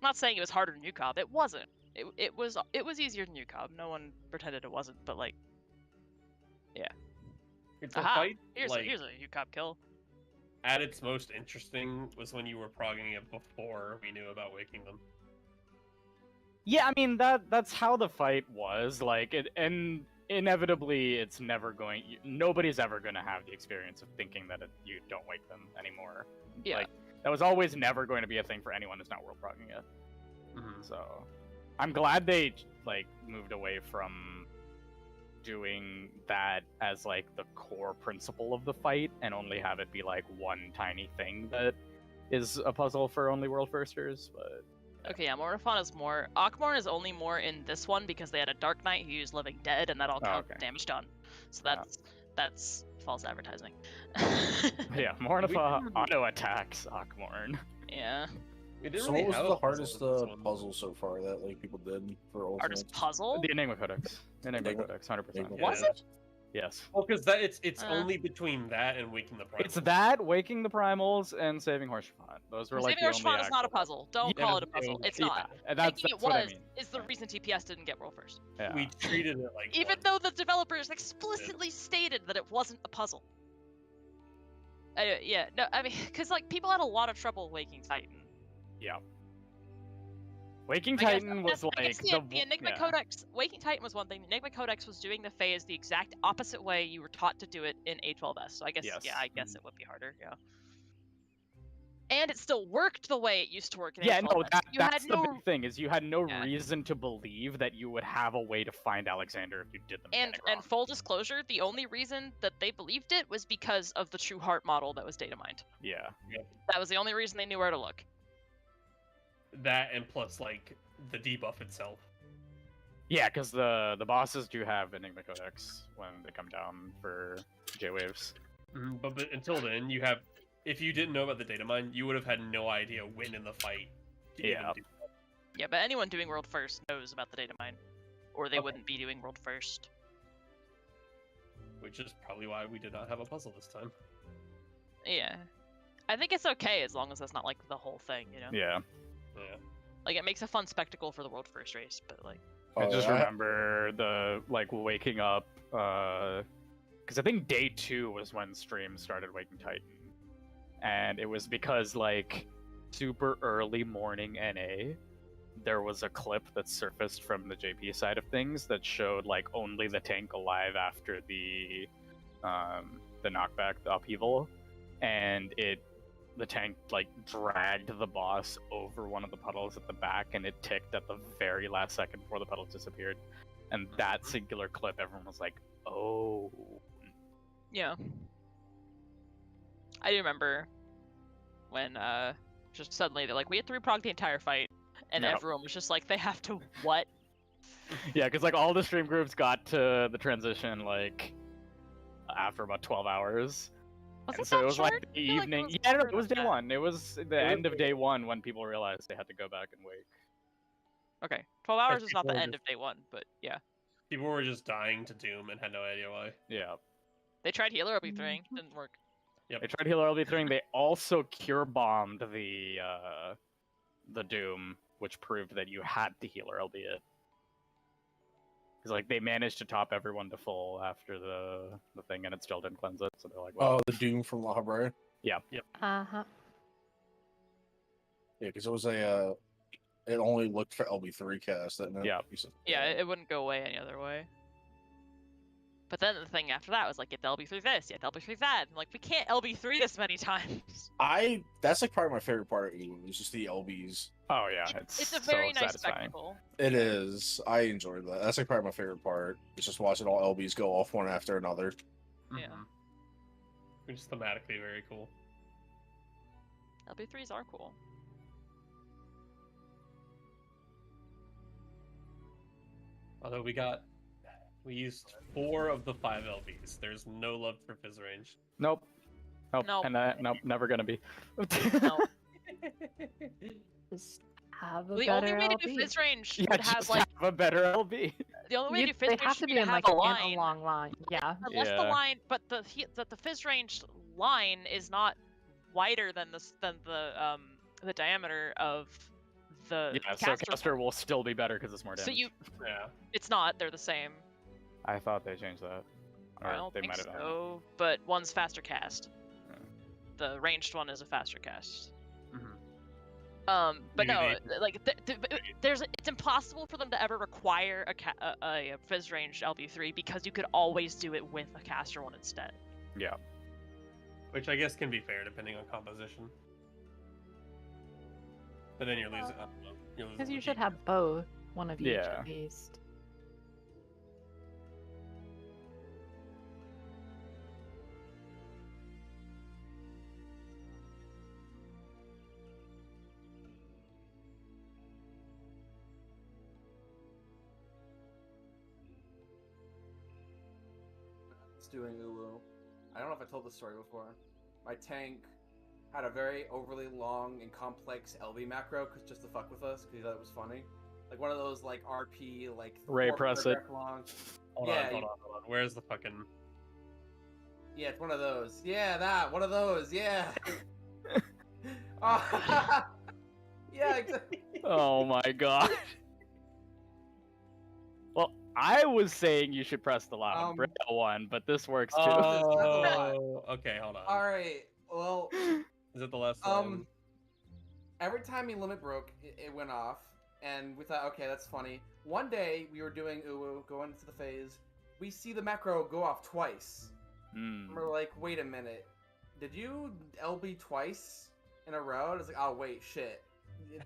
not saying it was harder than UCOB. It wasn't. It was easier than UCOB. No one pretended it wasn't, but like, yeah. It's a fight. Here's like, a UCOB kill. At its most interesting was when you were progging it before we knew about waking them. Yeah, I mean that's how the fight was. Like, and inevitably, it's never going. Nobody's ever going to have the experience of thinking that you don't wake them anymore. Yeah. Like, that was always never going to be a thing for anyone who's not world progging it. Mm-hmm. So, I'm glad they like moved away from doing that as like the core principle of the fight, and only have it be like one tiny thing that is a puzzle for only world firsters. But okay, yeah, Mortifon is more. Akmorn is only more in this one because they had a Dark Knight who used Living Dead, and that all counts damage done. So that's false advertising. Yeah, Mortifa auto attacks Akmorn. Yeah. So what was the hardest puzzle so far that like people did for Ultimate? Hardest puzzle? The Enigma Codex. Enigma Codex, 100%. Was it? Yes. Well, because it's only between that and waking the primals. It's that, waking the primals, and saving Horsefont. Those were like saving Horsefont is not a puzzle. Don't call it a puzzle. It's not. That's Making what I mean. is the reason TPS didn't get world first. Yeah. We treated it like even though the developers explicitly stated that it wasn't a puzzle. Yeah, no, I mean, because like people had a lot of trouble waking Titan. Yeah. Waking Titan was like the Enigma Codex. Waking Titan was one thing. The Enigma Codex was doing the phase the exact opposite way you were taught to do it in A12S. So I guess I guess it would be harder. Yeah. And it still worked the way it used to work in A12S. No, that's the big thing, is you had no reason to believe that you would have a way to find Alexander if you did them. And full disclosure, the only reason that they believed it was because of the True Heart model that was data mined. Yeah. That was the only reason they knew where to look. That, and plus like the debuff itself. Yeah, because the bosses do have Enigma Codex when they come down for J-Waves. But until then, you have. If you didn't know about the data mine, you would have had no idea when in the fight. Yeah, but anyone doing world first knows about the data mine, or they wouldn't be doing world first. Which is probably why we did not have a puzzle this time. Yeah, I think it's okay as long as that's not like the whole thing, you know. Yeah. Yeah. Like it makes a fun spectacle for the world first race, but like. I just remember the like waking up, because I think day 2 was when stream started Waking Titan. And it was because, like, super early morning NA, there was a clip that surfaced from the JP side of things that showed, like, only the tank alive after the knockback, the upheaval. And the tank, like, dragged the boss over one of the puddles at the back, and it ticked at the very last second before the puddle disappeared. And that singular clip, everyone was like, oh. Yeah. I do remember when just suddenly they're like, we have to reprog the entire fight, and everyone was just like, they have to what? Yeah, because like all the stream groups got to the transition like after about 12 hours. Was so it was like the evening. Like it was day 1. It was the end of day 1 when people realized they had to go back and wake. Okay, 12 hours is not the end of day 1, but yeah. People were just dying to Doom and had no idea why. Yeah. They tried healer LB3, didn't work. Yep. They tried healer LB3. They also cure bombed the Doom, which proved that you had to healer LB it. Because like they managed to top everyone to full after the thing, and it still didn't cleanse it. So they're like, well, oh, the Doom from La Habra. Yeah. Yep. Yeah, because it was a it only looked for LB3 cast. Yeah. Yeah, it wouldn't go away any other way. But then the thing after that was like, get the LB3 this, get the LB3 that. And like, we can't LB3 this many times. That's like probably my favorite part of Elu, is just the LBs. Oh yeah, it's a very so nice satisfying. spectacle. It is. I enjoyed that. That's like probably my favorite part. It's just watching all LBs go off one after another. Yeah. Which is thematically very cool. LB3s are cool. Although we used 4 of the 5 LBs. There's no love for Fizz range. Nope. And nope, never gonna be. No. Just have a The better only way to LB. do Fizz range Yeah, would have just like have a better LB. the only way to do Fizz They range have to would be in like have a a line. long line. Yeah. Unless the line, but the Fizz range line is not wider than the diameter of the so caster will still be better because it's more damage. Yeah. It's not. They're the same. I thought they changed that. Or I don't they think might have. so. But one's faster cast. Yeah. The ranged one is a faster cast. But no, like it's impossible for them to ever require a Fizz range LB3 because you could always do it with a caster one instead. Yeah. Which I guess can be fair depending on composition. But then you're losing. Because you should have both, one of each at least. Doing Uwu. I don't know if I told this story before. My tank had a very overly long and complex LB macro just to fuck with us because he thought it was funny. Like one of those like RP like Ray press it. Long. Hold on. Where's the fucking? Yeah, it's one of those. Yeah, one of those. Yeah. Yeah. Exactly. Oh my god. Well, I was saying you should press the loud one, but this works too. Oh, okay, hold on. All right, well, is it the last one? Every time he limit broke, it went off, and we thought, okay, that's funny. One day we were doing Uwu, going into the phase, we see the macro go off twice. And we're like, wait a minute, did you LB twice in a row? And it's like, oh wait, shit.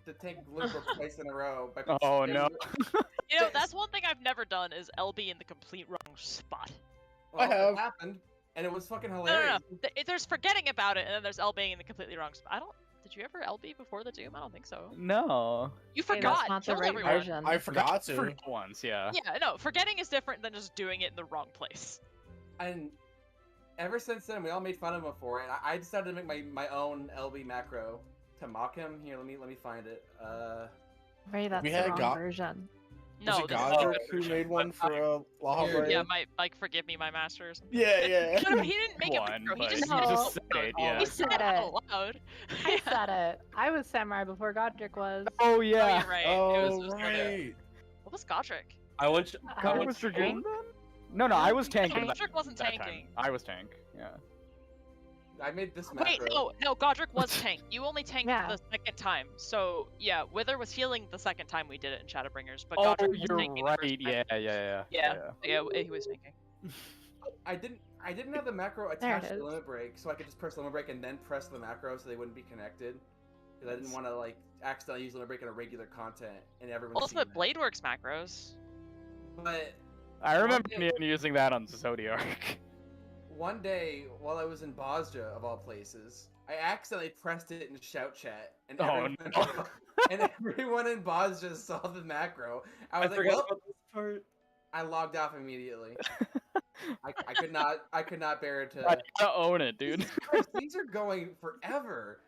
The tank limit broke twice in a row. Oh no. You know, that's one thing I've never done is LB in the complete wrong spot. Well, I have. It happened, and it was fucking hilarious. No. There's forgetting about it, and then there's LBing in the completely wrong spot. Did you ever LB before the Doom? I don't think so. No. You forgot. That's not the right version. I forgot to. Once, yeah. Yeah, no. Forgetting is different than just doing it in the wrong place. And ever since then, we all made fun of him for it. I decided to make my own LB macro to mock him. Here, let me find it. Ray, that's the wrong version. No, Godric who made one for Lahabra? Yeah, like forgive me, my masters. Yeah. No, he didn't make a macro. He just said it. Yeah. He said it out loud. I said it. I was samurai before Godric was. Oh yeah. Oh, you're right. Oh right. What was Godric? Was Dragoon then? No, I was tanking. Godric wasn't tanking. I was tank. Yeah. I made this macro. Wait, no, Godric was tank. You only tanked the second time. So, yeah, Wither was healing the second time we did it in Shadowbringers, but Godric was tanking right. The first time. Yeah, he was tanking. I didn't have the macro attached to the limit break, so I could just press limit break and then press the macro so they wouldn't be connected. Because I didn't want to, like, accidentally use limit break in a regular content and everyone. Ultimate Bladeworks macros. But I remember using that on Zodiark. One day, while I was in Bosnia, of all places, I accidentally pressed it in shout chat, and everyone in Bosnia saw the macro. I was like, well, about this part. I logged off immediately. I could not bear to. I gotta own it, dude. These are going forever.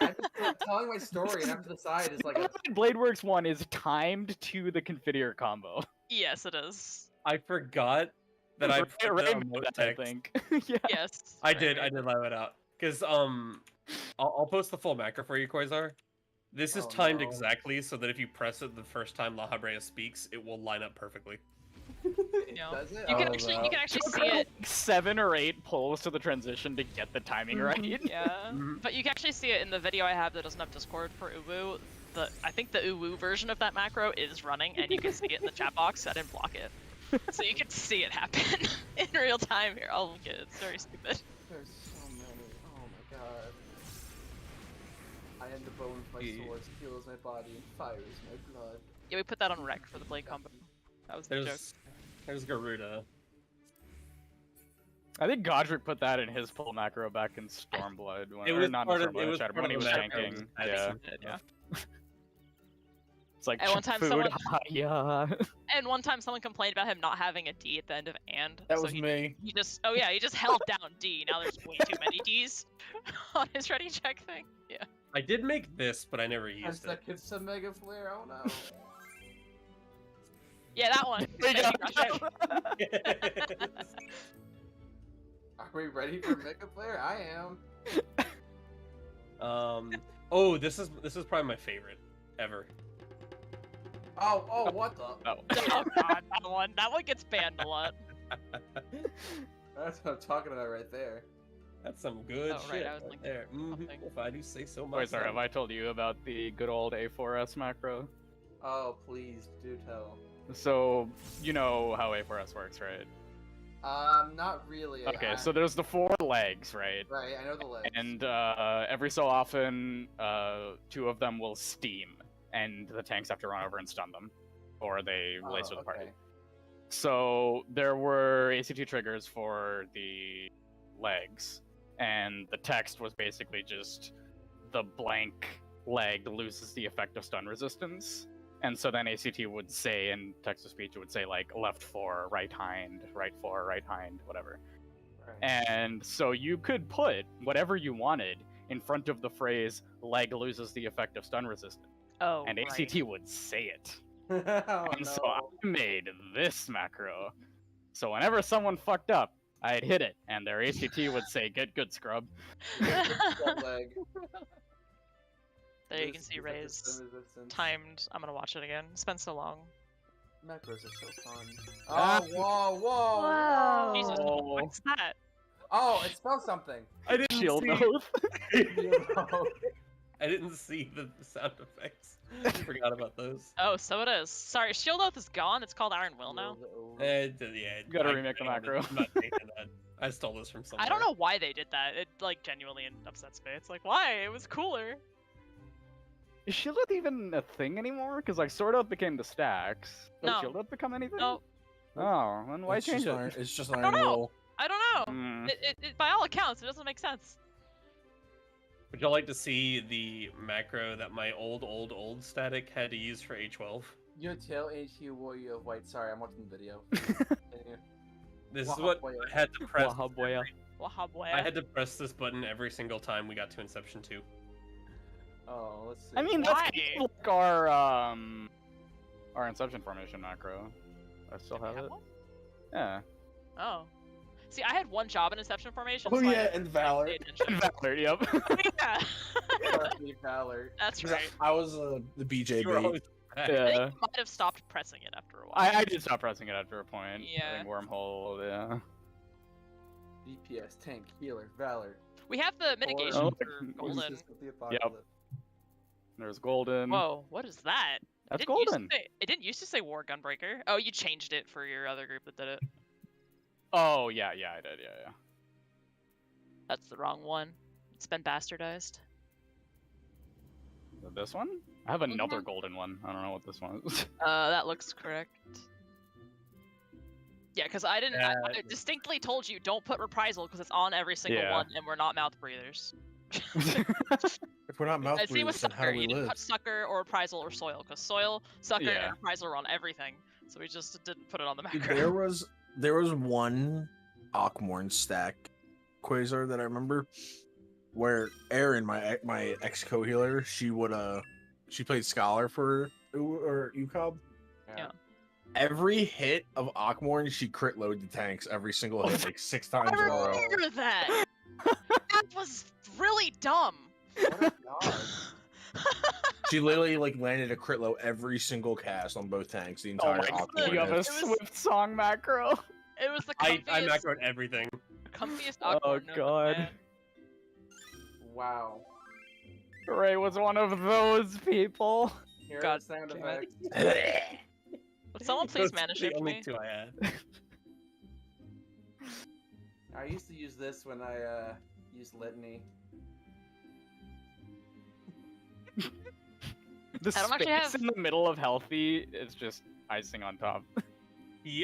I'm just telling my story, and up to the side is like Bladeworks one is timed to the Confiteor combo. Yes, it is. I forgot that I put that I think. Yeah. Yes. I did live it out. Because I'll post the full macro for you, Koizar. This is timed exactly so that if you press it the first time Lahabrea speaks, it will line up perfectly. Does it? You can actually see it. 7 or 8 pulls to the transition to get the timing right. Yeah. But you can actually see it in the video I have that doesn't have Discord for Uwu. I think the Uwu version of that macro is running, and you can see it in the chat box. I didn't block it. So you can see it happen in real time here. I'll look at it. It's very stupid. There's so many. Oh my god. I am the bone of my sword, heals my body, and fires my blood. Yeah, we put that on rec for the blade combo. That was the joke. There's Garuda. I think Godric put that in his full macro back in Stormblood. When he was tanking. Yeah. It's like and one time and one time someone complained about him not having a D at the end of and. That was me. He just held down D. Now there's way too many Ds on his ready check thing. Yeah. I did make this, but I never used it. It's a Mega Flare. Oh no. Yeah, that one. Are we ready for Mega Flare? I am. Oh, this is probably my favorite. ever. Oh, what the? Oh. Oh god, that one gets banned a lot. That's what I'm talking about right there. That's some good shit I was right like, there. If I do say so myself. Wait, sorry, have I told you about the good old A4S macro? Oh, please do tell. So, you know how A4S works, right? Not really. Okay, so there's the 4 legs, right? Right, I know the legs. And every so often, 2 of them will steam, and the tanks have to run over and stun them, or they lace with the party. So there were ACT triggers for the legs, and the text was basically just the blank leg loses the effect of stun resistance. And so then ACT would say, in text-to-speech, it would say, like, left 4, right hind, right 4, right hind, whatever. Right. And so you could put whatever you wanted in front of the phrase, leg loses the effect of stun resistance. Oh, and ACT would say it. So I made this macro. So whenever someone fucked up, I'd hit it, and their ACT would say, get good, scrub. There you can see Ray's timed. I'm gonna watch it again. It's been so long. Macros are so fun. Oh, whoa. Jesus, what's that? Oh, it spells something. I didn't Shield see. oath. I didn't see the sound effects. I forgot about those. Oh, so it is. Sorry, Shield Oath is gone. It's called Iron Will now. Yeah, You gotta remake the macro. I'm not taking that. I stole this from somewhere. I don't know why they did that. It like genuinely upsets me. It's like, why? It was cooler. Is Shield Oath even a thing anymore? Because like Sword Oath became the stacks. Does No. Shield Oath become anything? No. Oh, then why change it? It's just I an don't Iron know. Will. I don't know. It by all accounts, it doesn't make sense. Would y'all like to see the macro that my old static had to use for A12? You tell HQ Warrior of White. Sorry, I'm watching the video. This is what I had to press. I had to press this button every single time we got to Inception 2. Oh, let's see. I mean, that's kind of like our Inception formation macro. I still have it. Yeah. Oh. See, I had one job in Inception formation. Oh so yeah, and Valor. Valor, yep. Yeah. Valor. That's right. I was the BJB. I think you might have stopped pressing it after a while. I did stop pressing it after a point. Yeah. I think Wormhole, yeah. DPS, tank, healer, Valor. We have the mitigation for Golden. Yep. There's Golden. Whoa, what is that? That's Golden. It didn't used to say War Gunbreaker. Oh, you changed it for your other group that did it. Oh, yeah, I did, yeah. That's the wrong one. It's been bastardized. This one? I have another Golden one. I don't know what this one is. That looks correct. Yeah, because I didn't. I distinctly told you don't put Reprisal because it's on every single one, and we're not mouth breathers. If we're not mouth breathers, then how do we you didn't live? put Sucker or Reprisal or Soil because Soil, Sucker, and Reprisal are on everything. So we just didn't put it on the macro. There was one Ockmorn stack Quasar that I remember where Erin, my ex co-healer, she played Scholar for UCOB. Yeah. Every hit of Ockmorn, she crit loaded the tanks every single hit, like 6 times in a row. I remember that. That was really dumb. What a god. She literally landed a crit load every single cast on both tanks. The entire Ockmorn. You have a Swift Song macro. It was the comfiest. I macroed everything. Comfiest Ockmorn. Oh god. Wow. Ray was one of those people. Here God, sound effects. Would someone please mana shift the only me? 2 I had. I used to use this when I used Litany. The space in the middle of healthy is just icing on top.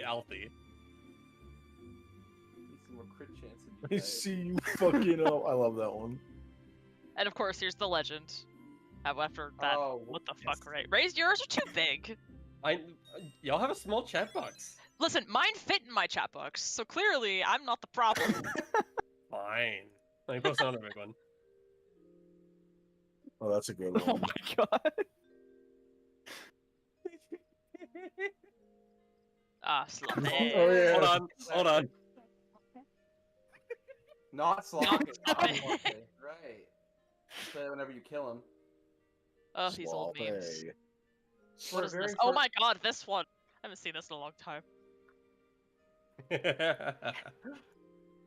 Healthy. Some more crit chances. I see you fucking up. I love that one. And of course, here's the legend. After that, Oh, what the fuck, Ray? Ray's, yours are too big. Y'all have a small chat box. Listen, mine fit in my chat box, so clearly I'm not the problem. Fine. Let me post another big one. Oh, that's a good one. Oh my god. Sloppy. Oh, yeah. Hold on. Not sloppy. Sloppy. Right. Say whenever you kill him. Oh, these old memes. For What a is very this? Oh short- my god, this one! I haven't seen this in a long time.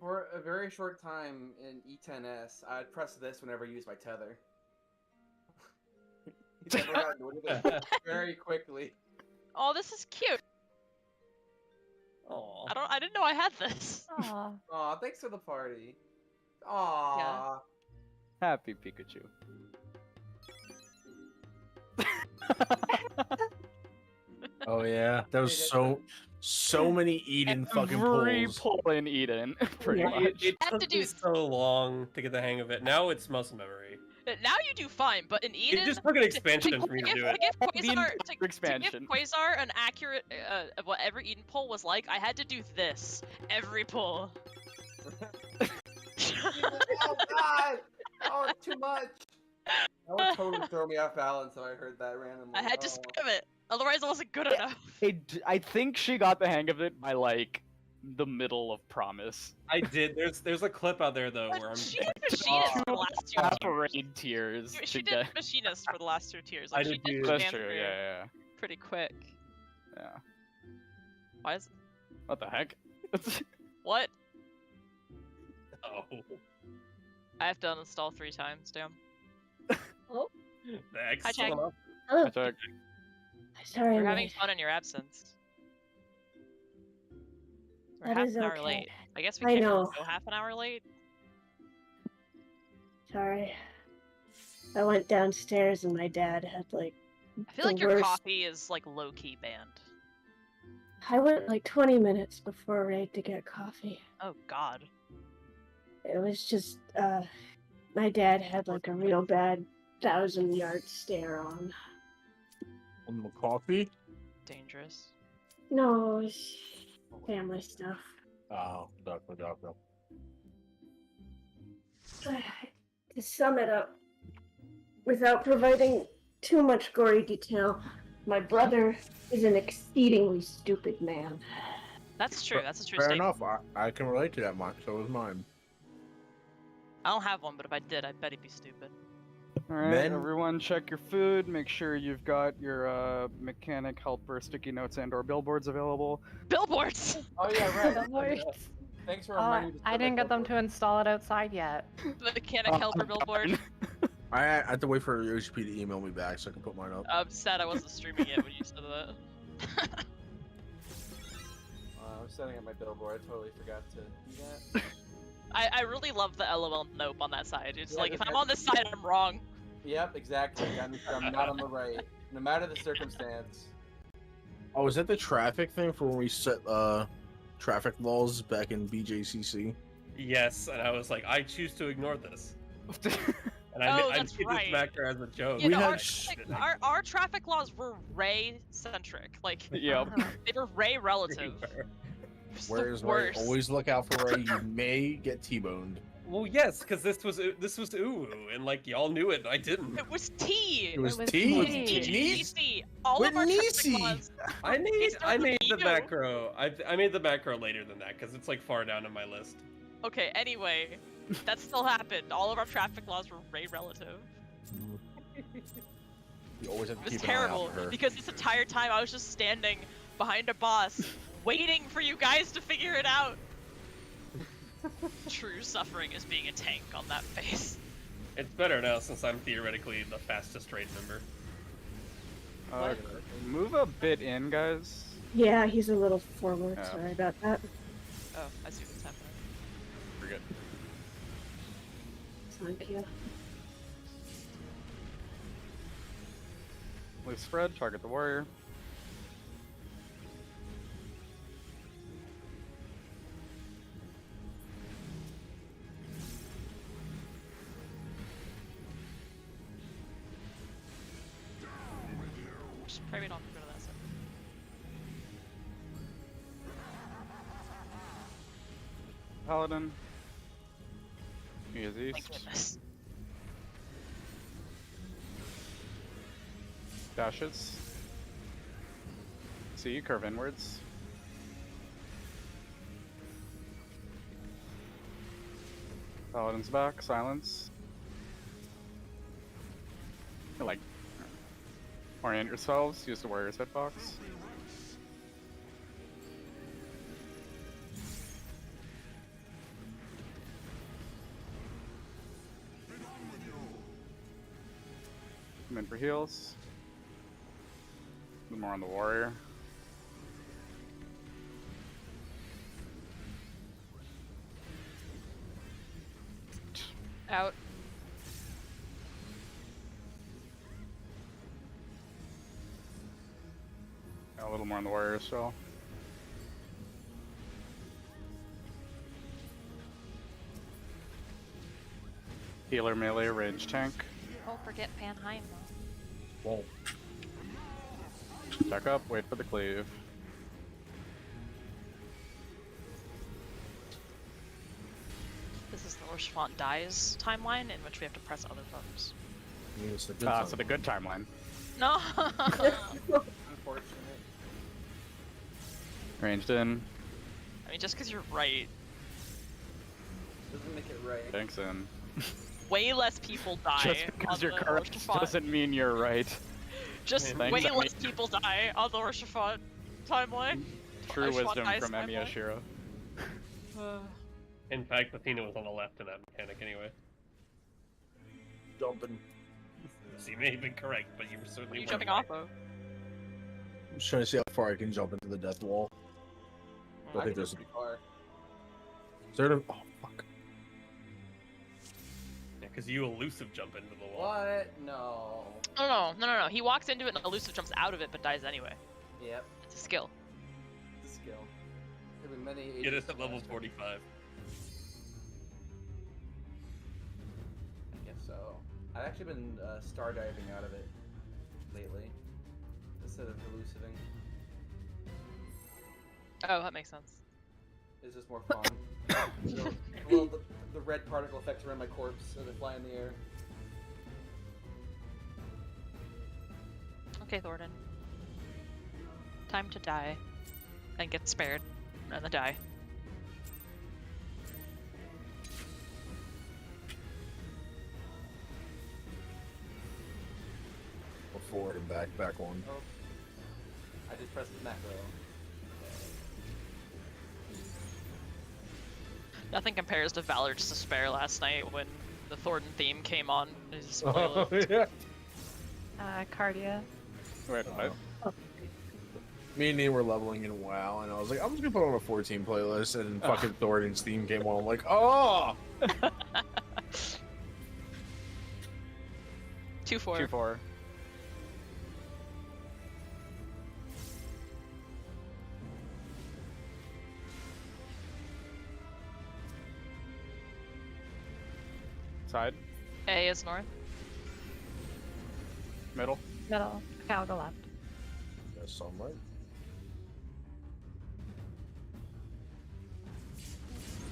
For a very short time in E10S, I'd press this whenever I use my tether. You never got annoyed with it very quickly. Oh, this is cute. Aw. I didn't know I had this. Aw. Aw, thanks for the party. Aw. Happy Pikachu. Oh yeah, that was so many Eden fucking Every pulls. pull in Eden, pretty Yeah. much. It I have to took me do- so long to get the hang of it. Now it's muscle memory. Now you do fine, but in Eden, It just took an expansion for me to do it. to give The Quasar, entire to give expansion. Quasar an accurate of what every Eden pull was like, I had to do this every pull. Oh god! Oh, it's too much! That would totally throw me off balance if I heard that randomly. I had to Oh. spam it, otherwise it wasn't good enough. I think she got the hang of it by like the middle of Promise. I did. There's a clip out there though But where I'm. she did Machinist for the last 2 tiers. Parade tears. She to did get... Machinist for the last 2 tiers. I Like, she did did do- That's scan true. through Yeah. pretty quick. Yeah. Why is What the heck? what? Oh, I have to uninstall 3 times. Damn. the X Hi, is still Jack. up. Oh, I took- sorry. We're I'm having late. fun in your absence. We're That half is an hour okay. late. I guess we I can't know. go half an hour late. Sorry. I went downstairs and my dad had like. I feel the like your worst- coffee is like low key banned. I went like 20 minutes before Raid to get coffee. Oh God. It was just, my dad had like a real bad 1,000-yard stare on. On the coffee. Dangerous. No, it was family stuff. Oh, doctor. To sum it up, without providing too much gory detail, my brother is an exceedingly stupid man. That's true. That's a true Fair statement. enough. I can relate to that much. So was mine. I don't have one, but if I did, I bet he'd be stupid. Alright, Men- everyone check your food. Make sure you've got your mechanic, helper, sticky notes, and/or billboards available. Billboards. Oh yeah, right. Billboards. Thanks for Oh, reminding me. I didn't get them to install it outside yet. The mechanic helper billboard. I have to wait for OCP to email me back so I can put mine up. I'm sad I wasn't streaming it when you said that. I was setting up my billboard. I totally forgot to do that. I really love the LOL nope on that side. It's Yeah, like, if that's I'm on this side, I'm wrong. Yep, exactly. I'm not on the right, no matter the circumstance. Oh, is that the traffic thing for when we set traffic laws back in BJCC? Yes, and I was like, I choose to ignore this. And Oh, I that's made right. this macro as a joke. You We know, had our, like, our traffic laws were Ray-centric. Like, Yep. they were Ray-relative. It's the Whereas Ray, worst. always look out for Ray. You may get T-boned. Well, yes, because this was Uwu, and like y'all knew it, and I didn't. It was T. It was was T. T. TGC. All With of our traffic Niecy. laws. I made started with the you. macro. I made the macro later than that because it's like far down in my list. Okay, anyway, that still happened. All of our traffic laws were Ray-relative. You always have to It was keep an eye out terrible for her. because this entire time I was just standing behind a boss, waiting for you guys to figure it out. True suffering is being a tank on that face. It's better now since I'm theoretically the fastest raid member. Move a bit in, guys. Yeah, he's a little forward. Yeah. Sorry about that. Oh, I see what's happening. Forget. Thank you. Loose spread. Target the warrior. Just pray we don't have to go to that side. Paladin. He is Thank east. goodness. Dashes. See, curve inwards. Paladin's back. Silence. I like. Orient yourselves. Use the warrior's hitbox. Come in for heals. A little more on the warrior. Out. A little more on the warrior as well. Healer, melee, range, tank. Don't forget Panheim though. Whoa. Back up, wait for the cleave. This is the Orchefant dies timeline in which we have to press other buttons. So the good timeline. No! Unfortunate. Ranged in. I mean, just because you're right. Doesn't make it right. Tanks in. Way less people die. Just because you're correct Orchefant. doesn't mean you're right. Just Man, way thanks, less people die on the Orchefant timeline. True Orchefant wisdom dies from Emi timeline. Ashiro. In fact, Athena was on the left in that mechanic anyway. Jumping. So you may have been correct, but you were certainly What are you weren't jumping right. off of? I'm just trying to see how far I can jump into the death wall. I think there's. pretty far. Is there a... Oh, fuck. Yeah, because you elusive jump into the wall. What? No. No. He walks into it and elusive jumps out of it, but dies anyway. Yep. It's a skill. It's a skill. There'll be many. Get us ages at level faster. 45. I guess so. I've actually been star diving out of it lately instead of elusiving. Oh, that makes sense. It's just more fun. Well, the red particle effects around my corpse as they fly in the air. Okay, Thornton. Time to die. And get spared. And then die. Forward and back one. Oh. I just pressed the macro. Nothing compares to Valor's Despair last night when the Thornton theme came on his Oh, playlist. yeah. Cardia. Wait, what? Me and Ian were leveling in WoW, and I was like, I'm just gonna put on a 14 playlist, and fucking Thornton's theme came on. I'm like, oh! 2-4. 2-4. Side. A is north. Middle. Middle. Okay, I'll go left. Yes, sunlight.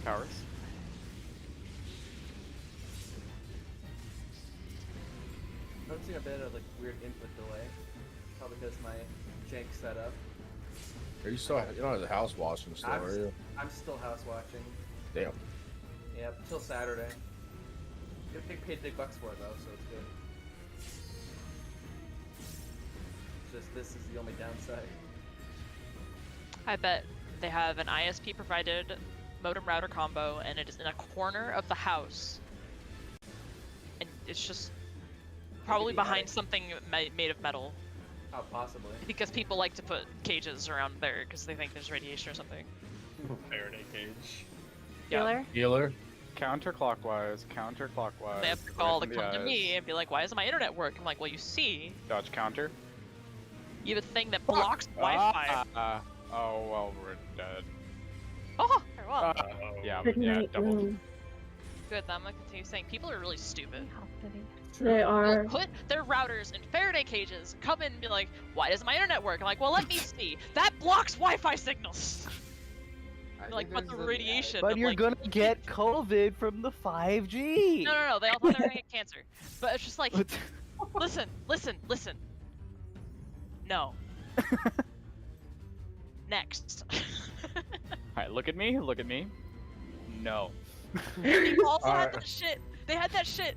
Towers. Noticing a bit of like weird input delay. Probably because my jank setup. Are you still? You're not at the house watching still, are you? I'm still house watching. Damn. Yep, till Saturday. Get paid big bucks for it though, so it's good. Just this is the only downside. I bet they have an ISP provided modem router combo and it is in a corner of the house. And it's just probably behind something made of metal. Oh, possibly. Because people like to put cages around there because they think there's radiation or something. Faraday cage. Yeah. Healer. Counterclockwise. Counterclockwise. They have to call to Away come from to the me eyes. and be like, why doesn't my internet work? I'm like, well, you see, Dodge counter. you have a thing that blocks Wi-Fi. Oh well, we're dead. Oh, very well. Yeah, Good yeah, night, double. Moon. Good, I'm gonna continue saying people are really stupid. They are. They'll put their routers in Faraday cages, come in and be like, why doesn't my internet work? I'm like, well, let me see. That blocks Wi-Fi signals. Like, but the radiation. But of, you're like, gonna get COVID from the 5G. No. They all thought they were gonna get cancer. But it's just like, listen. No. Next. Alright, look at me. No. They also had that shit. They had that shit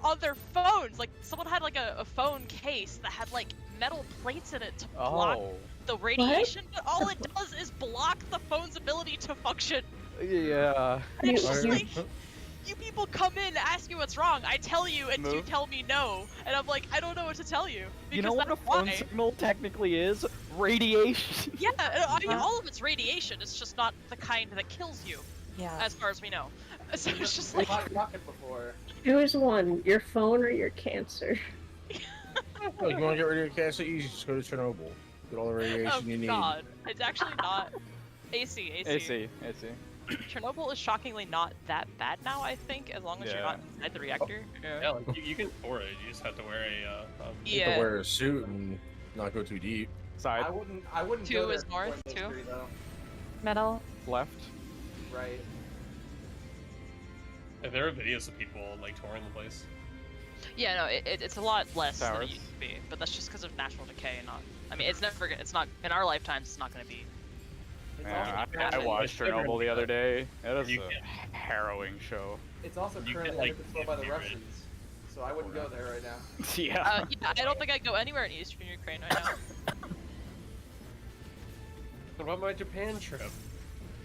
on their phones. Like someone had like a phone case that had like metal plates in it to block the radiation, but all it does is block the phone's ability to function. Yeah. And it's just like, you people come in, ask me what's wrong, I tell you, and you tell me no, and I'm like, I don't know what to tell you. You know what a phone signal technically is? Radiation. Yeah, I mean, all of it's radiation. It's just not the kind that kills you. Yeah. As far as we know. So it's just like. Before. Choose one: your phone or your cancer. Oh, you want to get rid of your cancer? Easy, just go to Chernobyl. Get all the radiation you need. Oh god, it's actually not. AC. Chernobyl is shockingly not that bad now, I think, as long as you're not inside the reactor. Yeah, like, you can store it. You just have to wear a. You have to wear a suit and not go too deep. Side. I wouldn't. 2 is north. 2. Metal. Left. Right. Yeah, there are videos of people like touring the place. Yeah, no, it's a lot less than it used to be, but that's just because of natural decay and not. I mean, it's not in our lifetimes. It's not going to be. Yeah, I watched Chernobyl the other day. It was a harrowing show. It's also currently under control by the Russians, so I wouldn't go there right now. Yeah. Yeah, I don't think I'd go anywhere in eastern Ukraine right now. What about my Japan trip?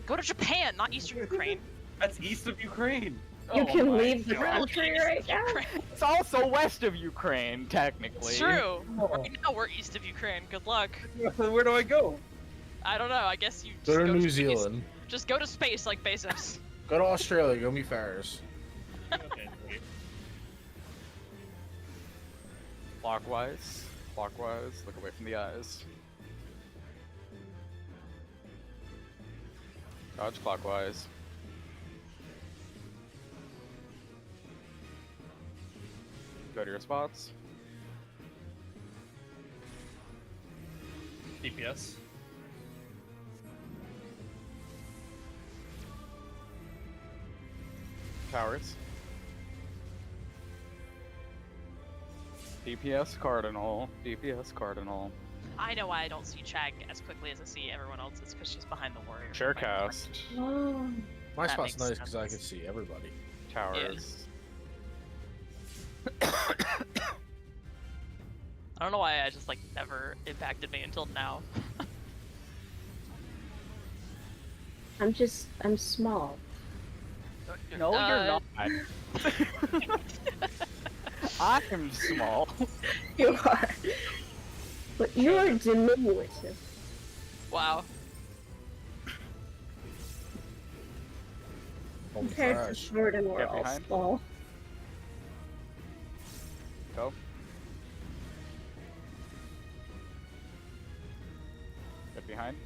Go to Japan, not eastern Ukraine. That's east of Ukraine. You can leave the country right now. It's also west of Ukraine, technically. It's true. Right now we're east of Ukraine. Good luck. Where do I go? I don't know. I guess you just Go to New space. Zealand. Just go to space like Bezos. Go to Australia. Go meet Ferris. Clockwise. Clockwise. Look away from the eyes. Dodge clockwise. Go to your spots. DPS. Towers. DPS Cardinal. DPS Cardinal. I know why I don't see Chag as quickly as I see everyone else. It's because she's behind the warrior. Sharecast. Oh. My That spot's makes nice because I sense. can see everybody. Towers. I don't know why I just like never impacted me until now. I'm small. No, you're not. I am small. You are. But you are diminutive. Wow. Compared to Jordan, we're Get all behind. small. Go. Get behind.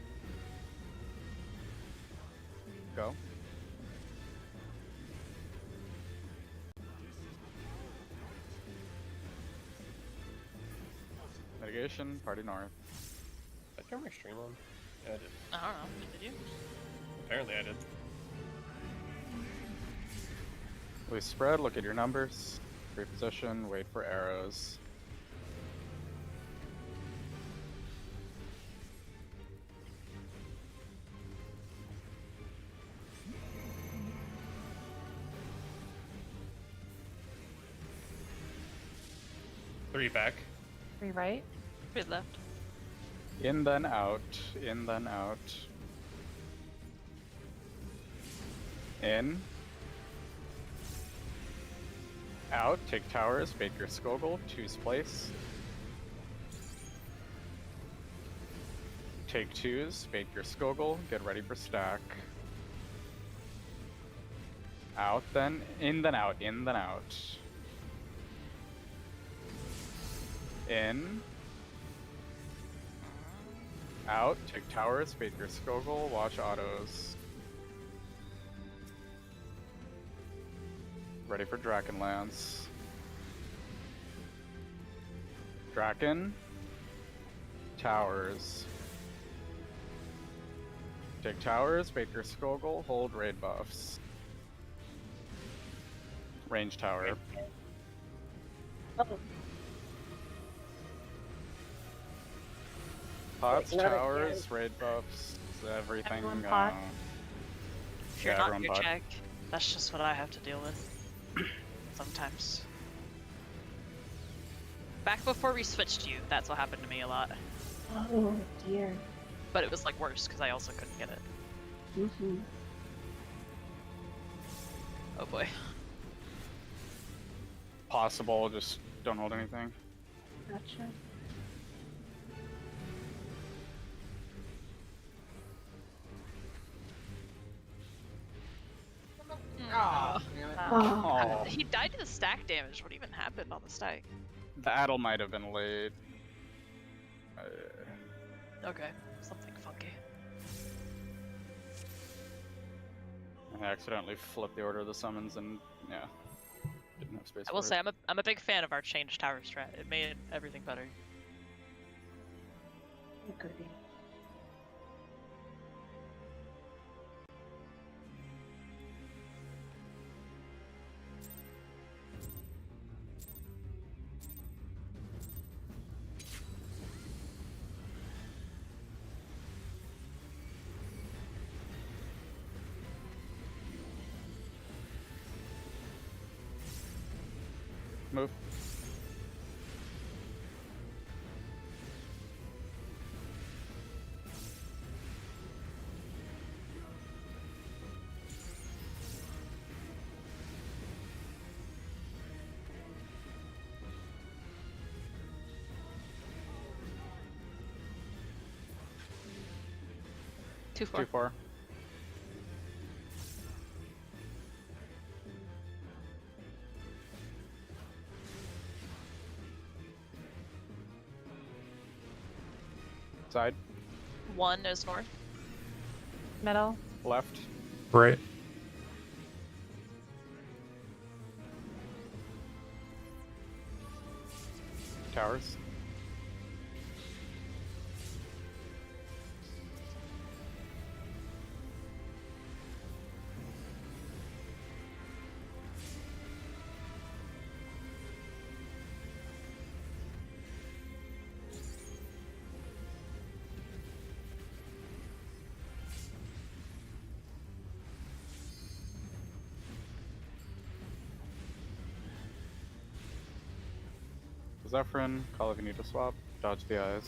Go. Mitigation, party north. Did I turn my stream on? Yeah, I did. I don't know. Did you? Apparently I did. We spread, look at your numbers. Reposition, wait for arrows. Three back. 3 right. 3 left. In then out, in then out. In. Out, take towers, bait your Skogul, choose place. Take 2s, bait your Skogul, get ready for stack. Out then, in then out, in then out. In. Out, take towers, bait your Skogul, watch autos. Ready for Drakenlance. Draken. Towers. Take towers, bait your Skogul, hold raid buffs. Range tower. Oh. Pots, Not towers, raid buffs, everything. Everyone pot? If you're Yeah, not everyone your pot. Chag, that's just what I have to deal with. Sometimes. Back before we switched you, that's what happened to me a lot. Oh dear. But it was like worse because I also couldn't get it. Mm-hmm. Oh boy. Possible, just don't hold anything. Gotcha. Ah, damn it. Oh. He died to the stack damage. What even happened on the stack? Battle might have been late. Okay, something funky. I accidentally flipped the order of the summons and yeah, didn't have space. I will for say it. I'm a big fan of our change tower strat. It made everything better. Agree. Move. Too far. Too far. Side. 1 is north. Middle. Left. Right. Towers. Zephyrin, call if you need to swap, dodge the eyes.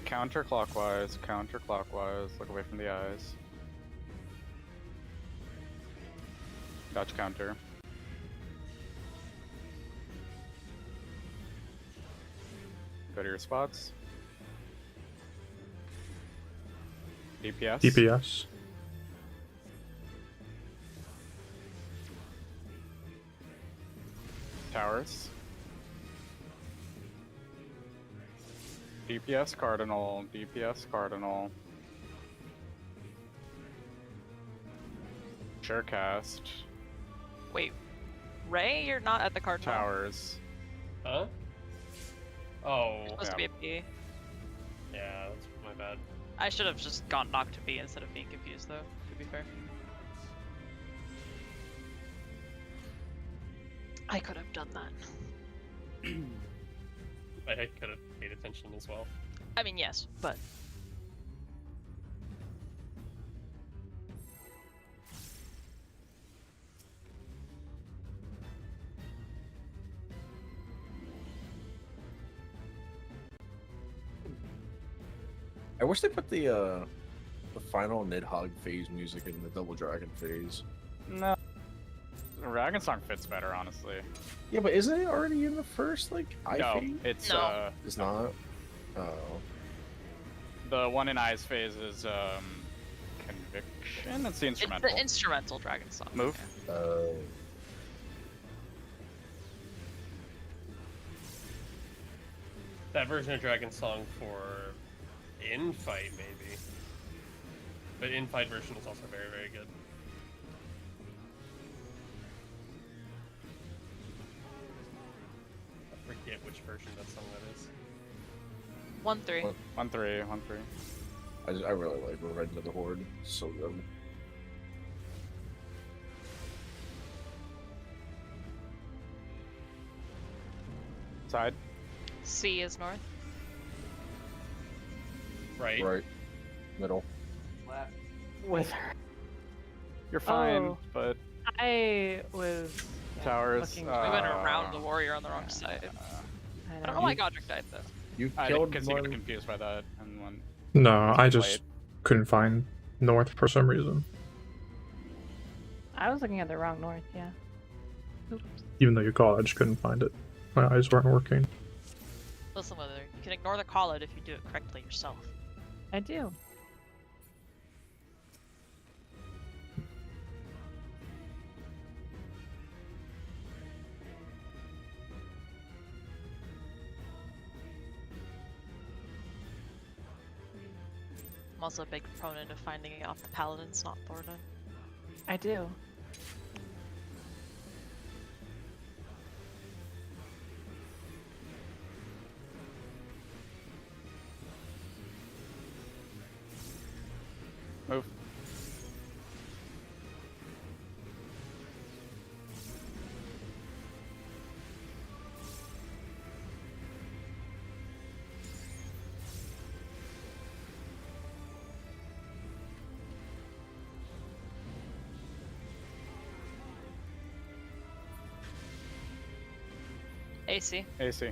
Counterclockwise, counterclockwise, look away from the eyes. Dodge counter. Go to your spots. DPS. DPS. Towers. DPS Cardinal. DPS Cardinal. Surecast. Wait, Ray, you're not at the cardinal. Towers. Huh? Oh. You're supposed to be a P. Yeah, that's my bad. I should have just gone knock to B instead of being confused, though, to be fair. I could have done that. I could have paid attention as well. I mean, yes, but... I wish they put the final Nidhogg phase music in the Double Dragon phase. No. Dragon Song fits better, honestly. Yeah, but isn't it already in the first like No, phase? it's No. It's not. Oh. The one in Eyes phase is Conviction. It's the instrumental. It's the instrumental Dragon Song. Move. Yeah. That version of Dragon Song for in-fight, maybe. But in-fight version is also very, very good. I forget which version that song that is. 1-3. 1-3, 1-3. I really like Revenge of the Horde. It's so good. Side. C is north. Right. Right. Middle. Left. With her. You're fine, Oh. but I was towers. looking- We went around the warrior on the wrong side. I don't know why Godric died though. You I killed because he one. got confused by that and went. No, I just late. couldn't find north for some reason. I was looking at the wrong north, yeah. Oops. Even though you called, I just couldn't find it. My eyes weren't working. Listen, Wither, you can ignore the call out if you do it correctly yourself. I do. I'm also a big proponent of finding it off the paladins, not Thornton. I do. Move. AC. AC.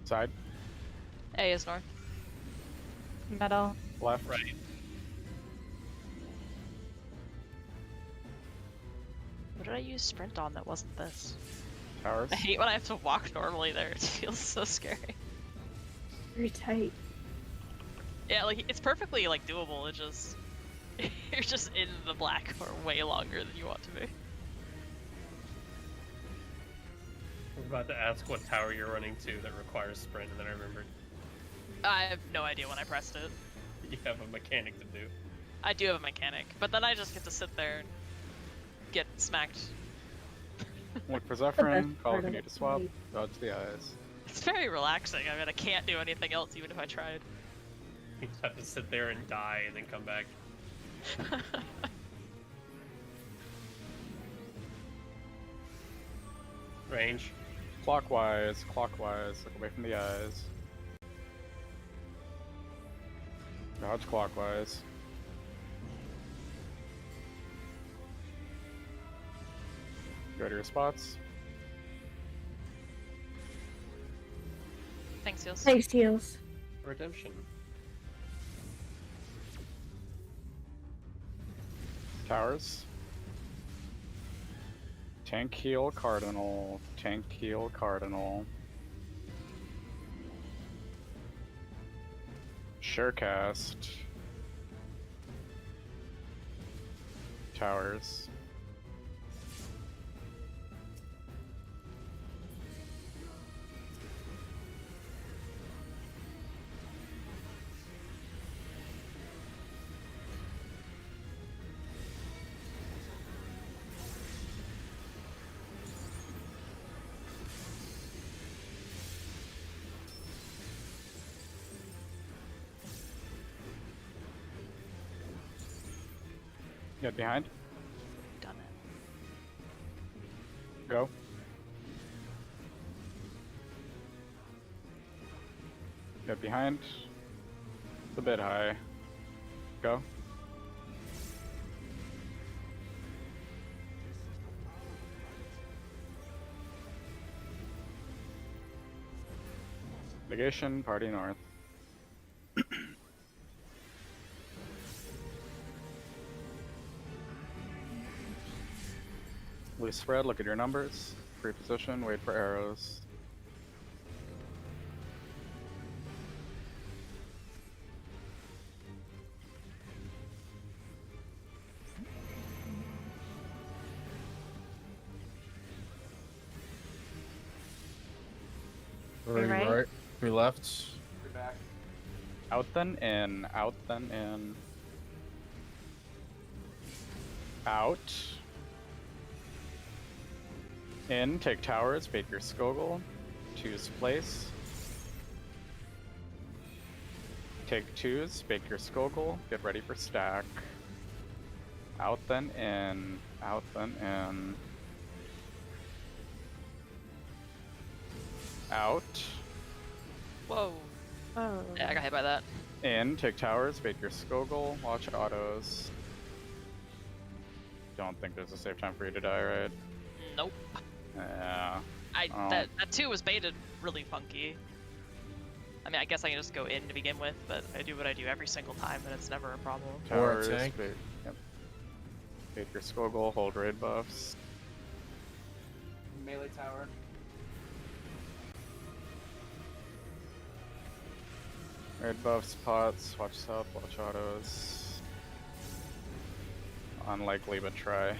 Side. A is north. Metal. Left. Right. What did I use sprint on that wasn't this? Towers. I hate when I have to walk normally there. It feels so scary. Very tight. Yeah, like it's perfectly like doable. It just you're just in the black for way longer than you want to be. I was about to ask what tower you're running to that requires sprint, and then I remembered I have no idea when I pressed it. you have a mechanic to do. I do have a mechanic, but then I just get to sit there and get smacked. Look for Zephyrin. Call part if you of need it. to swap. Dodge the eyes. It's very relaxing. I mean, I can't do anything else even if I tried. You just have to sit there and die and then come back. Range. Clockwise. Clockwise. Look away from the eyes. Dodge clockwise. Go to your spots. Thanks, Heels. Thanks, Heels. Redemption. Towers. Tank heal cardinal. Tank heal cardinal. Surecast. Towers. Get behind. Done it. Go. Get behind. It's a bit high. Go. Negation, party north. Loose spread, look at your numbers. Free position, wait for arrows. Three right. right. Three left. You're back. Out then in, out then in. Out. In, take towers, bait your Skogul. Choose place. Take twos, bait your Skogul, get ready for stack. Out then in. Out then in. Out. Whoa. Oh. Yeah, I got hit by that. In. Take towers. Bait your Skogul. Watch autos. Don't think there's a safe time for you to die, right? Nope. Yeah. That 2 was baited really funky. I mean, I guess I can just go in to begin with, but I do what I do every single time, and it's never a problem. Towers. Bait, yep. Bait your Skogul. Hold raid buffs. Melee tower. Raid buffs, pots. Watch sub. Watch autos. Unlikely, but try.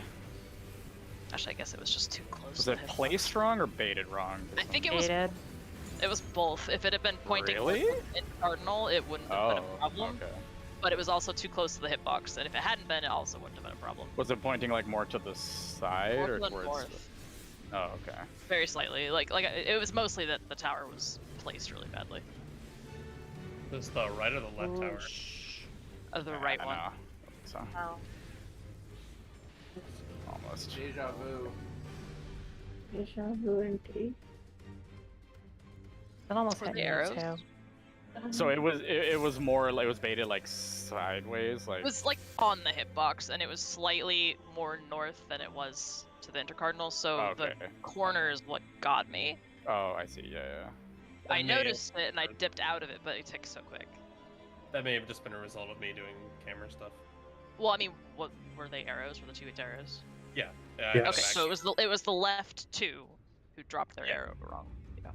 Actually, I guess it was just too close. Was it placed wrong or baited wrong? I think it was. It was both. If it had been pointing really? in cardinal, it wouldn't have been a problem. Okay. But it was also too close to the hitbox, and if it hadn't been, it also wouldn't have been a problem. Was it pointing like more to the side More or to the towards? north. Oh, okay. Very slightly. Like it was mostly that the tower was placed really badly. Is the right or the left tower? The right one. So. Oh. Almost. Deja vu. Deja vu indeed. That almost For hit the me arrows? too. So it was more like it was baited like sideways, like. It was like on the hitbox, and it was slightly more north than it was to the intercardinal. So the corner is what got me. Oh, I see. Yeah. I noticed it and I dipped out of it, but it took so quick. That may have just been a result of me doing camera stuff. Well, I mean, what were they arrows? Were the 2 arrows? Yeah. Yes. Okay, so it was the left 2 who dropped their arrow wrong. Yeah.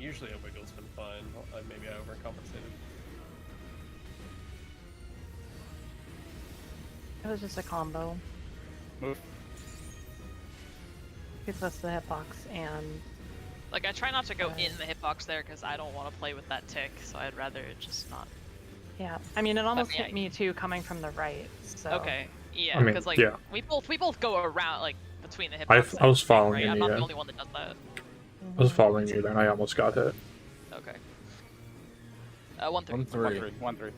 Usually a wiggle's been fine. Maybe I overcompensated. It was just a combo. Move. Gets us the hitbox and. Like, I try not to go in the hitbox there because I don't want to play with that tick, so I'd rather it just not. Yeah, I mean, it almost hit me too coming from the right. So. Okay. Yeah, I mean, because like yeah. we both go around like between the hitbox. I was following right? you. I'm not Yeah. the only one that does that. I was following you, then I almost got hit. Okay. 1-3. 1-3. 1-3.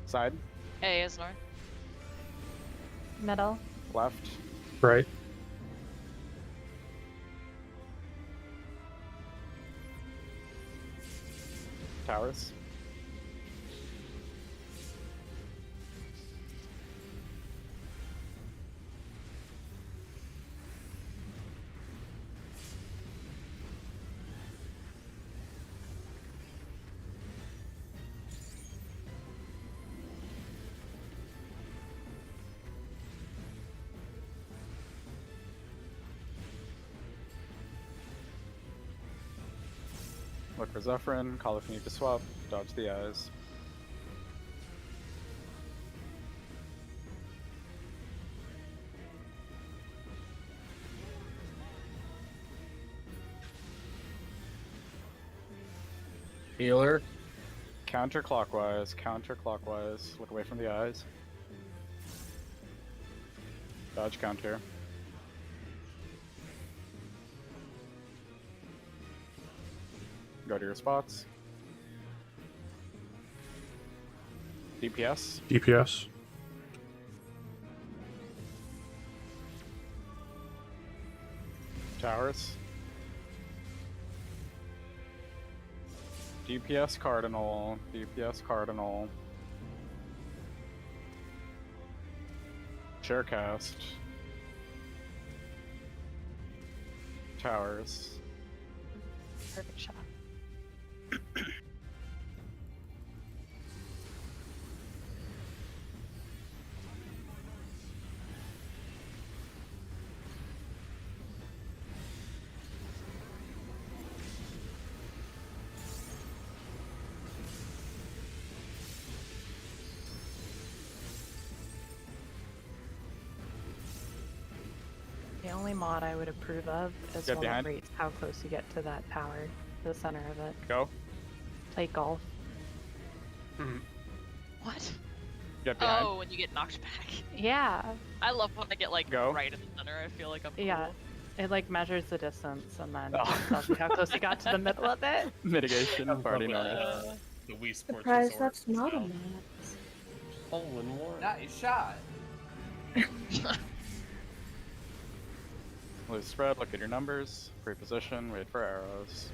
Side. A is north. Middle. Left. Right. Towers. Look for Zephyrin, call if you need to swap, dodge the eyes. Healer. Counterclockwise, counterclockwise. Look away from the eyes. Dodge counter. Go to your spots. DPS. DPS. Towers. DPS Cardinal. DPS Cardinal. Chaircast. Towers. Perfect shot. only mod I would approve of is Get one behind. that rates how close you get to that tower, the center of it. Go. Play golf. What? Get behind. Oh, when you get knocked back. Yeah. I love when I get like Go. right in the center. I feel like I'm cool. Yeah. It like measures the distance and then Oh. tells you how close you got to the middle of it. Mitigation party Probably, knowledge. the Wii Sports Surprise, Resort that's not a style. mod. Hole in one. Nice shot. Loose spread, look at your numbers, pre-position, wait for arrows.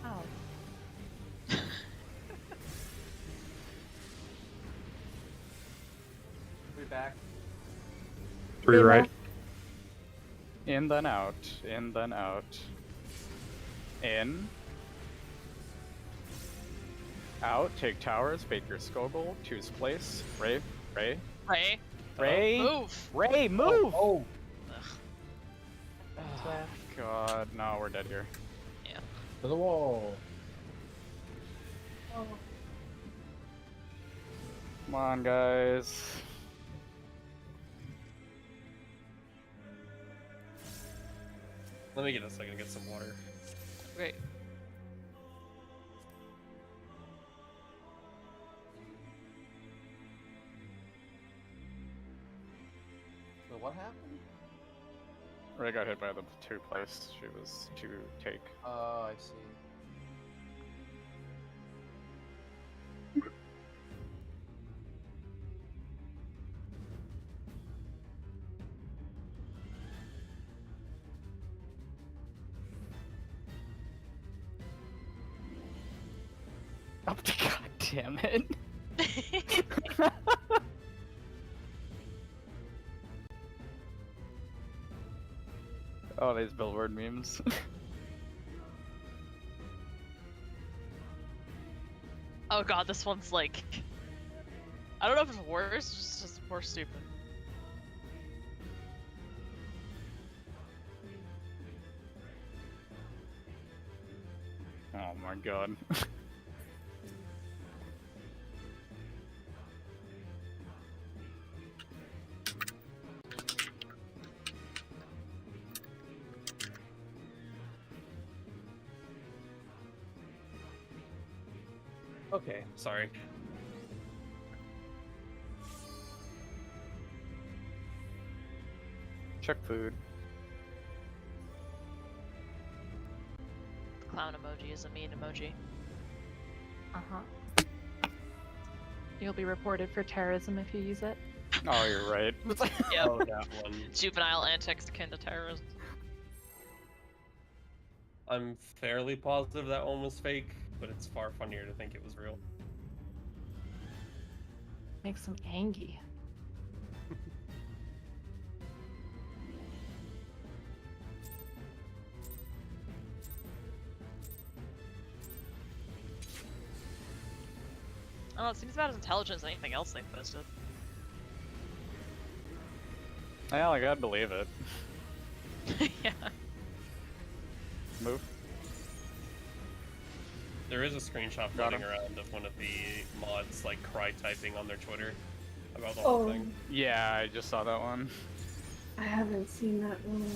Oh. We back. 3 right. In, then out, in, then out. In. Out, take towers, bait your Skogul, choose place. Ray, Ray. Ray. Ray! Move. Ray, move! Oh, God, no, we're dead here. to the wall. Come on, guys. Let me get a second to get some water. Great. So what happened? Ray got hit by the 2 place. She was 2 take. Oh, I see. Oh, God damn it. Oh, these billboard memes. Oh god, this one's like... I don't know if it's worse, it's just more stupid. Oh my god. Okay, sorry. Check food. Clown emoji is a mean emoji. Uh-huh. You'll be reported for terrorism if you use it. Oh, you're right. Yep. Oh, that one. Juvenile antics akin to terrorism. I'm fairly positive that one was fake, but it's far funnier to think it was real. Makes them angry. I don't know, it seems about as intelligent as anything else they've posted. Yeah, like, I'd believe it. Yeah. Move. There is a screenshot Got floating him. around of one of the mods, like, cry typing on their Twitter about the whole thing. Yeah, I just saw that one. I haven't seen that one.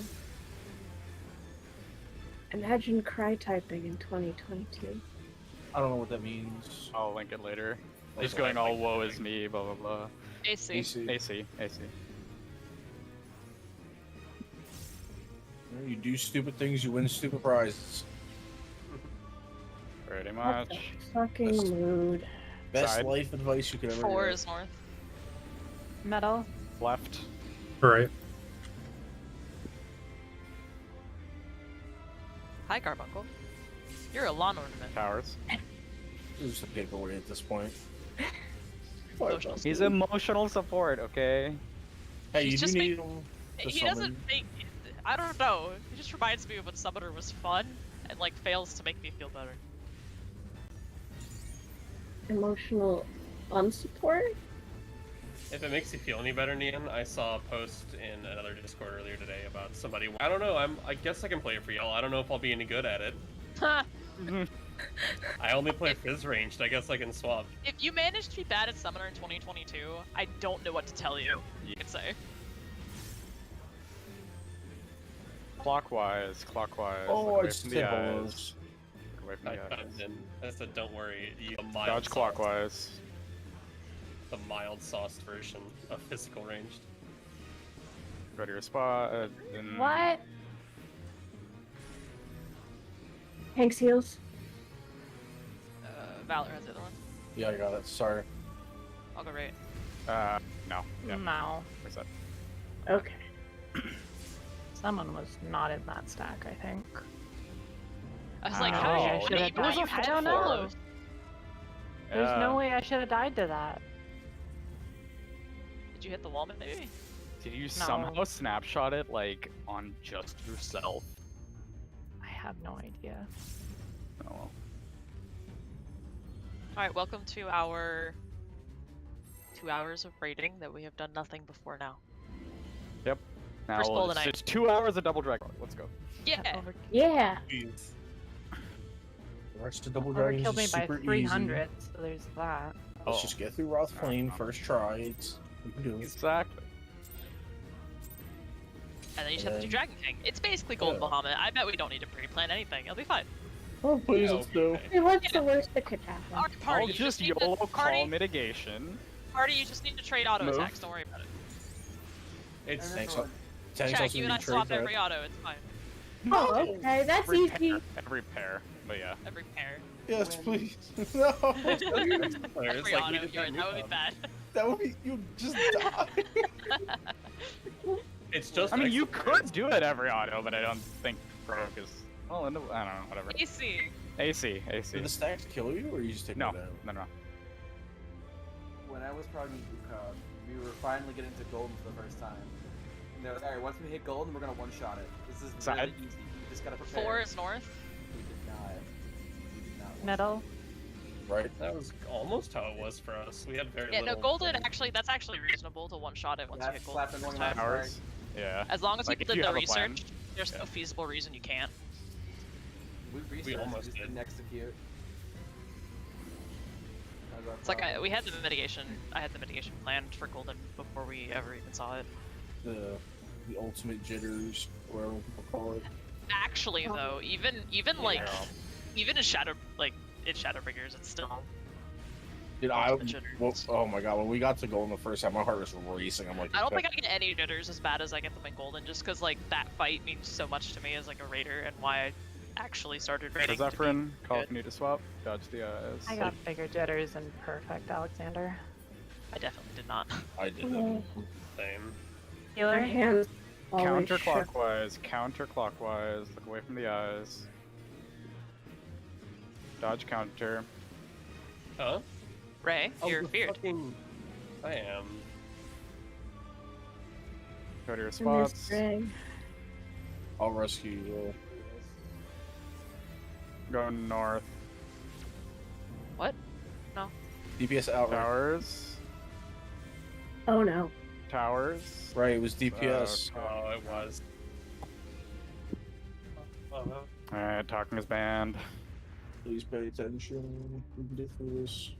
Imagine cry typing in 2022. I don't know what that means. I'll link it later. Like, Just going like, all woe is me, blah blah blah. AC. AC. AC. You do stupid things, you win stupid prizes. Pretty What much. the fucking Best- mood. Best Side. life advice you could ever 4 get. is north. Metal. Left. Right. Hi, Carbuncle. You're a lawn ornament. Towers. It's just a paperweight at this point. Emotional He's emotional support, okay? Hey, He's you do just need him to He summon. doesn't make... I don't know. He just reminds me of when Summoner was fun and, like, fails to make me feel better. Emotional unsupport? If it makes you feel any better, Nian, I saw a post in another Discord earlier today about somebody. I don't know. I guess I can play it for y'all. I don't know if I'll be any good at it. Ha! I only play Fizz ranged. I guess I can swap. If you manage to be bad at Summoner in 2022, I don't know what to tell you. You could say. Clockwise. Oh, Look it's away from the eyes. Timberwolves. Look away from I the eyes. chimed in. I said, don't worry. You mild Dodge sauced. clockwise. The mild sauced version of physical ranged. Go to your spot. And... What? Hank's heals. Valor has the other one. Yeah, I got it. Sorry. I'll go right. No. Yeah. No. Where's that? Okay. Someone was not in that stack, I think. I was like, Oh, how I did should you have die? died. I don't know. There's no Yeah. way I should have died to that. Did you hit the wall, maybe? Did you somehow snapshot it, like, on just yourself? I have no idea. Oh well. Alright, welcome to our 2 hours of raiding that we have done nothing before now. Yep. Now First goal of the night. it's 2 hours of double dragon. Let's go. Yeah! Yeah. Jeez. The rest of Double Dragons Overkilled me is by super 300, so there's that. Let's just get through Wrath Flame first try. It's we can do it. Exactly. And then you just have to do Dragon King. It's basically Golden Bahamut. I bet we don't need to pre-plan anything. It'll be fine. Oh please, Yeah, let's go. Hey, what's the worst that could happen? Alright, I'll party, you just need to- YOLO call party, mitigation. party, you just need to trade auto Move. attacks. Don't worry about it. It's Thanks. Everyone- Thanks Check, also you to and I be swap trade every auto. It's fine. Oh, okay, that's Every easy. pair. Every pair. But yeah. Every pair. Yes, please. No. players Every like we auto. did That would be Newcom. bad. That would be you just die. It's just. I mean, you extra could do it every auto, but I don't think Prog is. Well, I don't know. Whatever. AC. AC. Did the stacks kill you, or you just take No. it down? No. When I was progging Prog, we were finally getting to golden for the first time. And they were like, alright, once we hit golden, we're gonna one-shot it. This is Side. really easy. You just gotta prepare. 4 is north. We did not. We did not one-shot Middle. Right. That was almost how it was for us. We had very Yeah, little. no, golden that's actually reasonable to one-shot it once you That's hit golden. slapping first one time. last Hours. Yeah. As long as Like, you if did you the have a plan. research, there's Yeah. no feasible reason you can't. We researched, almost just did. didn't execute. That was our It's like problem. we had the mitigation. I had the mitigation planned for golden before we ever even saw it. The ultimate jitters, whatever people call it. Actually, though, even like even in Shadowbringers, it's still. Did ultimate jitters. well, oh my god, when we got to golden the first time, my heart was racing. I'm like, I don't think I get any jitters as bad as I get them in golden, just because like that fight means so much to me as like a raider and why I actually started raiding. to be Zephyrin, call good. if you need to swap. Dodge the eyes. I got bigger jitters than perfect, Alexander. I definitely did not. I did. Same. My Healer? hands always shook. Counterclockwise. Counterclockwise. Look away from the eyes. Dodge counter. Huh? Ray, you're the feared. fucking- I am. Go to your I miss spots. Greg. I'll rescue you. Go north. What? No. DPS outright. Towers. Oh no. Towers. Right, it was DPS. Oh, it was. Alright, talking is banned. Please pay attention. We can do this.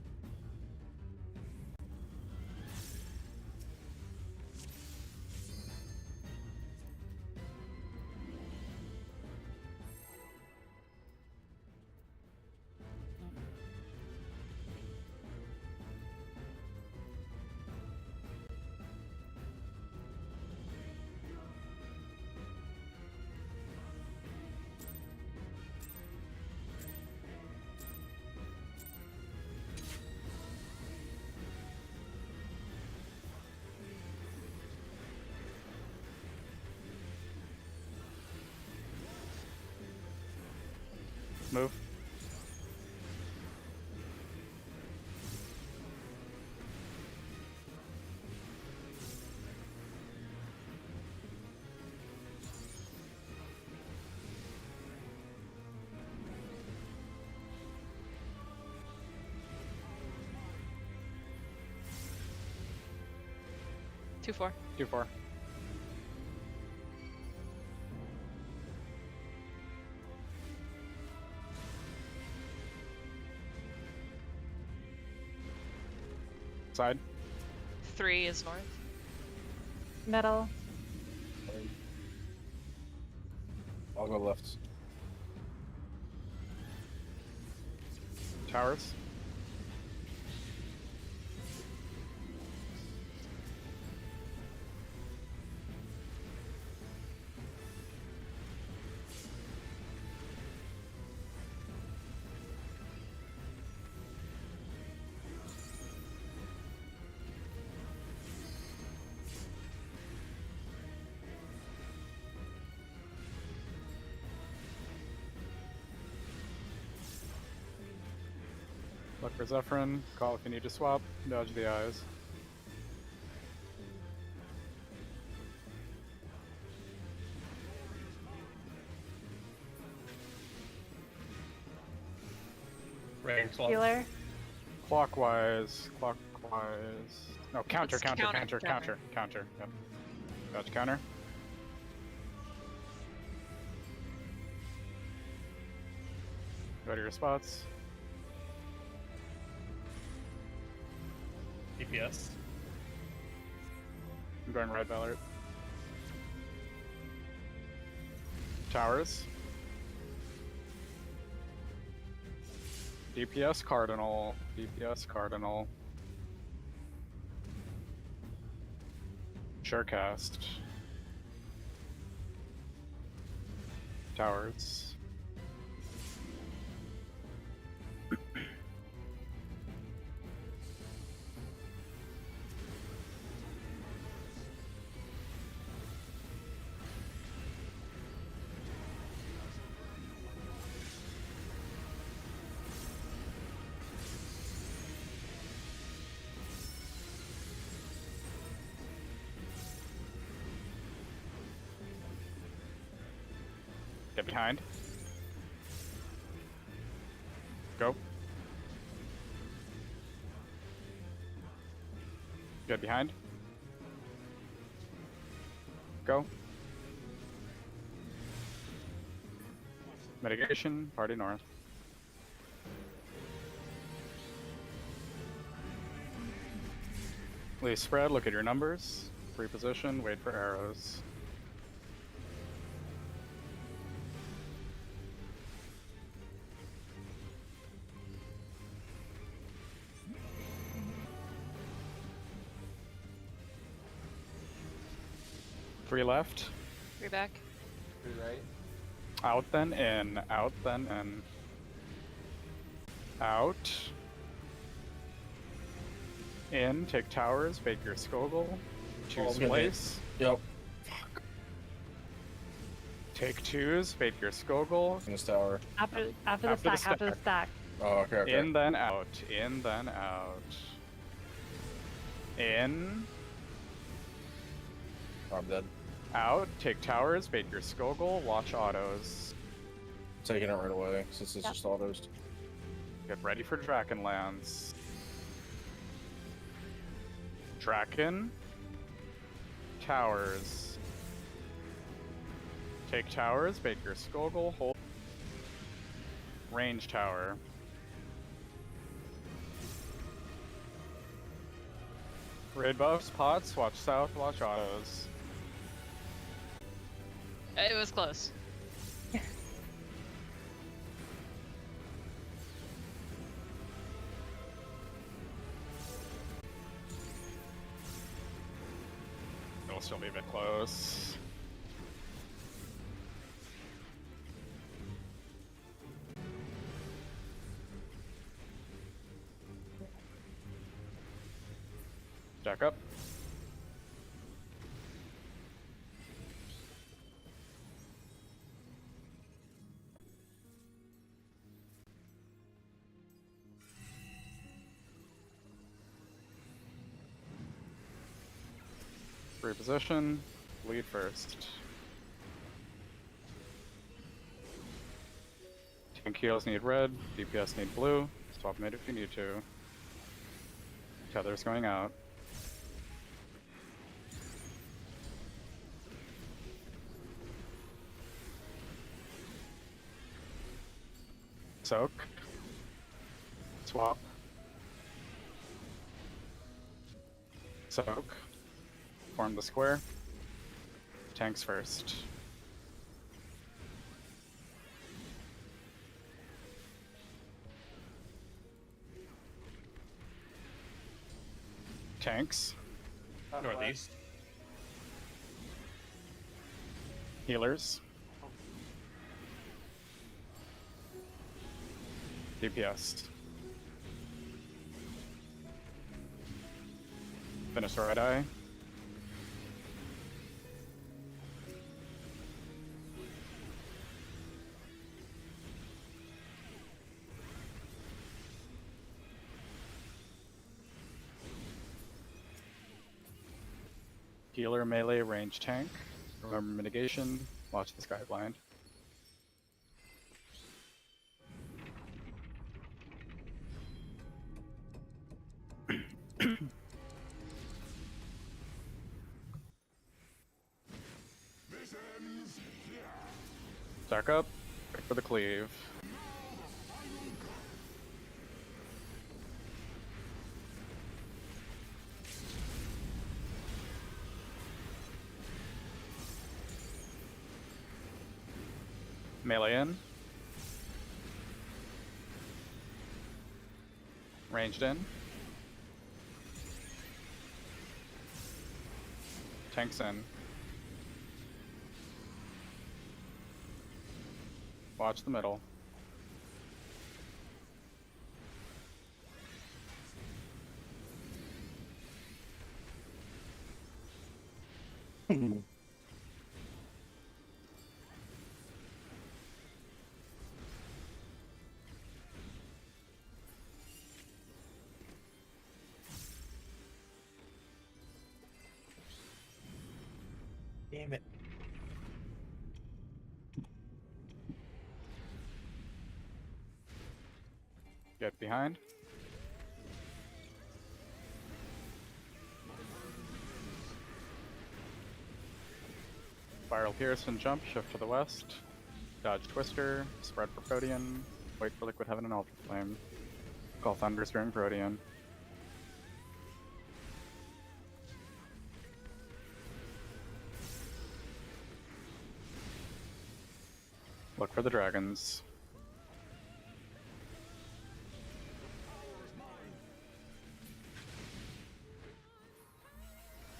Move. Two 4. 2-4. Side. 3 is north. Middle. I'll go left. Towers. Look for Zephyrin. Call if you need to swap. Dodge the eyes. Range swap. Healer. Clockwise. No, counter. It's Yep. Dodge counter. Go to your spots. DPS. I'm going right, Valor. Towers. DPS Cardinal. Surecast. Towers. Get behind. Go. Get behind. Go. Mitigation, party north. Please spread, look at your numbers. Reposition, wait for arrows. Three left. 3 back. 3 right. Out then in. Out then in. Out. In. Take towers. Bake your Skogul. Choose place. Yep. Take twos. Bake your Skogul. In this tower. After the stack. Oh, okay. In then out. In then out. In. I'm dead. Out. Take towers. Bait your Skogul. Watch autos. Taking it right away, since it's just autos. Get ready for Drakenlands. Draken. Towers. Take towers. Bait your Skogul. Hold. Range tower. Raid buffs. Pots. Watch south. Watch autos. It was close. It'll still be a bit close. Jack up. Reposition, lead first. Tank heals need red, DPS need blue. Swap mid if you need to. Tether's going out. Soak. Swap. Soak. Form the square. Tanks first. Tanks. Northeast. Healers. DPS. Finish the right eye. Healer, melee, range, tank. Remember mitigation. Watch the sky blind. Dark up. Wait for the cleave. Melee in. Ranged in. Tanks in. Watch the middle. Damn it. Get behind. Spiral Pierce and jump, shift to the west. Dodge Twister, spread for Protean. Wait for Liquid Heaven and Ultra Flame. Call Thunders during Protean. Look for the dragons.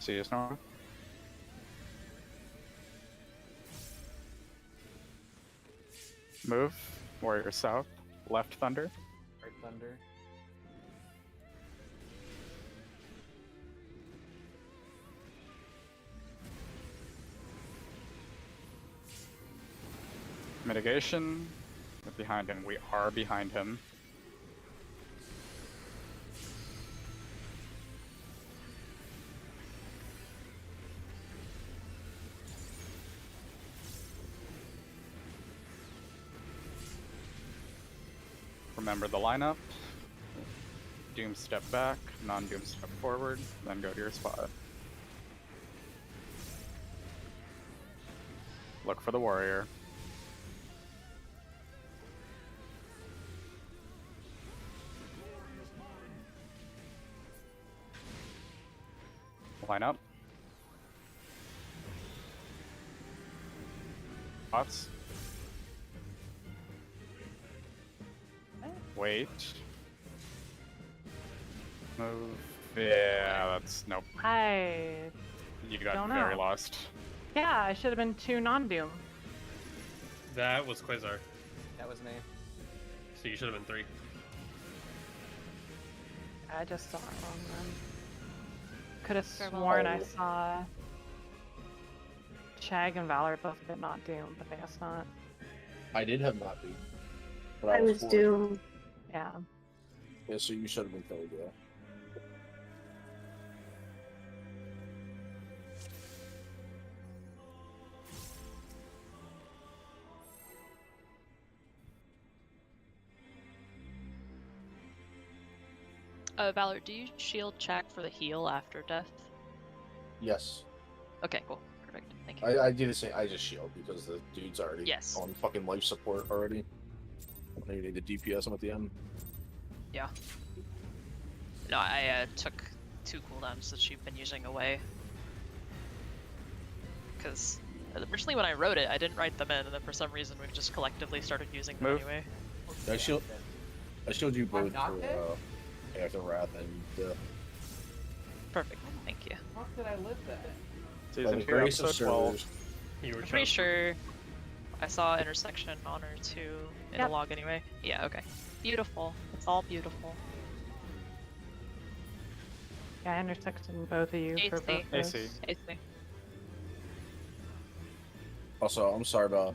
See you, Snow. Move. Warrior south. Left Thunder. Right Thunder. Mitigation. We're behind him. We are behind him. Remember the lineup. Doom step back, non-Doom step forward, then go to your spot. Look for the warrior. Line up. Spots. Wait. Move. Yeah, that's nope. You got very lost. Yeah, I should have been 2 non-Doom. That was Quasar. That was me. So you should have been 3. I just saw it wrong then. Could have sworn I saw Shag and Valor both did not Doom, but I guess not. I did have not Doom. I was Doom. Yeah. Yeah, so you should have been third, yeah. Valor, do you shield check for the heal after death? Yes. Okay, cool. Perfect. Thank you. I did the same. I just shield because the dude's already on fucking life support already. Maybe need the DPS him at the end. Yeah. No, I took 2 cooldowns that you've been using away. Because originally when I wrote it, I didn't write them in, and then for some reason we've just collectively started using them anyway. I showed you both for after Wrath and Perfect, thank you. How did I live that? Season 2, episode 12. You were I'm pretty sure I saw Intersection Honor 2 in the log anyway. Yeah, okay. Beautiful. It's all beautiful. Yeah, I intersected both of you for both those. AC. Also, I'm sorry about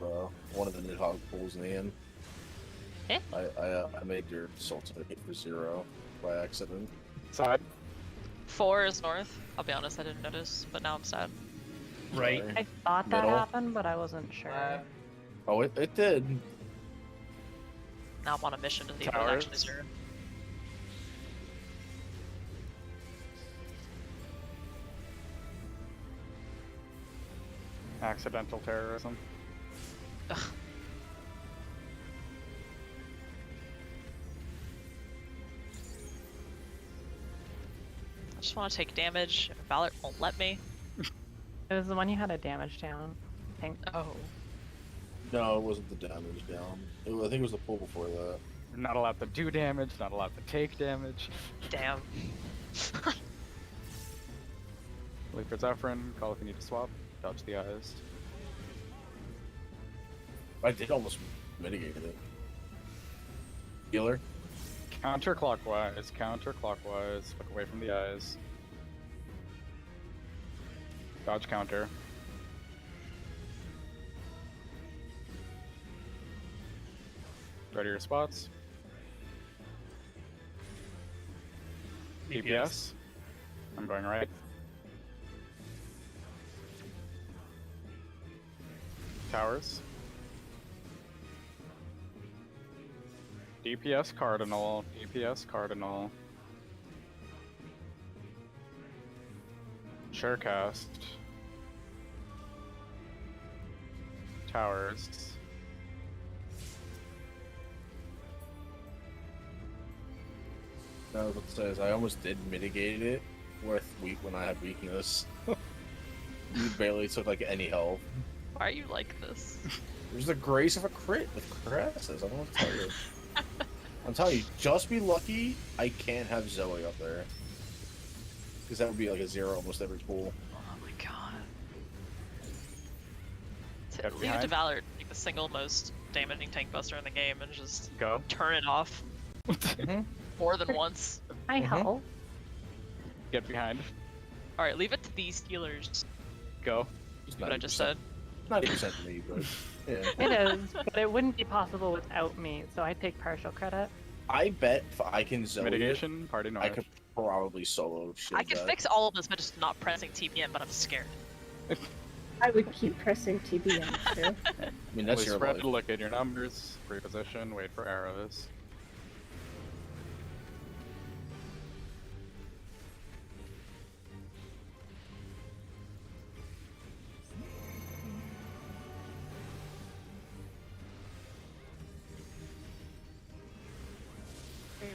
one of the Nidhogg pulls in the end. Eh? I made your Sultan hit for 0 by accident. Side. 4 is north. I'll be honest, I didn't notice, but now I'm sad. Right. I thought that Middle. happened, but I wasn't sure. Oh, it did. Now I'm on a mission to see if it actually zero. Accidental terrorism. Ugh. I just want to take damage. Valor won't let me. It was the one you had a damage down, I think. Oh. No, it wasn't the damage down. I think it was the pull before that. You're not allowed to do damage, not allowed to take damage. Damn. Wait for Zephyrin, call if you need to swap, dodge the eyes. I did almost mitigate it. Healer? Counterclockwise, counterclockwise, look away from the eyes. Dodge counter. Ready your spots. DPS. I'm going right. Towers. DPS Cardinal. DPS Cardinal. Surecast. Towers. No, what it says, I almost did mitigate it with when I had weakness. You barely took like any health. Why are you like this? There's the grace of a crit with Crassus, I don't know what to tell you. I'm telling you, just be lucky I can't have Zoe up there. Because that would be like a 0 almost every pool. Oh my god. Leave it to Valor, like the single most damaging tank buster in the game, and just turn it off. More than once. I help. Get behind. Alright, leave it to these healers. Go. What I just said. 90% me, but yeah. It is, but it wouldn't be possible without me, so I take partial credit. I bet if I can Zoe Mitigation, party north. I could probably solo shit. I can fix all of this by just not pressing TPM, but I'm scared. I would keep pressing TBM too. I mean, that's your spread life. to look at your numbers, reposition, wait for arrows.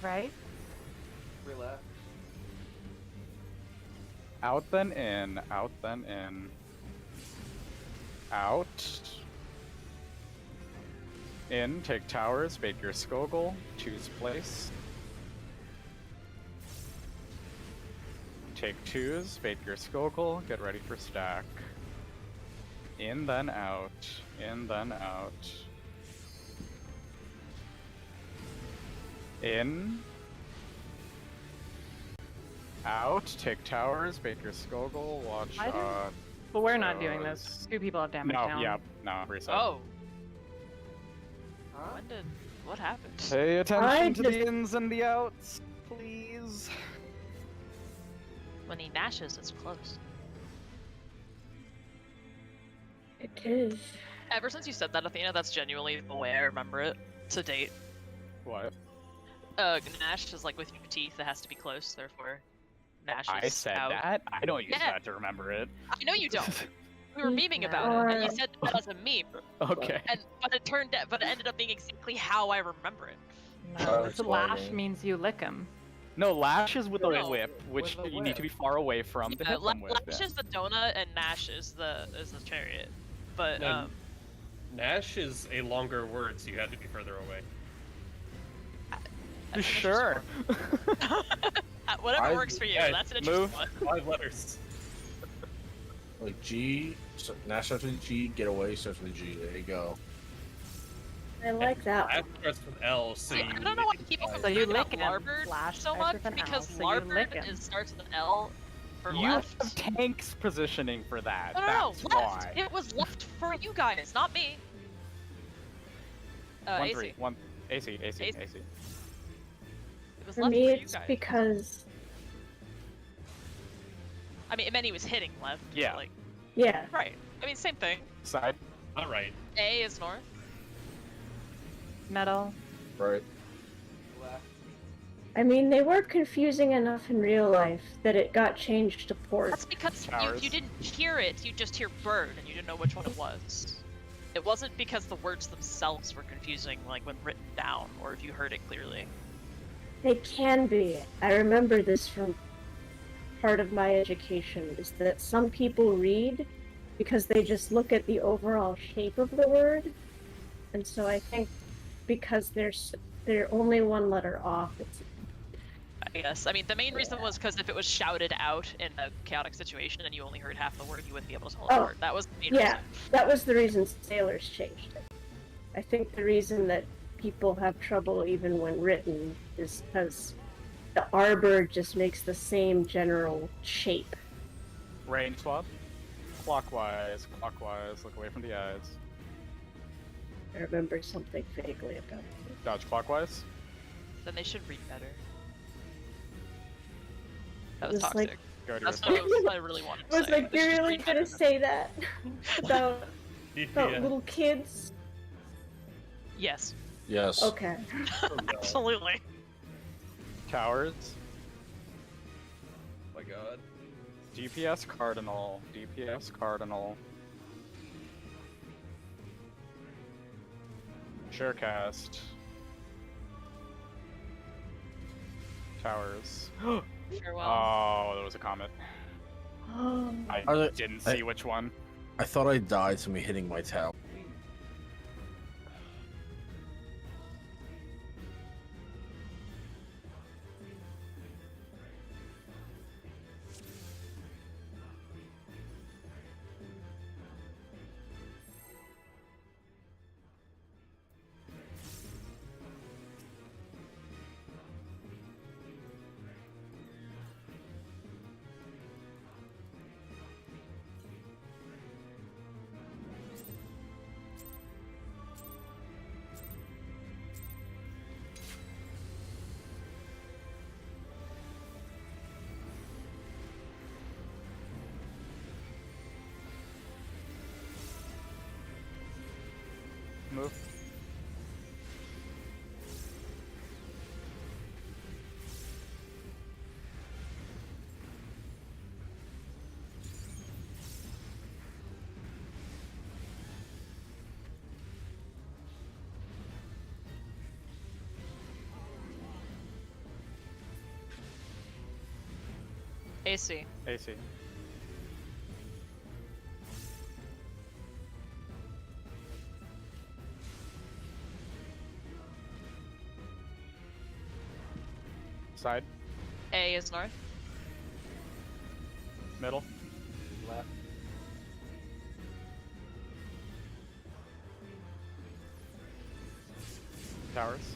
Right? 3 left. Out then in, out then in. Out. In, take towers, bait your Skogul, choose place. Take 2s, bait your Skogul, get ready for stack. In then out, in then out. In. Out, take towers, bait your Skogul, watch But we're not doing this. 2 people have damage down. Yeah, no, reset. Oh. Huh? What happened? Pay attention to the ins and the outs, please. When he nashes, it's close. It is. Ever since you said that, Athena, that's genuinely the way I remember it to date. What? Nash is like with your teeth, it has to be close, therefore Nash is I said out. that? I don't use that to remember it. I know you don't. We were memeing about it, and you said that as a meme. Okay. But it ended up being exactly how I remember it. No, to lash means you lick him. No, Lash is with a No. whip, which With a you need to be far away from to hit them with. Lash is the donut and Nash is the chariot. But No, Nash is a longer word, so you have to be further away. Sure. Whatever works for you. Yeah, That's an interesting move. one. 5 letters. Like G, so Nash starts with G, get away starts with G. There you go. I like that Nash one. starts with L, so I you. don't know why people So you complain about lick him. Larbird Lash so starts much with an L, because so you lick him. Larbird starts with an L for You left. have tanks positioning for that. No, That's left. why. It was left for you guys, not me. 1-3. AC. AC. It was For left me, for you it's guys. because I mean, it meant he was hitting left. but, Yeah. Like, yeah, right. I mean, same thing. Side. Not right. A is north. Metal. Right. Left. I mean they were confusing enough in real life that it got changed to port. That's because Towers. you didn't hear it. You just hear bird, and you didn't know which one it was. It wasn't because the words themselves were confusing, like when written down, or if you heard it clearly. They can be. I remember this from part of my education, is that some people read because they just look at the overall shape of the word. And so I think because they're only one letter off, it's I guess. I mean, the main reason was because if it was shouted out in a chaotic situation and you only heard half the word, you wouldn't be able to tell it apart. That was the main yeah, reason. that was the reason sailors changed it. I think the reason that people have trouble even when written is because the arbor just makes the same general shape. Range swap. Clockwise. Look away from the eyes. I remember something vaguely about it. Dodge clockwise. Then they should read better. That It was was toxic. like- Go to That's your what I really wanted to I was say. like, They you're should really read gonna better. say that about Yeah. little kids? Yes. Yes. Okay. Absolutely. Towers. Oh my god. DPS Cardinal. Sharecast. Towers. Farewell. Oh, there was a comet. I Are they- didn't see which one. I thought I died to me hitting my tower. Move. AC. AC. Side. A is north. Middle. Left. Towers.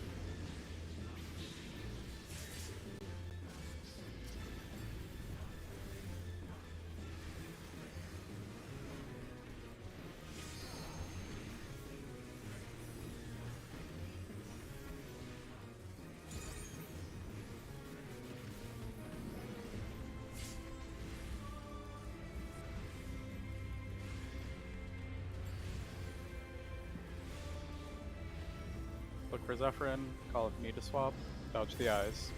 Look for Zephyrin. Call if you need to swap. Dodge the eyes.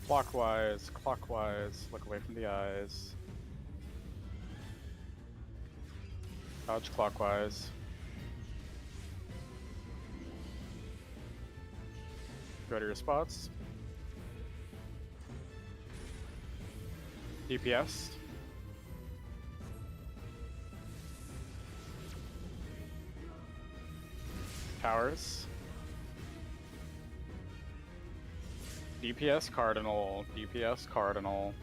Clockwise, clockwise, look away from the eyes. Dodge clockwise. Go to your spots. DPS. Towers. DPS Cardinal. DPS Cardinal.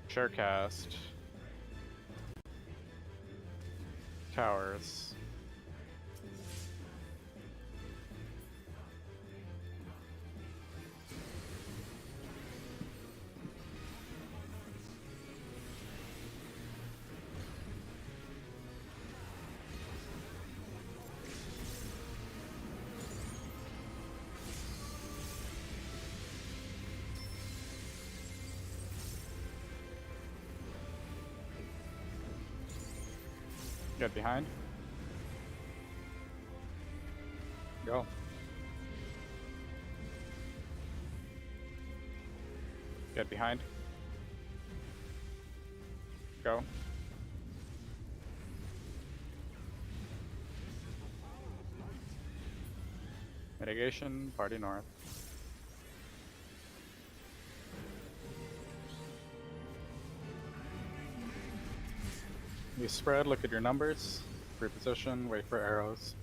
Sharecast. Towers. Get behind. Go. Get behind. Go. Mitigation, party north. You spread, look at your numbers, reposition, wait for arrows.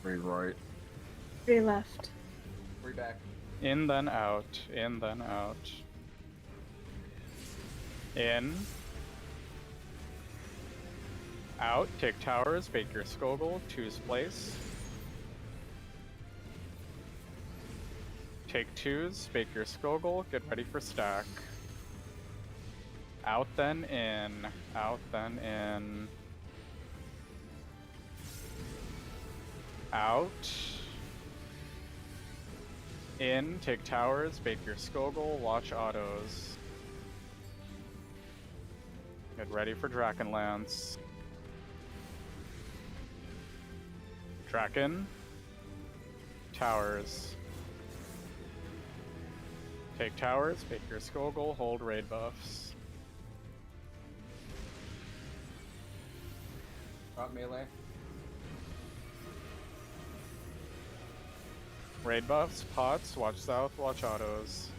Three right. 3 left. 3 back. In, then out, in, then out. In. Out, take towers, bake your Skogul, choose place. Take 2s, bake your Skogul, get ready for stack. Out then in, out then in. Out. In, take towers, bake your Skogul, watch autos. Get ready for Drakenlance. Draken. Towers. Take towers, bake your Skogul, hold raid buffs. Drop melee. Raid buffs, pots, watch south, watch autos.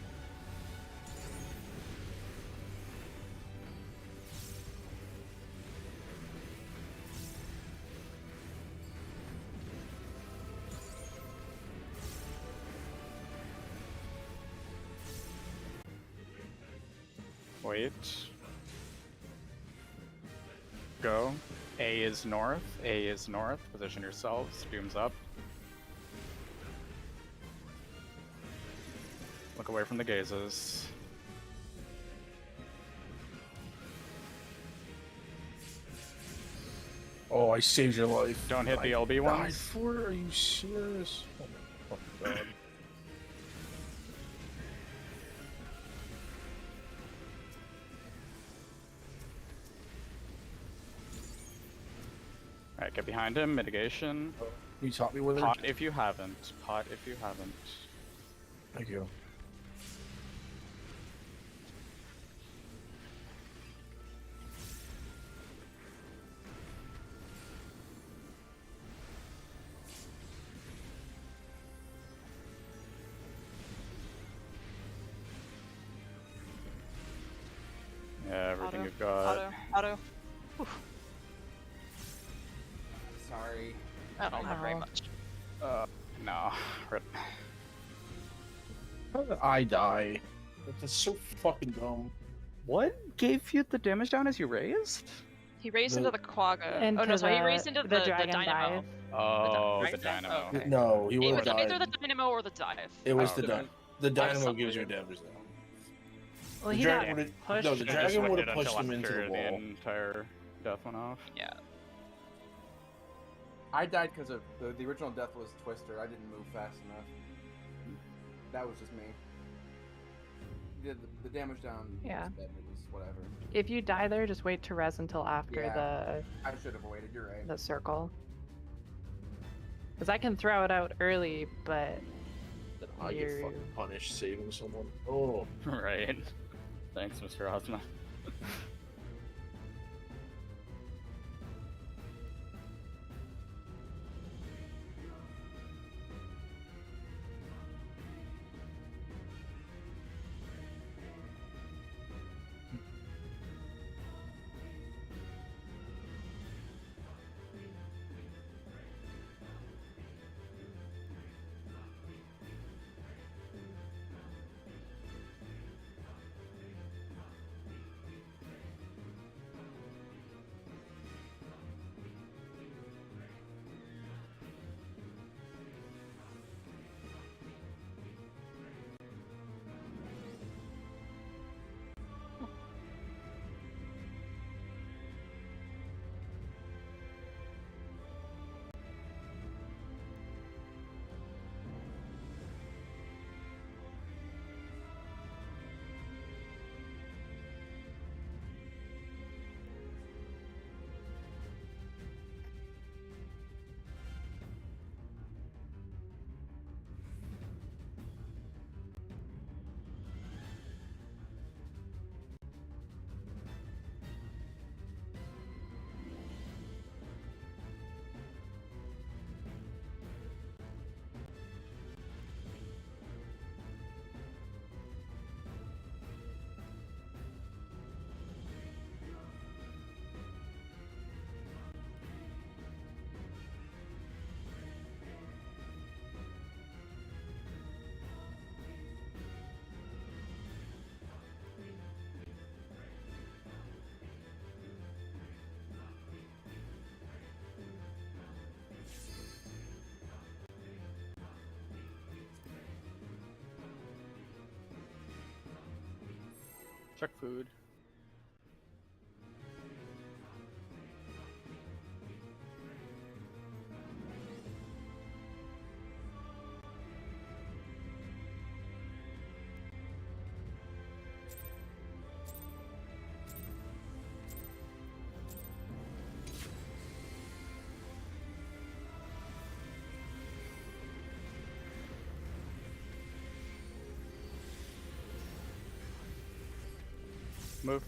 Wait. Go. A is north. A is north. Position yourselves. Doom's up. Look away from the gazes. Oh, I saved your life. Don't hit the LB ones. For? Are you serious? Oh my fucking god. Alright, get behind him. Mitigation. You taught me with it? Pot if you haven't. Pot if you haven't. Thank you. Yeah, everything you've got. Auto. Sorry. I don't have very much. No. Rip. How did I die? That's so fucking dumb. What gave you the damage down as you raised? He raised into the Quagga. Into Oh no, sorry, he the- raised into the the dragon Dynamo. dive. Oh, Right? the dynamo. Okay. No, he It would was have either died. the Dynamo or the Dive. It was Oh, the okay. dynamo. The dynamo something. gives you damage down. Well, The he dragon got would've- pushed. no, the Should've just dragon waited would've pushed until him into after the wall. entire death went off. Yeah. I died because of the original death was Twister. I didn't move fast enough. That was just me. The damage down. Yeah. Was dead. It was whatever. If you die there, just wait to res until after I should have waited. You're right. the circle. Because I can throw it out early, but Then I get fucking punished saving someone. Oh. Right. Thanks, Mr. Ozma. Check food. Move.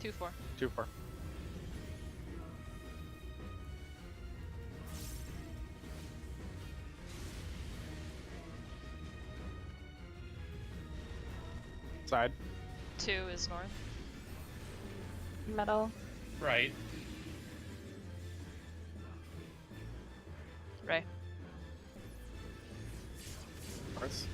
Two, 4. 2-4. Side. 2 is north. Metal. Right. Ray. North.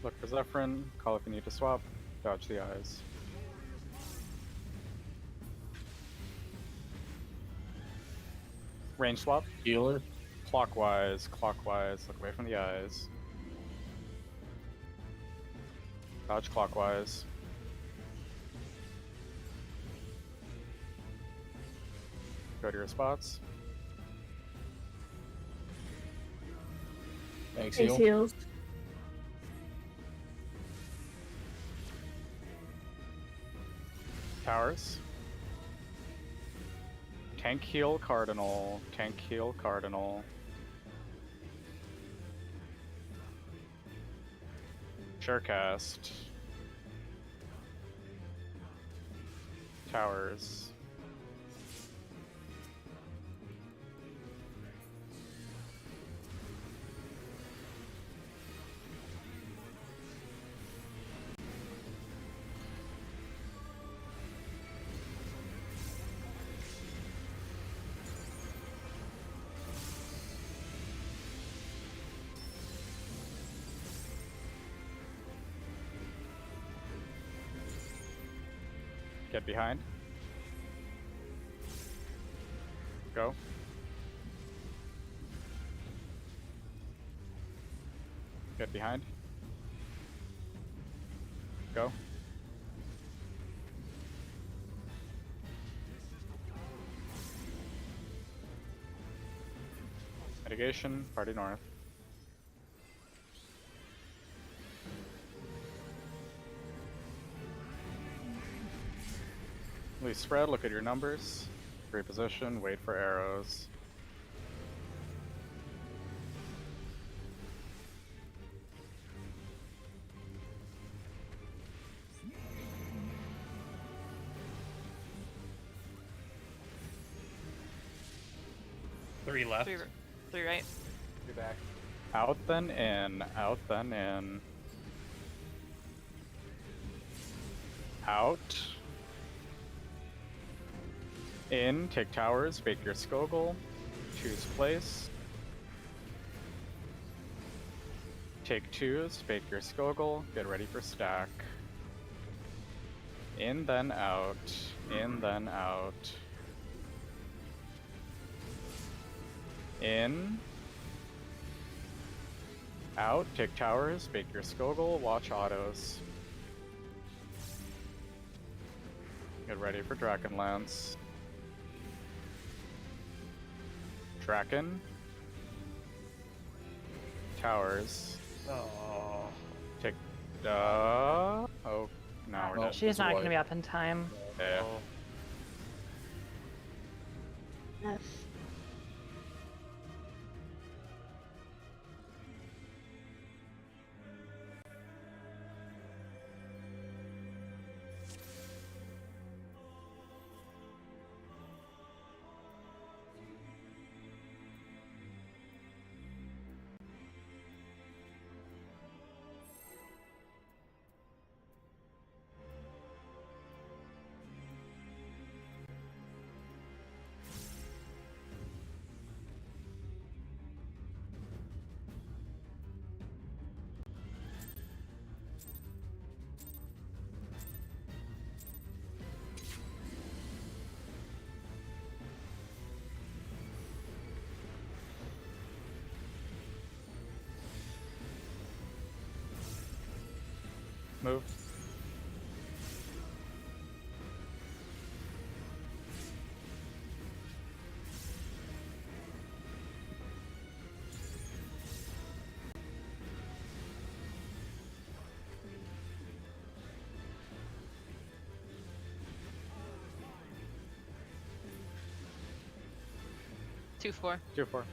Look for Zephyrin, call if you need to swap, dodge the eyes. Range swap. Healer. Clockwise, clockwise, look away from the eyes. Dodge clockwise. Go to your spots. Thanks, Thanks, heal. heals. Towers. Tank heal Cardinal. Tank heal Cardinal. Surecast. Towers. Get behind. Go. Get behind. Go. Mitigation, party north. Please spread, look at your numbers. Reposition, wait for arrows. Three left. Three right. Be back. Out then in, out then in. Out. In, take towers, bake your Skogul, choose place. Take twos, bake your Skogul, get ready for stack. In, then out, in, then out. In. Out, take towers, bake your Skogul, watch autos. Get ready for Dragonlance. Draken. Towers. Oh. Take. Oh, now we're dead. She's not going to be up in time. Yeah. Yes. Move. Two, 4. 2-4.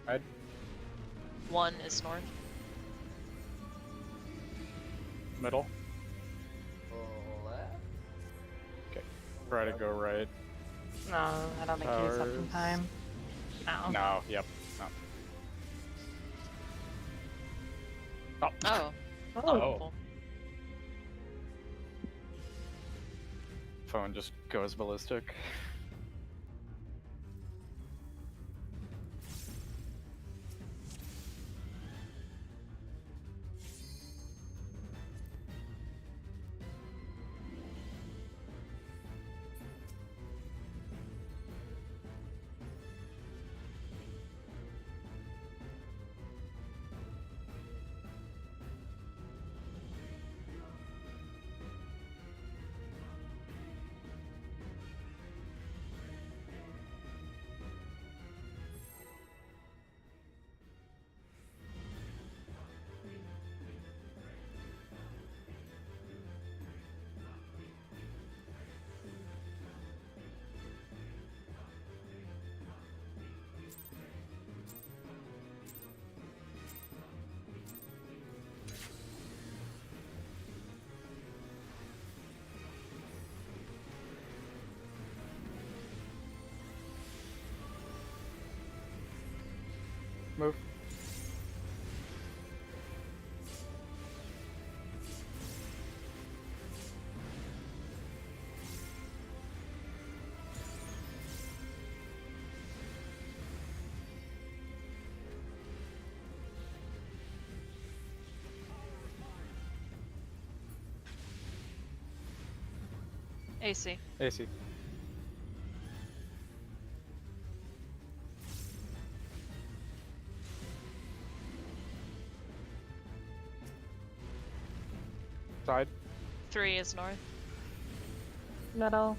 Right. 1 is north. Middle. Left. Okay. Try to go right. No, I don't think he's up in Towers. time. No. No, yep. No. Oh. Oh. Phone just goes ballistic. Move. AC. AC. Side. 3 is north. Middle.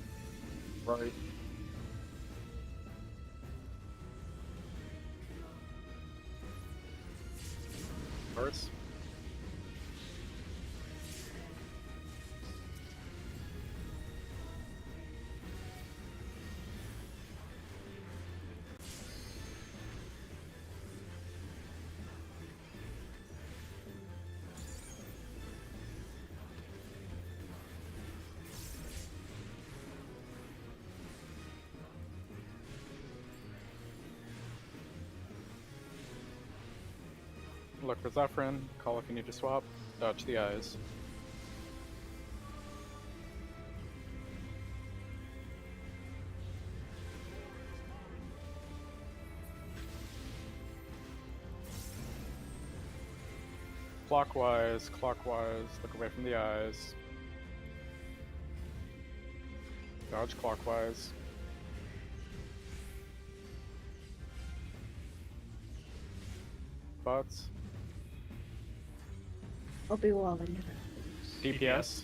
Right. Reverse. Look for Zephyrin. Call if you need to swap. Dodge the eyes. Clockwise, clockwise. Look away from the eyes. Dodge clockwise. Spots. I'll be walling. DPS.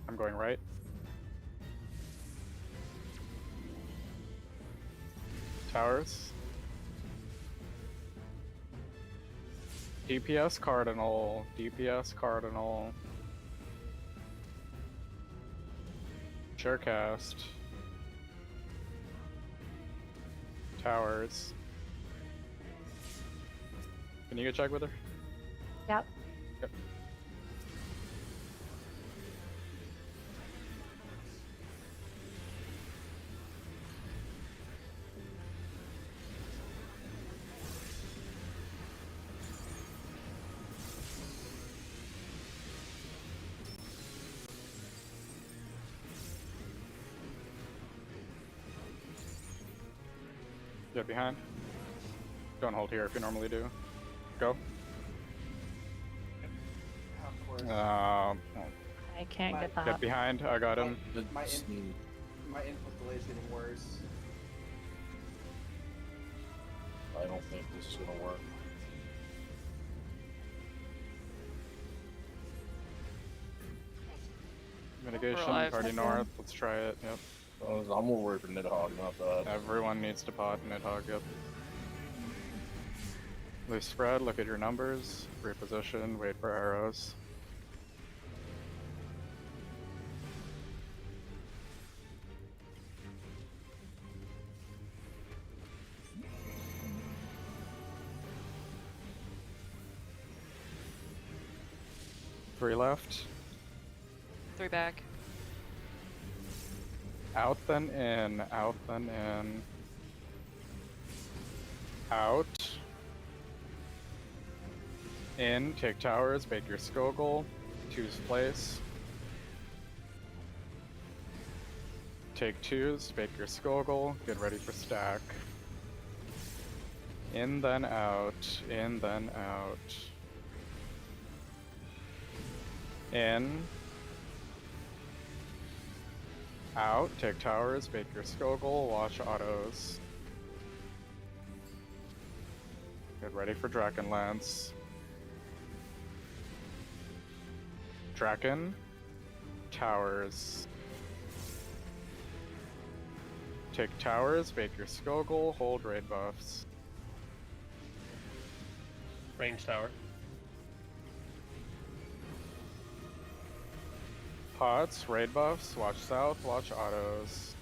I'm going right. Towers. DPS Cardinal. DPS Cardinal. Surecast. Towers. Can you go check with her? Yep. Yep. Get behind. Don't hold here if you normally do. Go. Of course. I can't get that. Get behind. I got him. My input delay is getting worse. I don't think this is gonna work. Mitigation, alive. party north. Let's try it. Yep. I'm more worried for Nidhogg, not that. Everyone needs to pot Nidhogg. Yep. Loose spread. Look at your numbers. Reposition. Wait for arrows. Three left. 3 back. Out then in. Out then in. Out. In. Take towers. Bake your Skogul. Choose place. Take twos. Bake your Skogul. Get ready for stack. In then out. In then out. In. Out, take towers, bake your Skogul, watch autos. Get ready for Drakenlance. Draken. Towers. Take towers, bake your Skogul, hold raid buffs. Range tower. Pots, raid buffs, watch south, watch autos.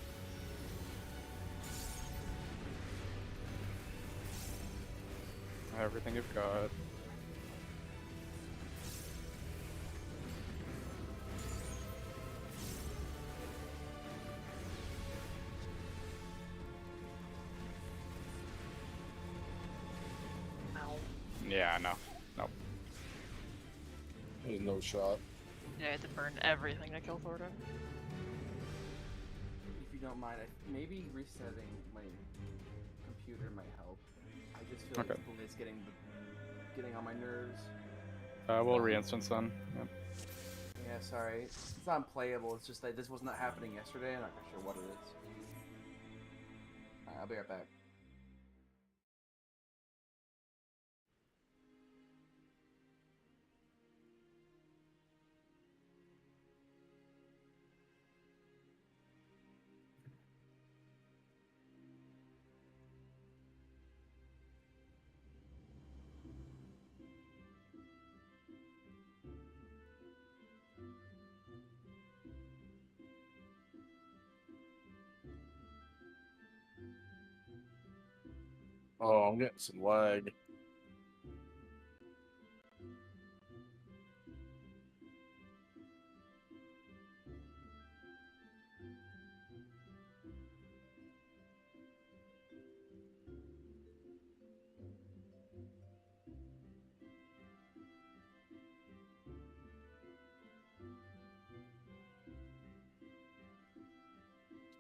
Everything you've got. Yeah, no. Nope. There's no shot. Yeah, I had to burn everything to kill Thornton. If you don't mind, maybe resetting my computer might help. I just feel like it's getting on my nerves. We'll reinstance then. Yep. Yeah, sorry. It's not unplayable, it's just that this was not happening yesterday, I'm not sure what it is. Alright, I'll be right back. Oh, I'm getting some lag.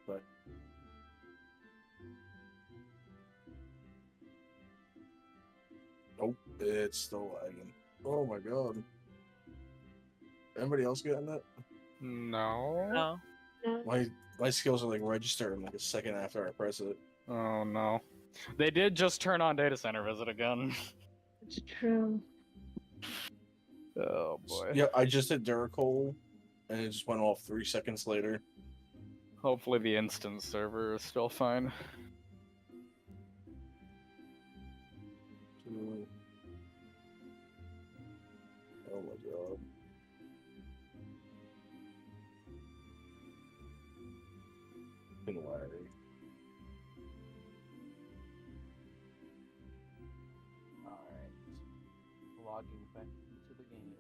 But nope, it's still lagging. Oh my god. Anybody else getting that? No. No. My skills are like registering like a second after I press it. Oh no. They did just turn on data center visit again. It's true. Oh boy. Yeah, I just hit Duracol and it just went off 3 seconds later. Hopefully the instance server is still fine. Oh my god. Been wiring. Alright. Logging back into the game.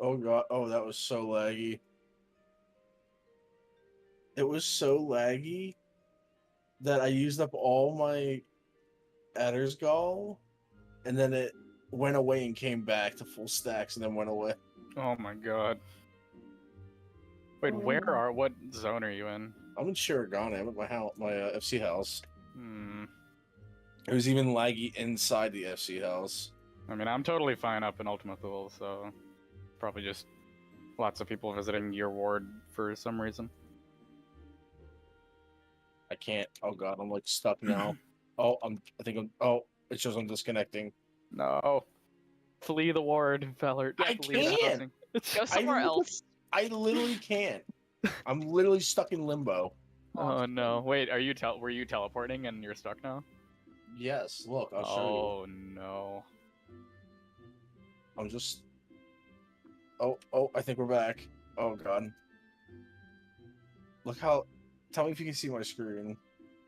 Oh god. Oh, that was so laggy. It was so laggy that I used up all my Adder's Gall, and then it went away and came back to full stacks and then went away. Oh my god. Wait, what zone are you in? I'm in Shirogane. I'm at my house, my FC house. Hmm. It was even laggy inside the FC house. I mean, I'm totally fine up in Ultima Thule, so probably just lots of people visiting your ward for some reason. I can't. Oh god, I'm like stuck now. Oh, it shows I'm disconnecting. No. Flee the ward, Valert. I can't! Go somewhere else. I literally can't. I'm literally stuck in limbo. Oh no. Wait, were you teleporting and you're stuck now? Yes, look, I'll show you. Oh no. I'm just... Oh, I think we're back. Oh god. Look how... Tell me if you can see my screen.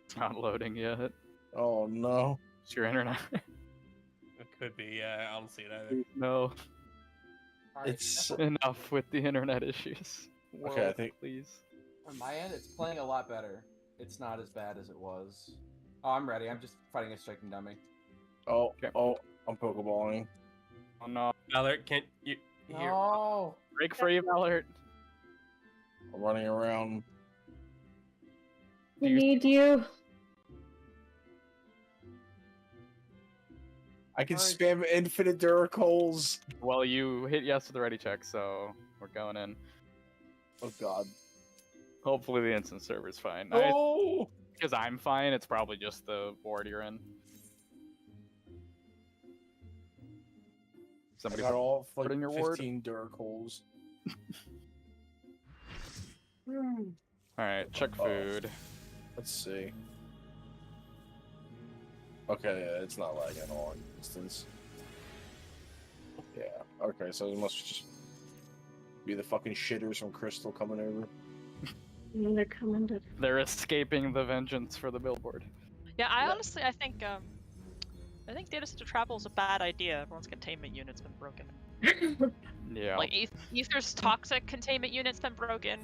It's not loading yet. Oh no. It's your internet. It could be, yeah, I don't see it either. No. It's... Enough with the internet issues. Okay, I think... Please. On my end, it's playing a lot better. It's not as bad as it was. Oh, I'm ready. I'm just fighting a striking dummy. Oh, I'm Pokeballing. Oh no. Valert, can't you... Here. No! Break free, Valert. I'm running around. We need you. I can spam infinite Duracols. Well, you hit yes to the ready check, so we're going in. Oh god. Hopefully the instance server's fine. Oh! Because I'm fine, it's probably just the ward you're in. Somebody got all like put in your 15 dark holes. Alright, check food. Let's see. Okay, yeah, it's not lagging at all in instance. Yeah, okay, so it must just be the fucking shitters from Crystal coming over. And they're coming to. They're escaping the vengeance for the billboard. Yeah, honestly, I think data center travel is a bad idea. Everyone's containment unit's been broken. Yeah. Like Ether's toxic containment unit's been broken.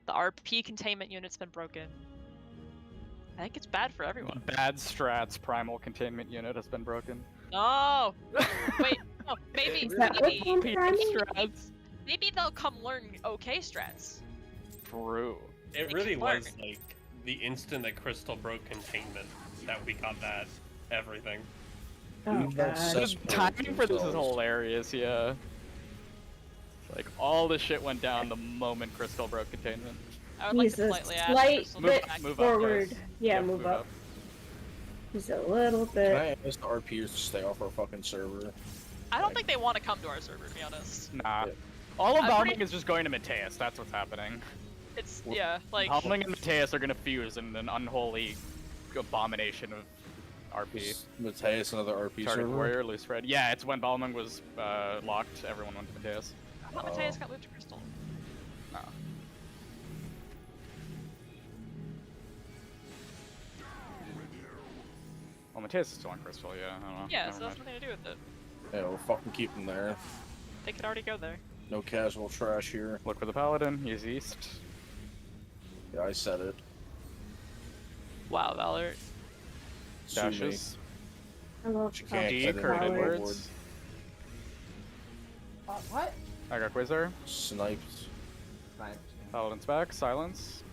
The RP containment unit's been broken. I think it's bad for everyone. Bad Strats primal containment unit has been broken. Oh! Wait, no, maybe they'll come learn OK strats. True. It really was like the instant that Crystal broke containment that we got that everything. Oh, God. The timing for this is hilarious, yeah. Like, all the shit went down the moment Crystal broke containment. I would like to politely ask Crystal bit move forward. Up, guys. Yeah, move up. He's a little bit. Can I ask the RPers to stay off our fucking server? I don't think they want to come to our server, to be honest. Nah. All of Balming is just going to Mateus, that's what's happening. It's, yeah, like... Balming and Mateus are gonna fuse in an unholy abomination of RP. Mateus another RP Target server? Warrior, loose red. Yeah, it's when Balming was locked, everyone went to Mateus. I thought Mateus got moved to Crystal. No. Well, Mateus is still on Crystal, yeah, I don't know. Yeah, so that's nothing to do with it. Yeah, we'll fucking keep them there. They could already go there. No casual trash here. Look for the Paladin, he's east. Yeah, I said it. Wow, Valor. Dashes. I love She can't D, set it curve on the board. inwards. What? I got Quasar. Sniped. Sniped. Paladin's back, silence.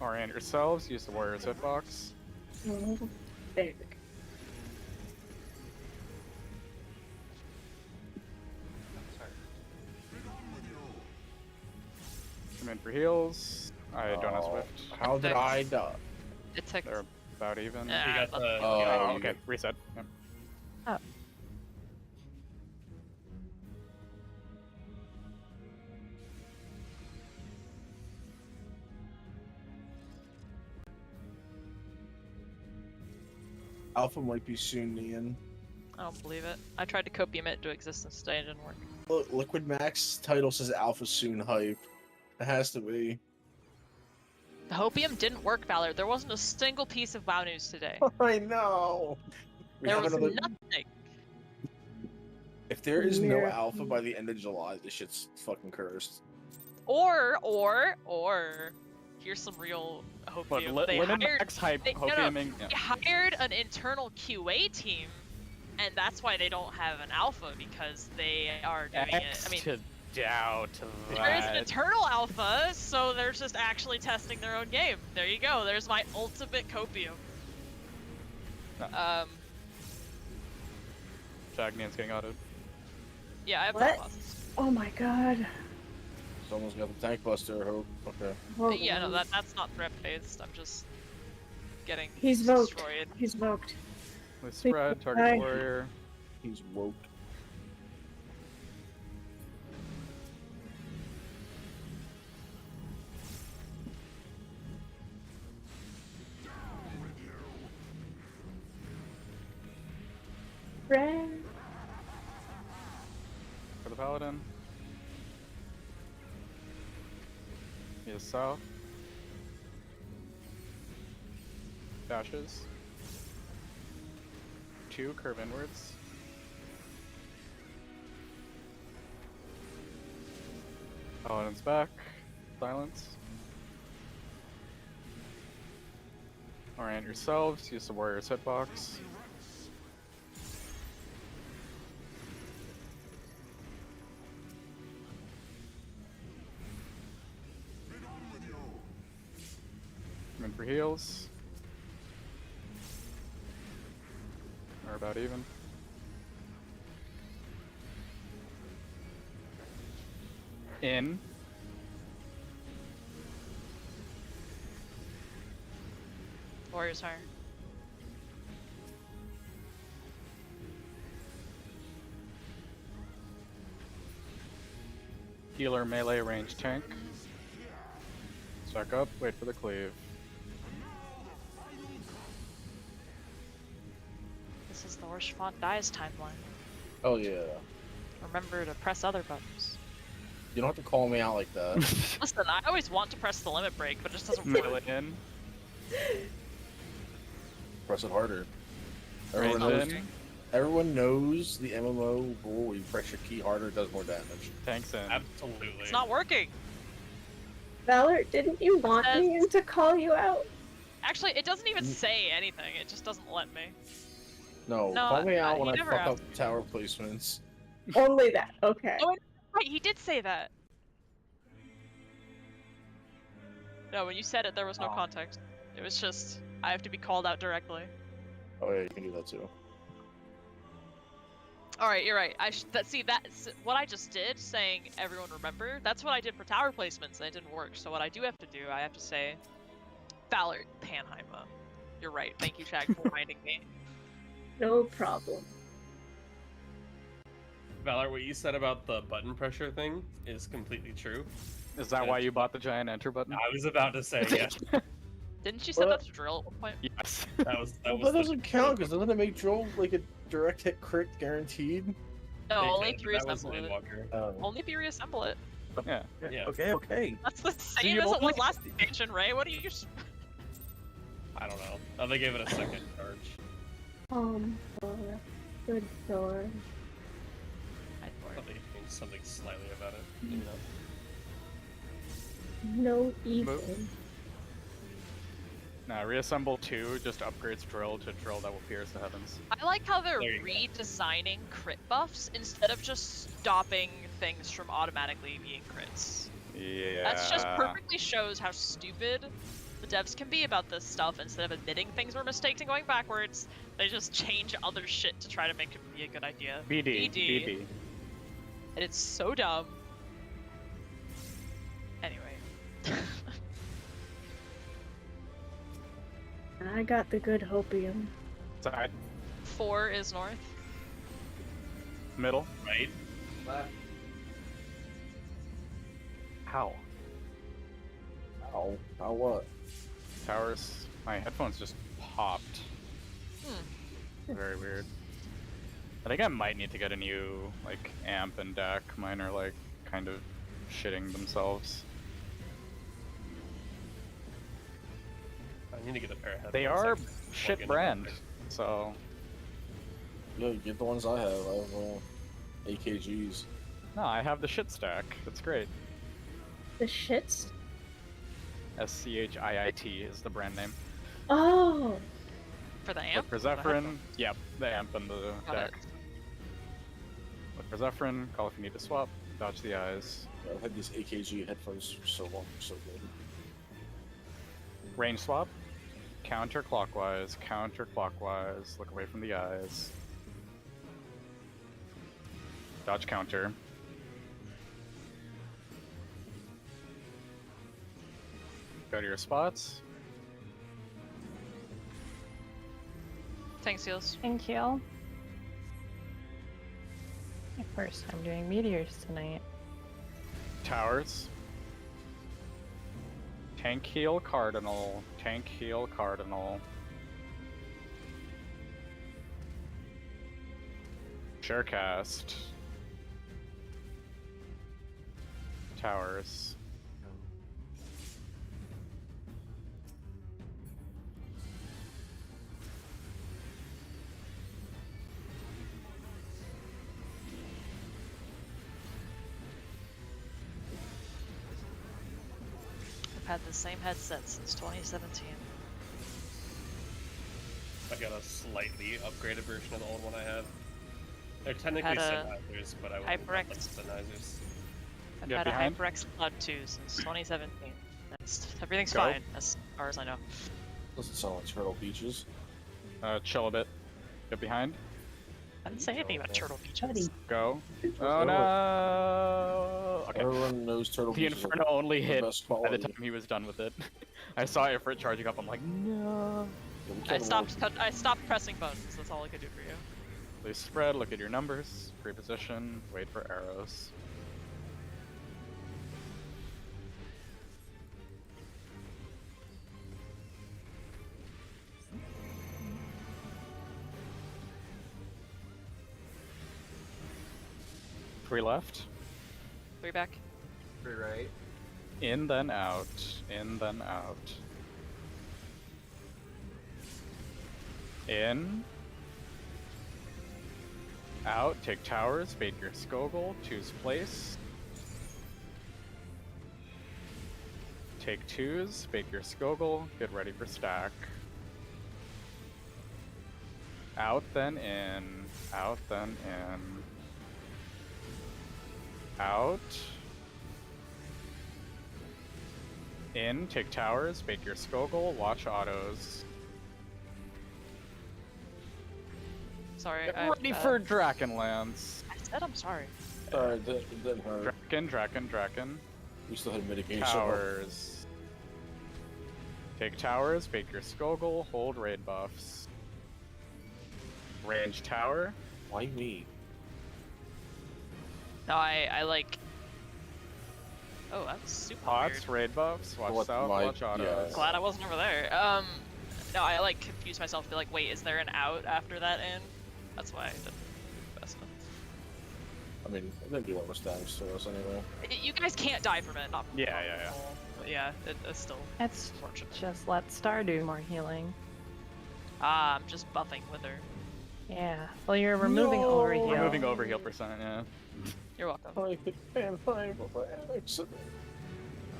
Orient yourselves, use the Warrior's hitbox. a little big. Come in for heals. I don't have Swift. How did I die? It took... They're about even. Yeah, You got the... Oh, okay. Reset. Yep. Oh. Alpha might be soon, Ian. I don't believe it. I tried to copium it into existence today, it didn't work. Look, Liquid Max title says Alpha soon hype. It has to be. The Hopium didn't work, Valor. There wasn't a single piece of WoW news today. I know. There was nothing. If there is no alpha by the end of July, this shit's fucking cursed. Or here's some real Hopium. But They hired an internal QA team, and that's why they don't have an alpha, because they are doing it. I mean, to doubt there is an internal alpha, so they're just actually testing their own game. There you go. There's my ultimate copium. Jagnian's getting auto. Yeah, I have What? bosses. Oh my god. Someone's got the tank buster, I hope. Okay. Hold Yeah, no, on. that's not threat based. I'm just getting He's voked. destroyed. He's voked. With spread, target Bye. warrior. He's woke. Friend. For the paladin. He is south. Dashes. 2 curve inwards. Paladin's back. Silence. Orient yourselves. Use the warrior's hitbox. Come in for heals. Or about even. In. Warriors higher. Healer, melee, range, tank. Stack up, wait for the cleave. This is the Orshfont dies timeline. Oh yeah. Remember to press other buttons. You don't have to call me out like that. Listen, I always want to press the limit break, but it just doesn't work. Melee in. Press it harder. Range Everyone knows, in. everyone knows the MMO rule where you press your key harder, it does more damage. Tanks in. Absolutely. It's not working. Valor, didn't you want me to call you out? Actually, it doesn't even say anything. It just doesn't let me. No, No, call me out he when I never fuck asked up me. tower placements. Only that. Okay. Oh, right, he did say that. No, when you said it, there was no context. It was just, I have to be called out directly. Oh yeah, you can do that too. Alright, you're right. See, that's what I just did, saying everyone remember. That's what I did for tower placements, and it didn't work. So what I do have to do, I have to say, Valor Panheimer. You're right. Thank you, Shag, for reminding me. No problem. Valor, what you said about the button pressure thing is completely true. Is that why you bought the giant enter button? I was about to say, yeah. Didn't you set that to drill at one point? Yes. Well, that doesn't count because doesn't it make drill like a direct hit crit guaranteed? No, only if you That was reassemble it. Windwalker. Only if you reassemble it. Yeah. Yeah. Okay. That's the same you as it only- was last expansion, right? What are you? I don't know. Oh, they gave it a second charge. Good door. Probably doing something slightly about it. You know. No evil. Nah, reassemble 2 just upgrades drill to drill that will pierce the heavens. I like how they're There you go. redesigning crit buffs instead of just stopping things from automatically being crits. Yeah. That just perfectly shows how stupid the devs can be about this stuff. Instead of admitting things were mistakes and going backwards, they just change other shit to try to make it be a good idea. BD. And it's so dumb. Anyway. I got the good hopium. Side. 4 is north. Middle. Right? Left. How? Ow. How what? Towers. My headphones just popped. Very weird. I think I might need to get a new, like, amp and DAC. Mine are, like, kind of shitting themselves. I need to get a pair of headphones. They I are can plug shit in brand, and- so... Yeah, get the ones I have. I have AKGs. No, I have the shit stack. That's great. The shits? SCHIIT is the brand name. Oh! For the amp? With Persephorin, yep, the amp and the Got deck. With Persephorin, call if you need to swap, dodge the eyes. Yeah, I've had these AKG headphones for so long, so good. Range swap, counterclockwise, look away from the eyes. Dodge counter. Go to your spots. Thanks, Seals. Thank you. My first time doing meteors tonight. Towers. Tank heal cardinal. Tank heal cardinal. Surecast. Towers. I've had the same headset since 2017. I got a slightly upgraded version of the old one I had. They're technically Had a Sennheisers, but I wouldn't call them HyperX. Sennheisers. I've Yeah, had behind? a HyperX Cloud 2 since 2017. Everything's Go. fine, as far as I know. Doesn't sound like Turtle Beaches. Chill a bit. Get behind. I didn't say anything about Turtle Beaches. Go. Oh no! Okay. Everyone knows Turtle The Beaches. are Inferno only the hit best by the quality. time he was done with it. I saw Ifrit charging up, I'm like, no. Yeah, we I can't stopped. avoid- I stopped pressing buttons. That's all I could do for you. Please spread, look at your numbers, pre-position, wait for arrows. 3 left. 3 back. 3 right. In, then out. In, then out. In. Out. Take towers. Bait your Skogul. Choose place. Take 2s. Bait your Skogul. Get ready for stack. Out, then in. Out, then in. Out. In, take towers, bait your Skogul, watch autos. Sorry, Get ready for Drakenlands. I said I'm sorry. Alright, then her. Draken. We still had mitigation. Towers. Take towers, bait your Skogul, hold raid buffs. Range tower. Why me? No, I like... Oh, that's super Pots, weird. raid buffs, watch What, south, my- watch autos. yeah. Glad I wasn't over there. No, I like confused myself to be like, wait, is there an out after that in? That's why I didn't invest in it. I mean, it didn't do that much damage to us anyway. You guys can't die from it, not from Yeah. But yeah, it's still It's fortunate. just let Star do more healing. I'm just buffing with her. Yeah. Well, you're removing overheal. Removing overheal percent, yeah. You're welcome. I hit and by accident.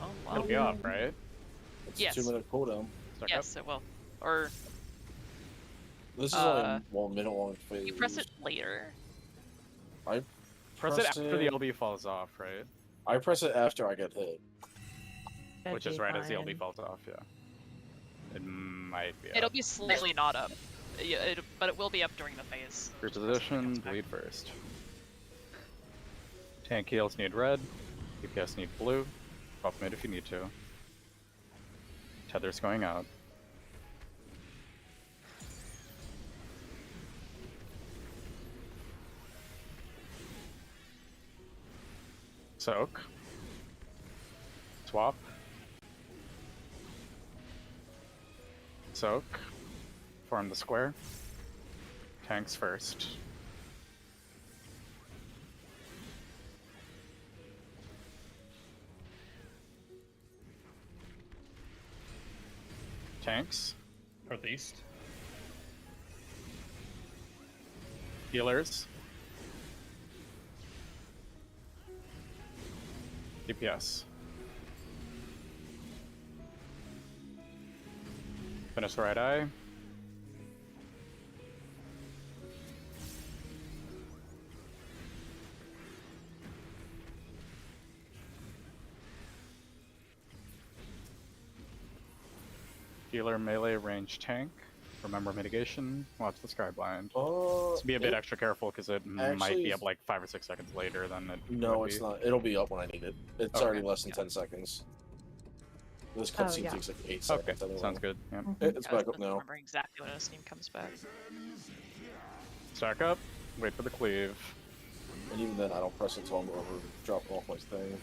Oh, It'll well. be off, right? It's Yes. a 2-minute cooldown. Stuck Yes, it will. Or This is only a 1 minute long phase. you press it later. up. Press it after the LB falls off, right? I press it after I get hit. That'd Which is be right as the LB fine. falls off, yeah. It might be It'll up. be slightly not up. Yeah, but it will be up during the phase. First position, bleed first. Tank heals need red. DPS need blue. Buff mid if you need to. Tether's going out. Soak. Swap. Soak. Form the square. Tanks first. Tanks. Northeast. Healers. DPS. Finish the right eye. Healer, melee, range, tank. Remember mitigation. Watch the skyblind. So be a bit extra careful because it might be up like 5 or 6 seconds later than it. No, would it's be. not. It'll be up when I need it. It's Okay. already less than 10 seconds. This cutscene yeah. takes like 8 Okay, seconds. Anyway. sounds good. Yeah. It's I was back up now. remember exactly when a steam comes back. Stack up. Wait for the cleave. And even then, I don't press it until I'm over dropping off my thing.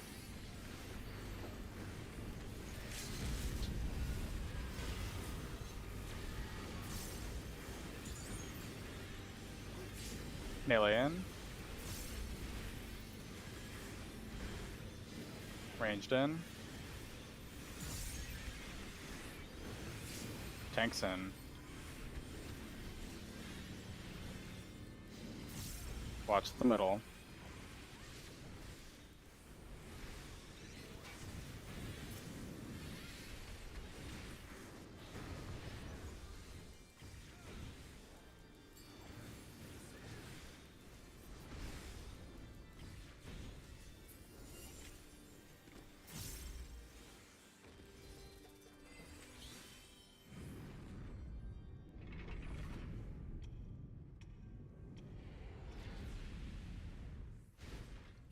Melee in. Ranged in. Tanks in. Watch the middle.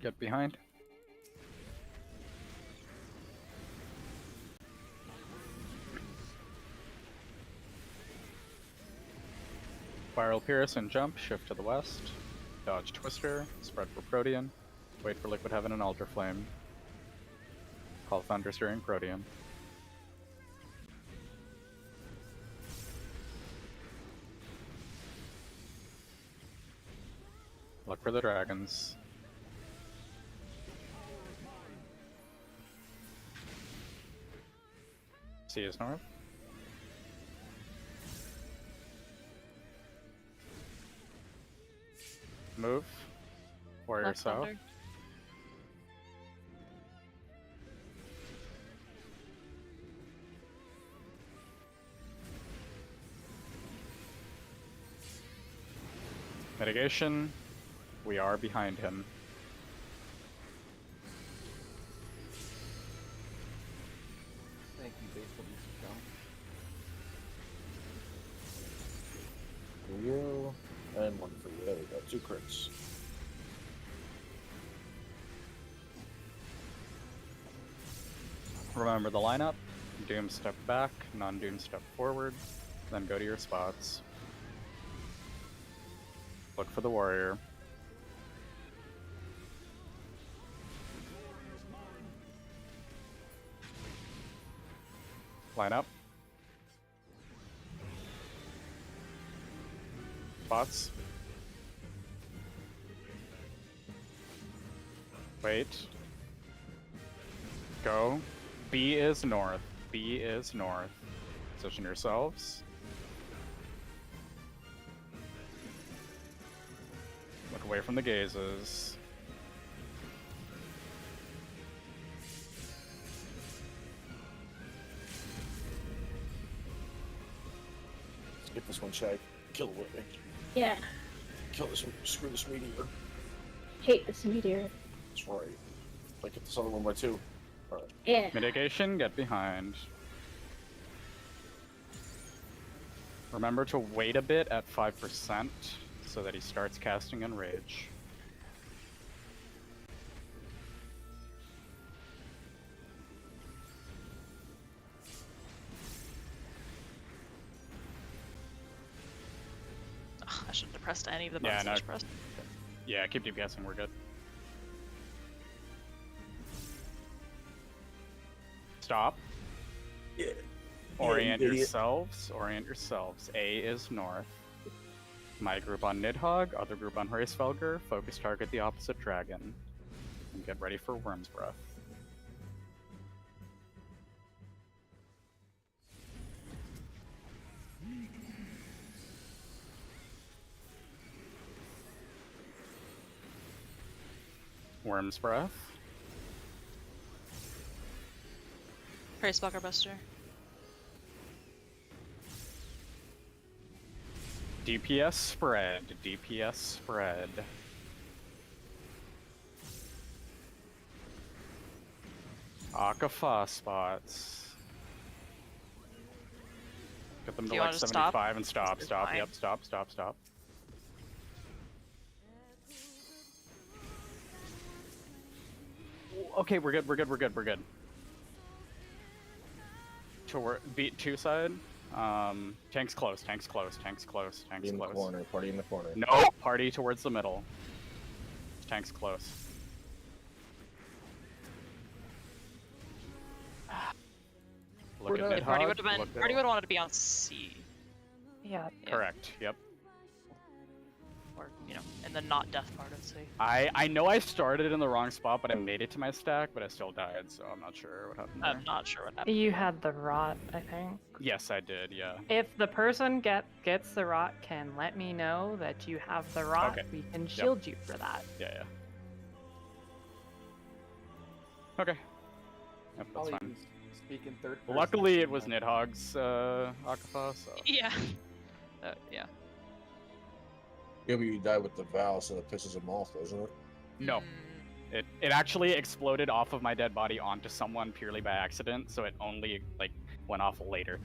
Get behind. Spiral Pierce and jump, shift to the west. Dodge Twister, spread for Protean. Wait for Liquid Heaven and Altar Flame. Call Thunder Steering Protean. Look for the dragons. C is north. Move. Warrior Left south. thunder. Mitigation. We are behind him. Thank you, baseball For you, and one for you. There we go. 2 crits. Remember the lineup. Doom step back, non-Doom step forward, then go to your spots. Look for the warrior. Line up. Spots. Wait. Go. B is north. B is north. Position yourselves. Look away from the gazes. Let's get this one, Shag. Kill it with me. Yeah. Kill this one. Screw this meteor. Hate this meteor. That's right. Like, get this other one by 2. Alright. Yeah. Mitigation, get behind. Remember to wait a bit at 5% so that he starts casting Enrage. Ugh, I shouldn't have pressed any of the Yeah, buttons I no. just pressed. Yeah, keep deep guessing, we're good. Stop. Yeah. Orient idiot. yourselves. Orient yourselves. A is north. My group on Nidhogg, other group on Hraesvelgr. Focus target the opposite dragon. And get ready for Worm's Breath. Worm's Breath. Hraesvelgr Buster. DPS spread. DPS spread. Akafa spots. Get them Do to you like want to 75 stop? and stop, It's stop, fine. yep, stop, stop, stop. Okay, we're good, we're good, we're good, we're good. Beat 2 side. Tank's close, tank's close, tank's close, tank's In the close. corner. Party in the corner. No, party towards the middle. Tank's close. Look at Yeah, Party Nidhogg, would have been. look at- Party would have wanted to be on C, Yeah. Correct, yep. or in the not death part of C. I know I started in the wrong spot, but I made it to my stack, but I still died, so I'm not sure what happened there. I'm not sure what happened. You had the rot, I think. Yes, I did, yeah. If the person gets the rot, can let me know that you have the rot. Okay. We can shield you for that. Yeah, yeah. Okay. Yep, that's Probably fine. speak in third person. Luckily, it was Nidhogg's Akafa, so... Yeah. Yeah. Yeah, but you die with the Val, so that pisses him off, doesn't it? No. Mm, It actually exploded off of my dead body onto someone purely by accident, so it only, like, went off later.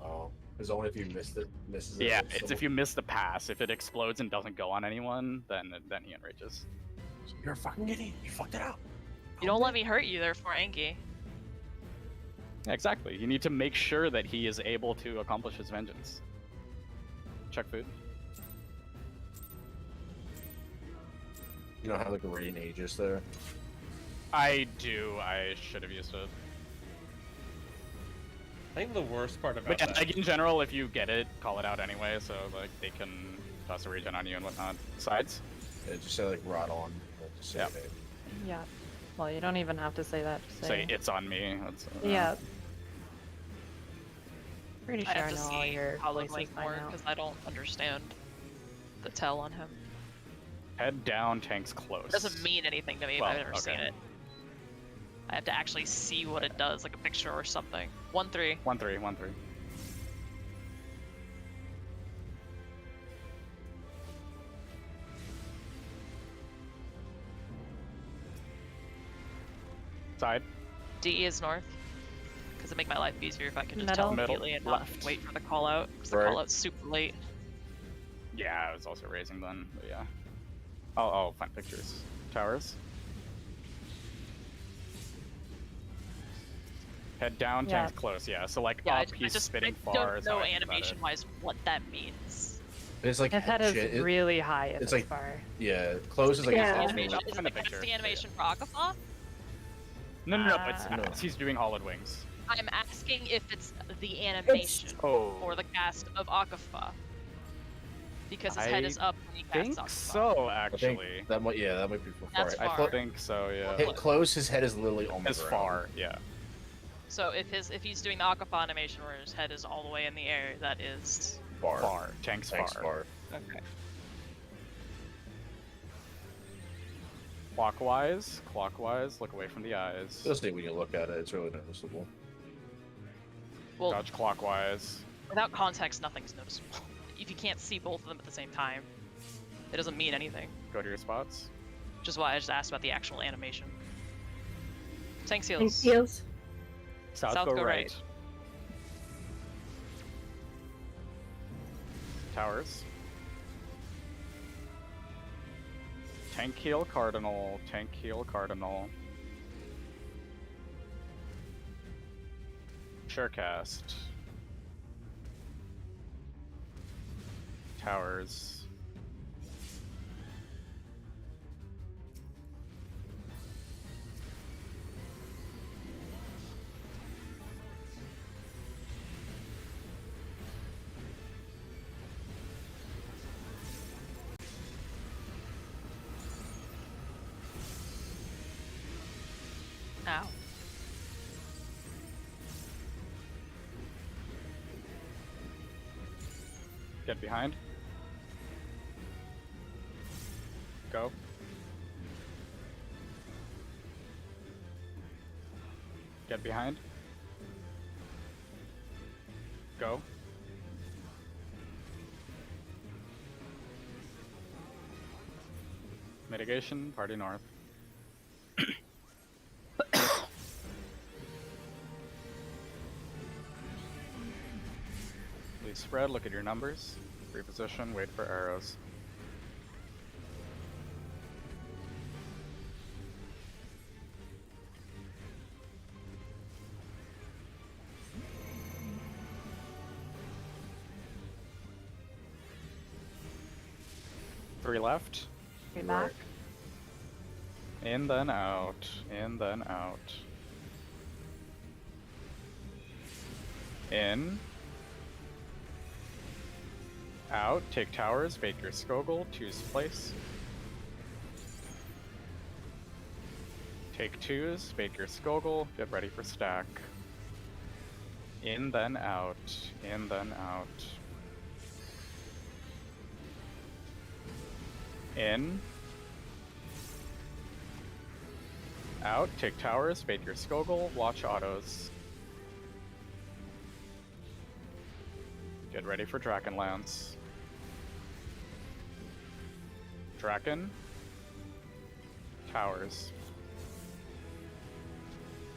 Oh. It's only if you missed it. Misses it. Yeah, it's if you miss the pass. If it explodes and doesn't go on anyone, then he enrages. You're a fucking idiot. You fucked it up. You don't let me hurt you, therefore, Angie. Yeah, exactly. You need to make sure that he is able to accomplish his vengeance. Check food. You don't have like a Radiant Aegis there? I do. I should have used it. I think the worst part about But yeah, that... like in general, if you get it, call it out anyway, so like they can toss a regen on you and whatnot. Sides. Yeah, just say like rot on. Just say Yeah. it. Yeah. Well, you don't even have to say that. Just Say it's on me. That's, Yeah. Pretty sure I have I to know all see your Hollow voices Link by more now. because I don't understand the tell on him. Head down, tanks close. It doesn't mean anything to me if Well, I've never seen it. I have to actually see what it does, like a picture or something. 1-3. 1-3, 1-3. Side. D is north. Because it'd make my life easier if I could just Middle. tell immediately and not Left. wait for the call out. Because the Right. call out's super late. Yeah, I was also raising then, but yeah. I'll find pictures. Towers. Head down, Yeah. tanks close, yeah. So like Yeah, up, he's spitting I far. don't is how know I think about it. animation-wise what that means. It's like His head is shit, really high if it's it's like- far. yeah, close is like Yeah. his Animation, I'll is it find a the picture. casting animation for Akafa? No, it's No. as he's doing Hollowed Wings. I'm asking if it's the animation Oh. or the cast of Akafa. Because his head I is up when he I casts think Akafa. so, I actually. think that might, yeah, that might be far. That's I far. thought think so, yeah. hit close, his head is literally on the As ground. far, yeah. So if he's doing the Akafa animation where his head is all the way in the air, that is Far. Far. Tanks far. okay. Clockwise, look away from the eyes. Just think when you look at it, it's really noticeable. Well, Dodge clockwise. without context, nothing's noticeable. If you can't see both of them at the same time, it doesn't mean anything. Go to your spots. Which is why I just asked about the actual animation. Tank seals. Tank seals. South go right. Towers. Tank heel cardinal, tank heel cardinal. Surecast. Towers. Ow. Get behind. Go. Get behind. Go. Mitigation, party north. Please spread, look at your numbers. Reposition, wait for arrows. Three left. Three back. In, then out. In, then out. In. Out. Take towers. Bake your Skogul. Two's place. Take twos. Bake your Skogul. Get ready for stack. In, then out. In, then out. In. Out. Take towers. Bait your Skogul. Watch autos. Get ready for Drakenlance. Draken. Towers.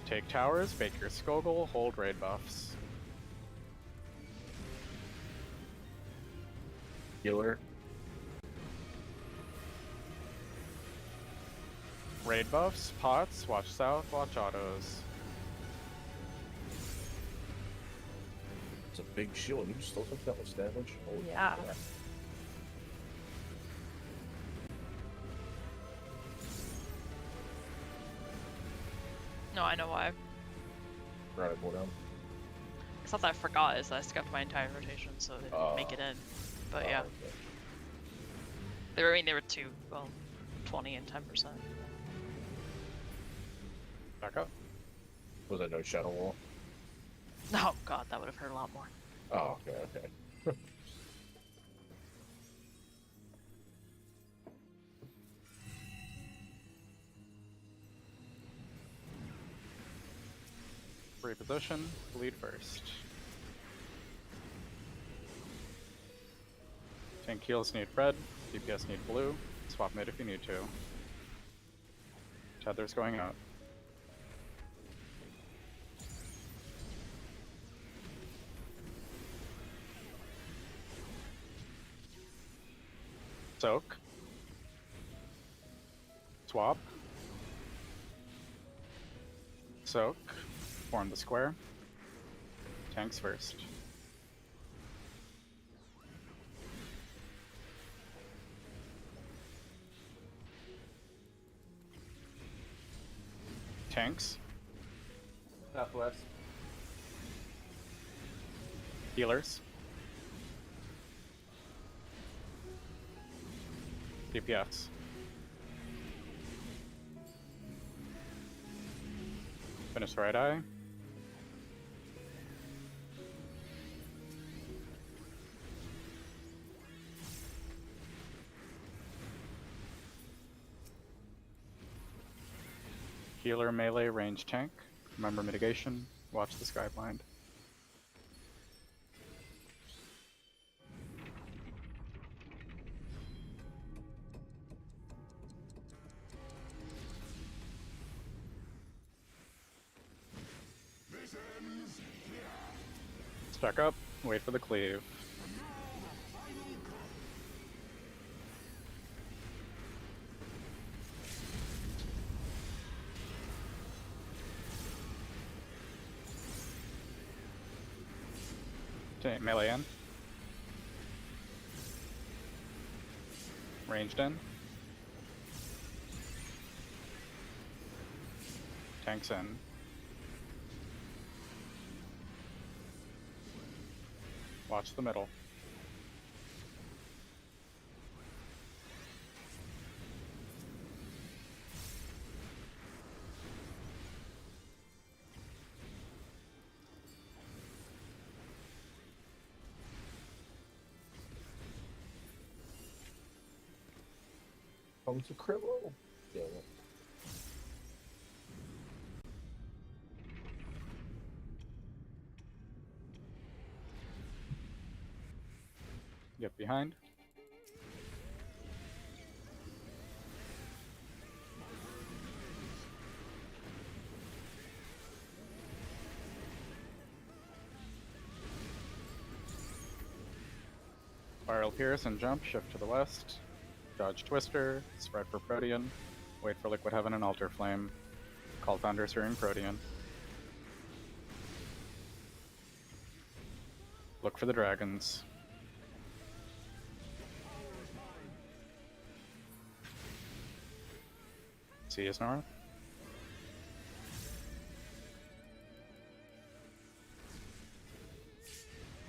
Take towers. Bait your Skogul. Hold raid buffs. Healer. Raid buffs, pots, watch south, watch autos. It's a big shield. You still think that was damage? Holy Yeah. crap. No, I know why. Right, pull down. It's not that I forgot, is that I skipped my entire rotation, so they didn't make it in. But yeah. Okay. They were two, well, 20 and 10%. Back up. Was that no shadow wall? Oh god, that would have hurt a lot more. Oh, okay. Reposition, bleed first. Tank heals need red, DPS need blue. Swap mid if you need to. Tether's going out. Soak. Swap. Soak. Form the square. Tanks first. Tanks. Southwest. Healers. DPS. Finish right eye. Healer, melee, range, tank. Remember mitigation. Watch the skyblind. Stack up, wait for the cleave. Okay, melee in. Ranged in. Tanks in. Watch the middle. Come to Kribble. Damn it. Get behind. Spiral Pierce and jump, shift to the west. Dodge Twister, spread for Protean. Wait for Liquid Heaven and Altar Flame. Call Thunder, Searing Protean. Look for the dragons. Sea is north.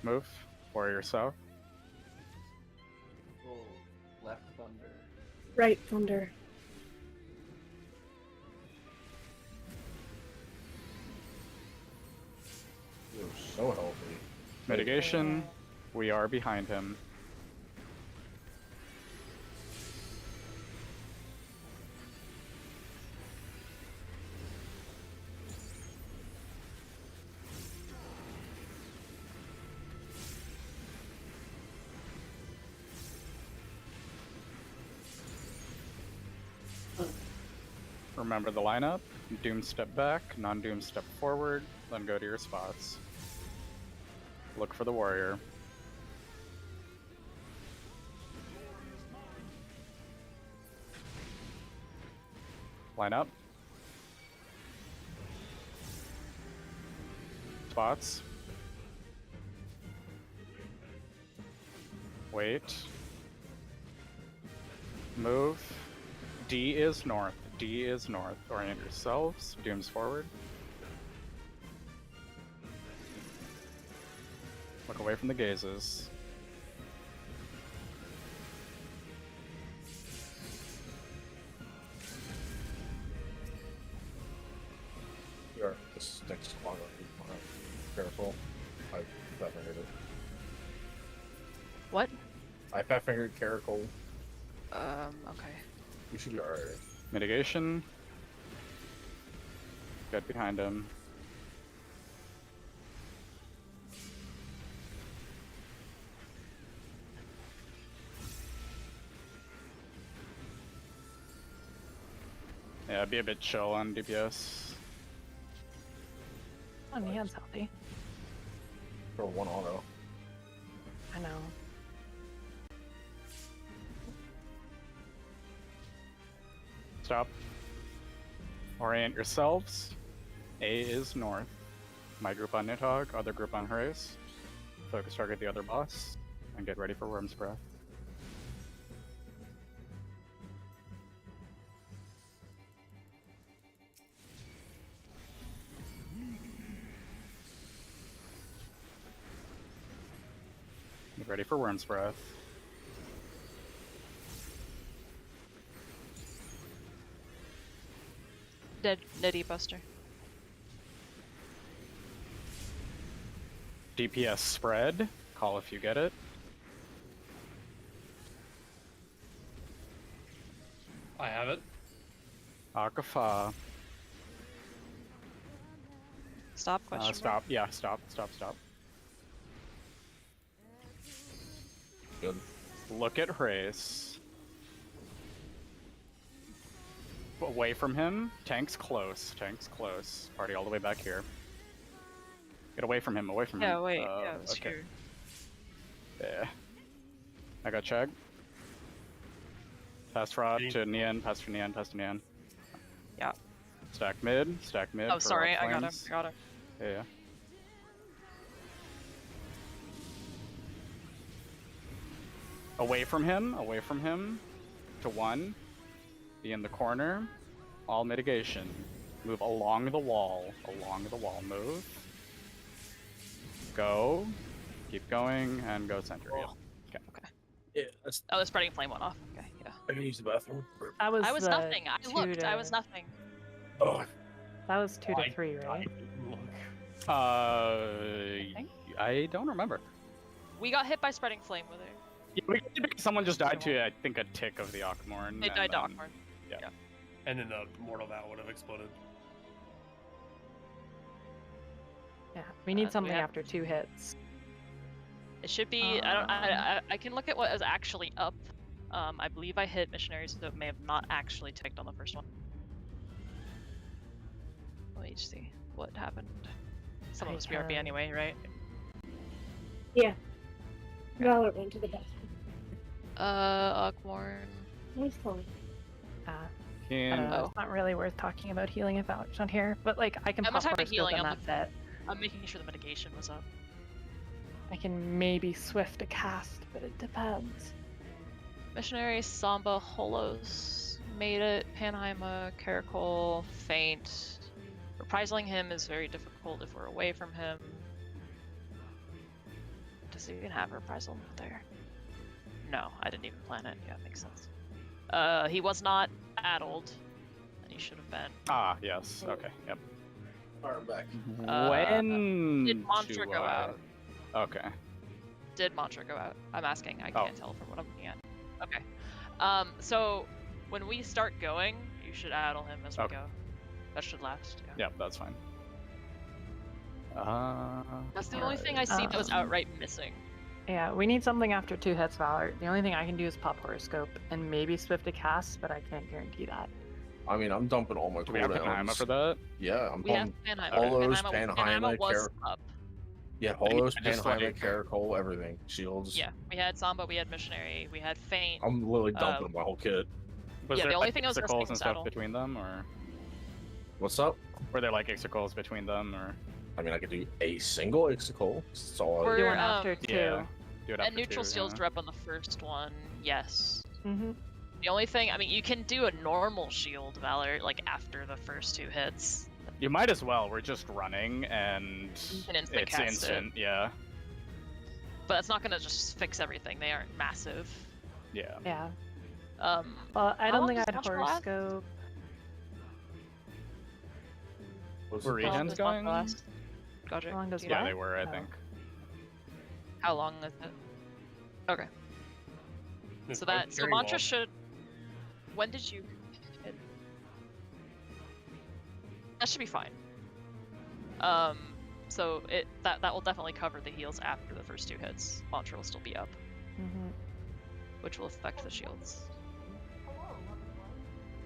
Move. Warrior south. Oh, left thunder. Right thunder. You're so healthy. Mitigation. We are behind him. Remember the lineup. Doom step back, non-doom step forward, then go to your spots. Look for the warrior. Line up. Spots. Wait. Move. D is north. D is north. Orient yourselves. Doom's forward. Look away from the gazes. This next squad. Careful. I've never hit it. What? I fat fingered Caracol. Okay. You should be alright. Mitigation. Get behind him. Yeah, be a bit chill on DPS. Oh, Neon's healthy. For one auto. I know. Stop. Orient yourselves. A is north. My group on Nidhogg, other group on Hrace. Focus target the other boss, and get ready for Worm's Breath. Get ready for Worm's Breath. Dead Nitty Buster. DPS spread. Call if you get it. I have it. Akafa. Stop, question Stop. Yeah, stop. Good. Look at Hrace. Away from him. Tank's close. Party all the way back here. Get away from him, Yeah, wait, yeah, it was okay. true. Yeah. I got Chug. Pass Fraud to Neon, pass to Neon. Yeah. Stack mid. Oh, sorry, I got him. Yeah. Away from him. To 1. Be in the corner. All mitigation. Move along the wall. Move. Go. Keep going, and go center. Yeah. Okay. Yeah, that's... Oh, the spreading flame went off. Okay, yeah. I can use the bathroom. I was nothing. I looked. I was nothing. Oh. That was 2 to 3, right? I don't remember. We got hit by spreading flame with it. Yeah, someone just died to, I think, a tick of the Ockmorn. They died to Ockmorn. Yeah. And then the Mortal Vow would have exploded. Yeah, we need something after 2 hits. It should be. I can look at what is actually up. I believe I hit missionaries, so it may have not actually ticked on the first one. Let me just see what happened. Some of it was BRB anyway, right? Yeah. Valor went to the bathroom. Ockmorn. Nice one. I don't know. It's not really worth talking about healing Avalanche on here, but like I can pop horoscope healing, and that's it. I'm making sure the mitigation was up. I can maybe swift a cast, but it depends. Missionary, Samba, Holos made it. Panheima, Caracol, Faint. Reprisaling him is very difficult if we're away from him. Does he even have reprisal there? No, I didn't even plan it. Yeah, it makes sense. He was not addled. And he should have been. Ah, yes. Okay, yep. Alright, back. When did Mantra go out? Okay. Did Mantra go out? I'm asking. I can't tell from what I'm looking at. Okay. So when we start going, you should addle him as we go. That should last. Yeah. Yep, that's fine. That's the only thing I see that was outright missing. Yeah, we need something after 2 hits, Valor. The only thing I can do is pop horoscope and maybe swift a cast, but I can't guarantee that. I mean, I'm dumping all my cooldowns. Do we have Panheima for that? Yeah, I'm pumping Holos, Panheima, was up. Yeah, Holos, Panheima, Caracol, everything. Shields. Yeah, we had Samba, we had Missionary, we had Faint. I'm literally dumping my whole kit. Was there the only like thing I was missing and was stuff Addle. between them, or? What's up? Were there like Ixicals between them, or? I mean, I could do a single Ixical. That's all I do one after 2. Yeah. Do it after and neutral 2, seals drop on the first one, yes. Mm-hmm. The only thing, I mean, you can do a normal shield, Valor, like after the first 2 hits. You might as well. We're just running, and it's instant, yeah. But it's not gonna just fix everything. They aren't massive. Yeah. Yeah. Well, I don't think I had horoscope. Were regens going? Gotcha. How long does Yeah, they were, I think. How long is it? Okay. So mantra should. When did you? That should be fine. So that will definitely cover the heals after the first 2 hits. Mantra will still be up, which will affect the shields.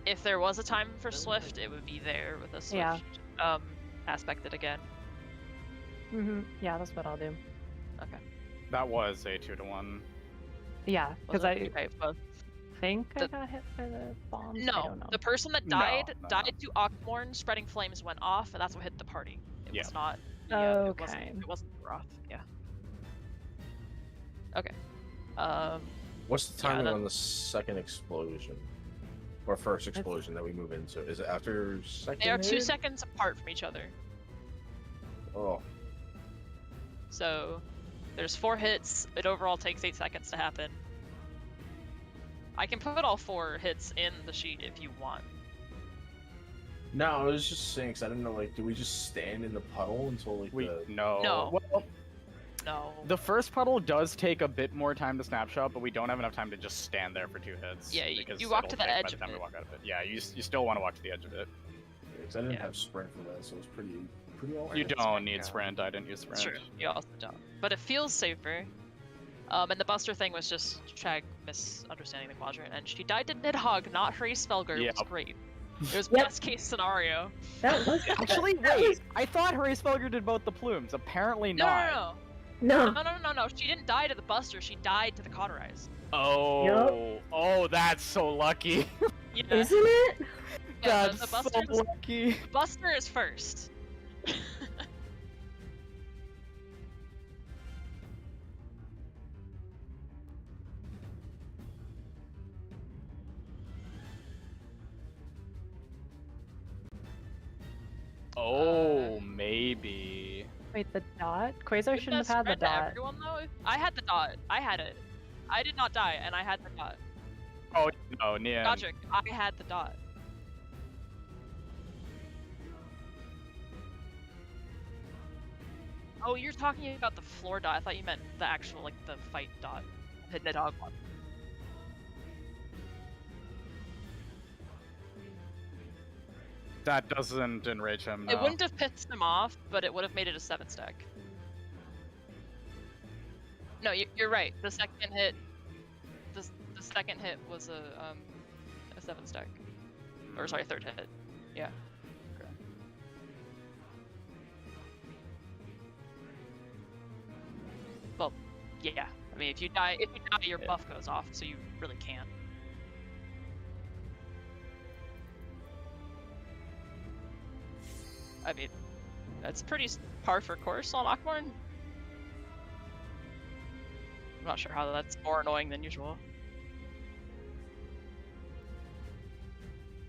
If there was a time for Swift, it would be there with a Swift aspected again. Yeah, that's what I'll do. Okay. That was a 2-to-1. Yeah, because I both. think I got hit by the bomb. No, the person that died to Ockmorn. Spreading Flames went off, and that's what hit the party. It was not. Okay. It wasn't Roth. Yeah. Okay. What's the timing on the second explosion? Or first explosion that we move into? Is it after second? They are 2 seconds apart from each other. Oh. So, there's 4 hits. It overall takes 8 seconds to happen. I can put all 4 hits in the sheet if you want. No, I was just saying, because I didn't know, like, do we just stand in the puddle until, like, No. No. No. The first puddle does take a bit more time to snapshot, but we don't have enough time to just stand there for 2 hits. Yeah, you walk to the edge of it. We walk out of it. Yeah, you still want to walk to the edge of it. Because I didn't have sprint for that, so it was pretty awkward. You don't need sprint. I didn't use sprint. True. You also don't. But it feels safer. And the Buster thing was just Shag misunderstanding the quadrant, and she died to Nidhogg, not Hracefelger. It was great. It was best case scenario. That was actually wait. I thought Hracefelger did both the plumes. Apparently not. No. She didn't die to the Buster. She died to the Cauterize. Oh. Oh, that's so lucky. Yeah. Isn't it? Yeah, That's so lucky. The Buster is first. Oh, maybe. Wait, the dot? Quasar shouldn't have had the dot. Everyone, though? I had the dot. I had it. I did not die, and I had the dot. Oh, no, Nia. Logic, I had the dot. Oh, you're talking about the floor dot. I thought you meant the actual, like, the fight dot. The Nidhogg one. That doesn't enrage him, no. It wouldn't have pissed him off, but it would have made it a 7-stack. No, you're right. The second hit, the second hit was a 7-stack, or sorry, 3rd hit. Yeah. Okay. Well, yeah. I mean, if you die, your buff goes off, so you really can't. I mean, that's pretty par for course on Ockmorn. I'm not sure how that's more annoying than usual.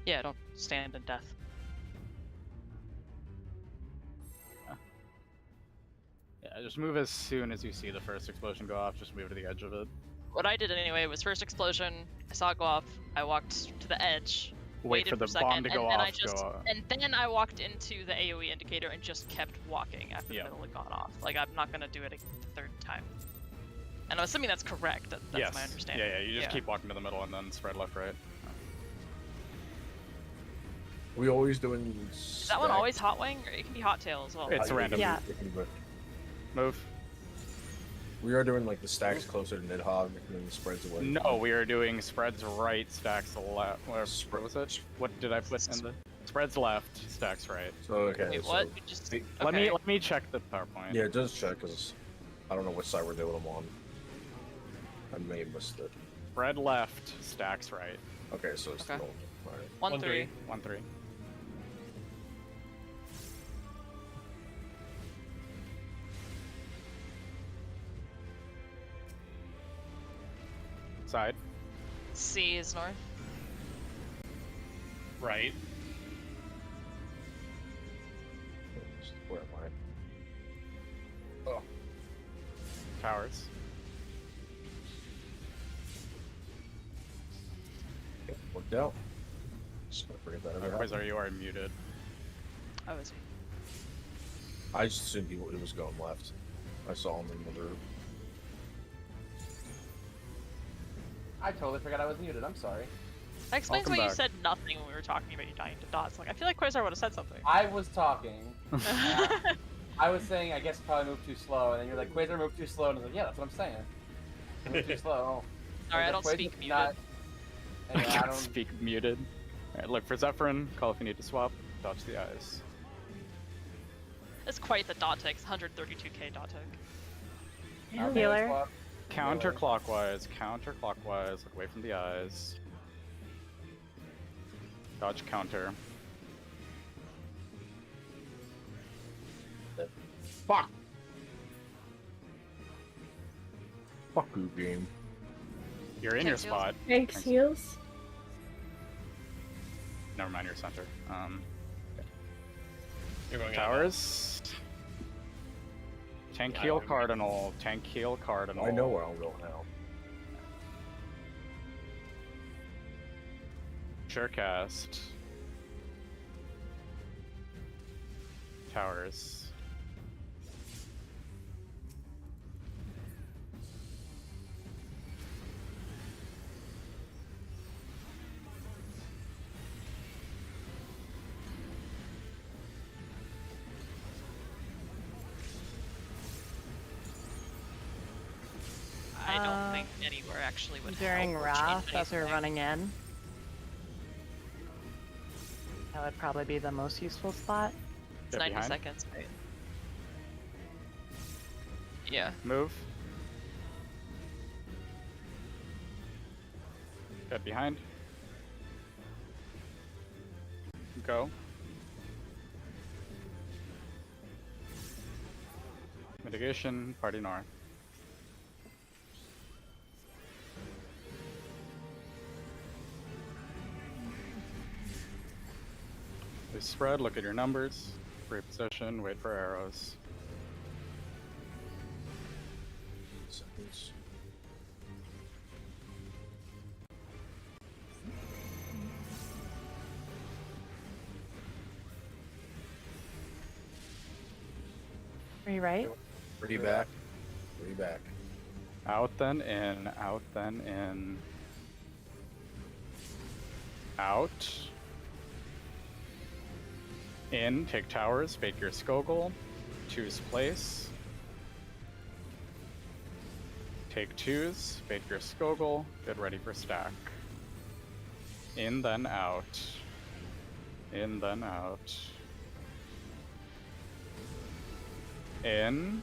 Yeah, don't stand in death. Yeah, just move as soon as you see the first explosion go off, just move to the edge of it. What I did anyway was first explosion, I saw it go off, I walked to the edge, wait for the bomb to go off, and then I walked into the AoE indicator and just kept walking after the middle had gone off. Like, I'm not gonna do it a 3rd time. And I'm assuming that's correct, that's my understanding. Yeah, you just keep walking to the middle and then spread left, right. We always doing... Is that one always hot wing, or it can be hot tail as well? It's random. Yeah. Move. We are doing like the stacks closer to Nidhogg and then the spreads away. No, we are doing spreads right, stacks left. What was it? What did I put in the spreads left, stacks right? So okay. Wait, what? You just... Let me check the PowerPoint. Yeah, just check because I don't know which side we're doing them on. I may have missed it. Spread left, stacks right. Okay, so it's okay. Right. 1-3. 1-3. Side. C is north. Right. Where am I? Oh. Towers. Okay, worked out. Just gonna forget that. Quasar, you are muted. Oh, is he? I just assumed he was going left. I saw him in the room. I totally forgot I was muted. I'm sorry. That explains why you said nothing when we were talking about you dying to dots. Like, I feel like Quasar would have said something. I was talking. I was saying, I guess probably moved too slow, and then you're like, Quasar moved too slow, and I was like, yeah, that's what I'm saying. Moved too slow. Alright, I don't speak muted. Anyway, I don't speak muted. Alright, look for Zephyrin, call if you need to swap, dodge the eyes. It's quite the dot tick, 132k dot tick. Healer. Counterclockwise, look away from the eyes. Dodge counter. Fuck! Fuck you, game. You're in your spot. Thanks, heals. Never mind, your center. You're going Towers. Tank heal Cardinal. Tank heal Cardinal. I know where I'm going now. Surecast. Towers. I don't think anywhere actually would During help or Wrath, change as we're anything. running in. That would probably be the most useful spot. It's 90 seconds, right? Yeah. Move. Get behind. Go. Mitigation, party north. They spread, look at your numbers. Reposition, wait for arrows. Seconds. Are you right? Pretty back. Pretty back. Out then in, out then in. Out. In, take towers, bake your Skogul. Choose place. Take twos, bake your Skogul, get ready for stack. In, then out. In, then out. In.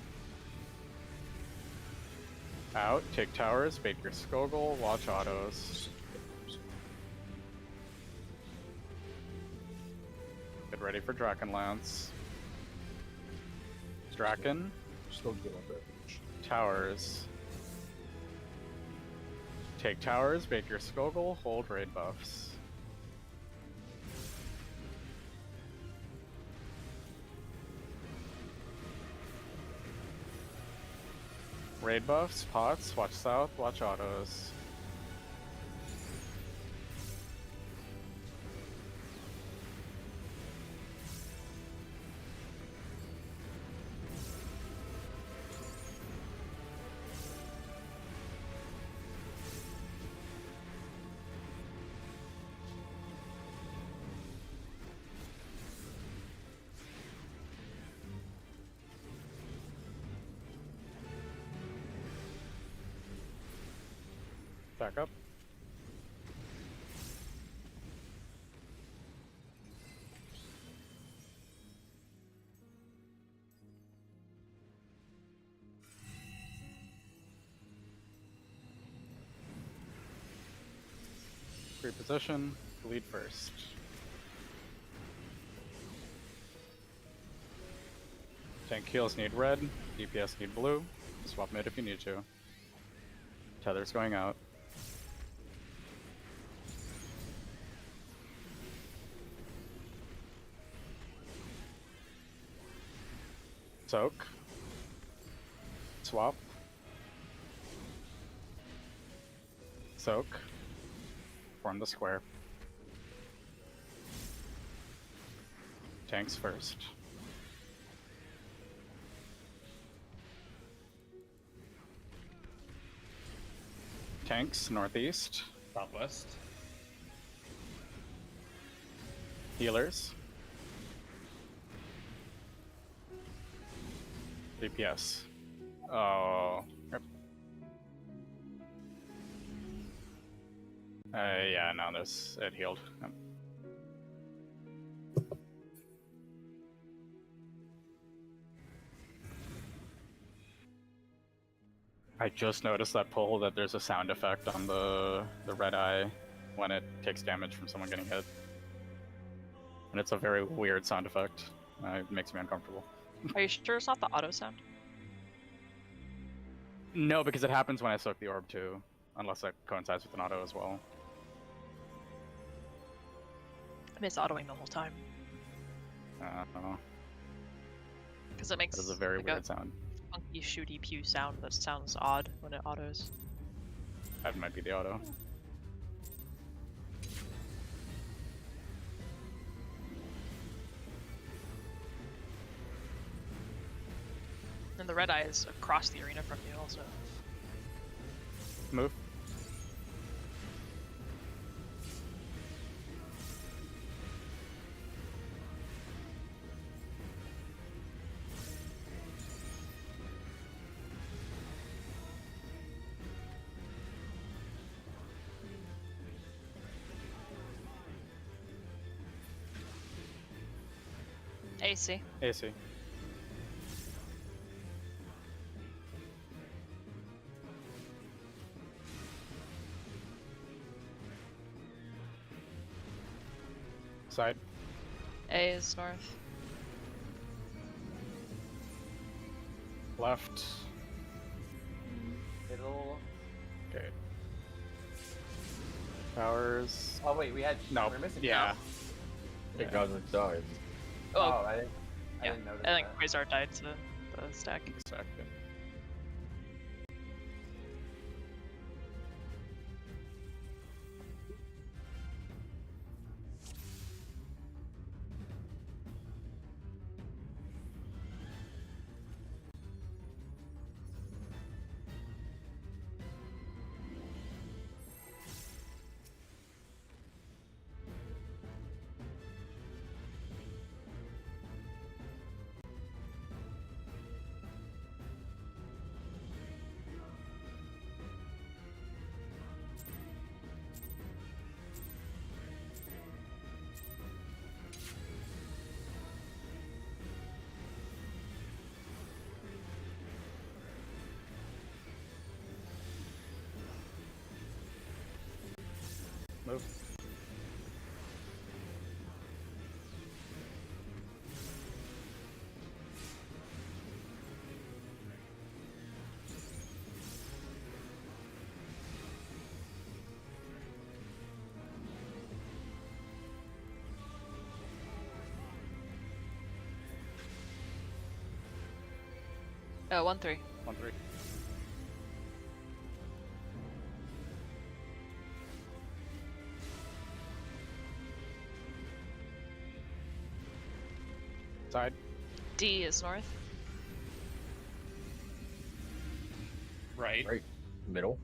Out, take towers, bake your Skogul, watch autos. Get ready for Drakenlance. Draken. Still good on that. Towers. Take towers, bake your Skogul, hold raid buffs. Raid buffs, pots, watch south, watch autos. Back up. Reposition, lead first. Tank heals need red, DPS need blue. Swap mid if you need to. Tether's going out. Soak. Swap. Soak. Form the square. Tanks first. tanks, northeast. Southwest. Healers. DPS. Oh. Yep. Yeah, no, it healed. Yep. I just noticed that pull that there's a sound effect on the red eye when it takes damage from someone getting hit. And it's a very weird sound effect. It makes me uncomfortable. Are you sure it's not the auto sound? No, because it happens when I soak the orb too, unless that coincides with an auto as well. I mean, it's autoing the whole time. I don't know. Because it makes a very like weird sound. Funky shooty pew sound that sounds odd when it autos. That might be the auto. And the red eye is across the arena from you also. Move. AC. AC. Side. A is north. Left. Middle. Okay. Towers. Oh wait, we had. No. We're missing. Yeah. It got inside. Oh, I yeah. didn't notice. I think that. Quasar died to the stack. Exactly. Move. Oh, 1-3. 1-3. Side. D is north. Right. Right. Middle.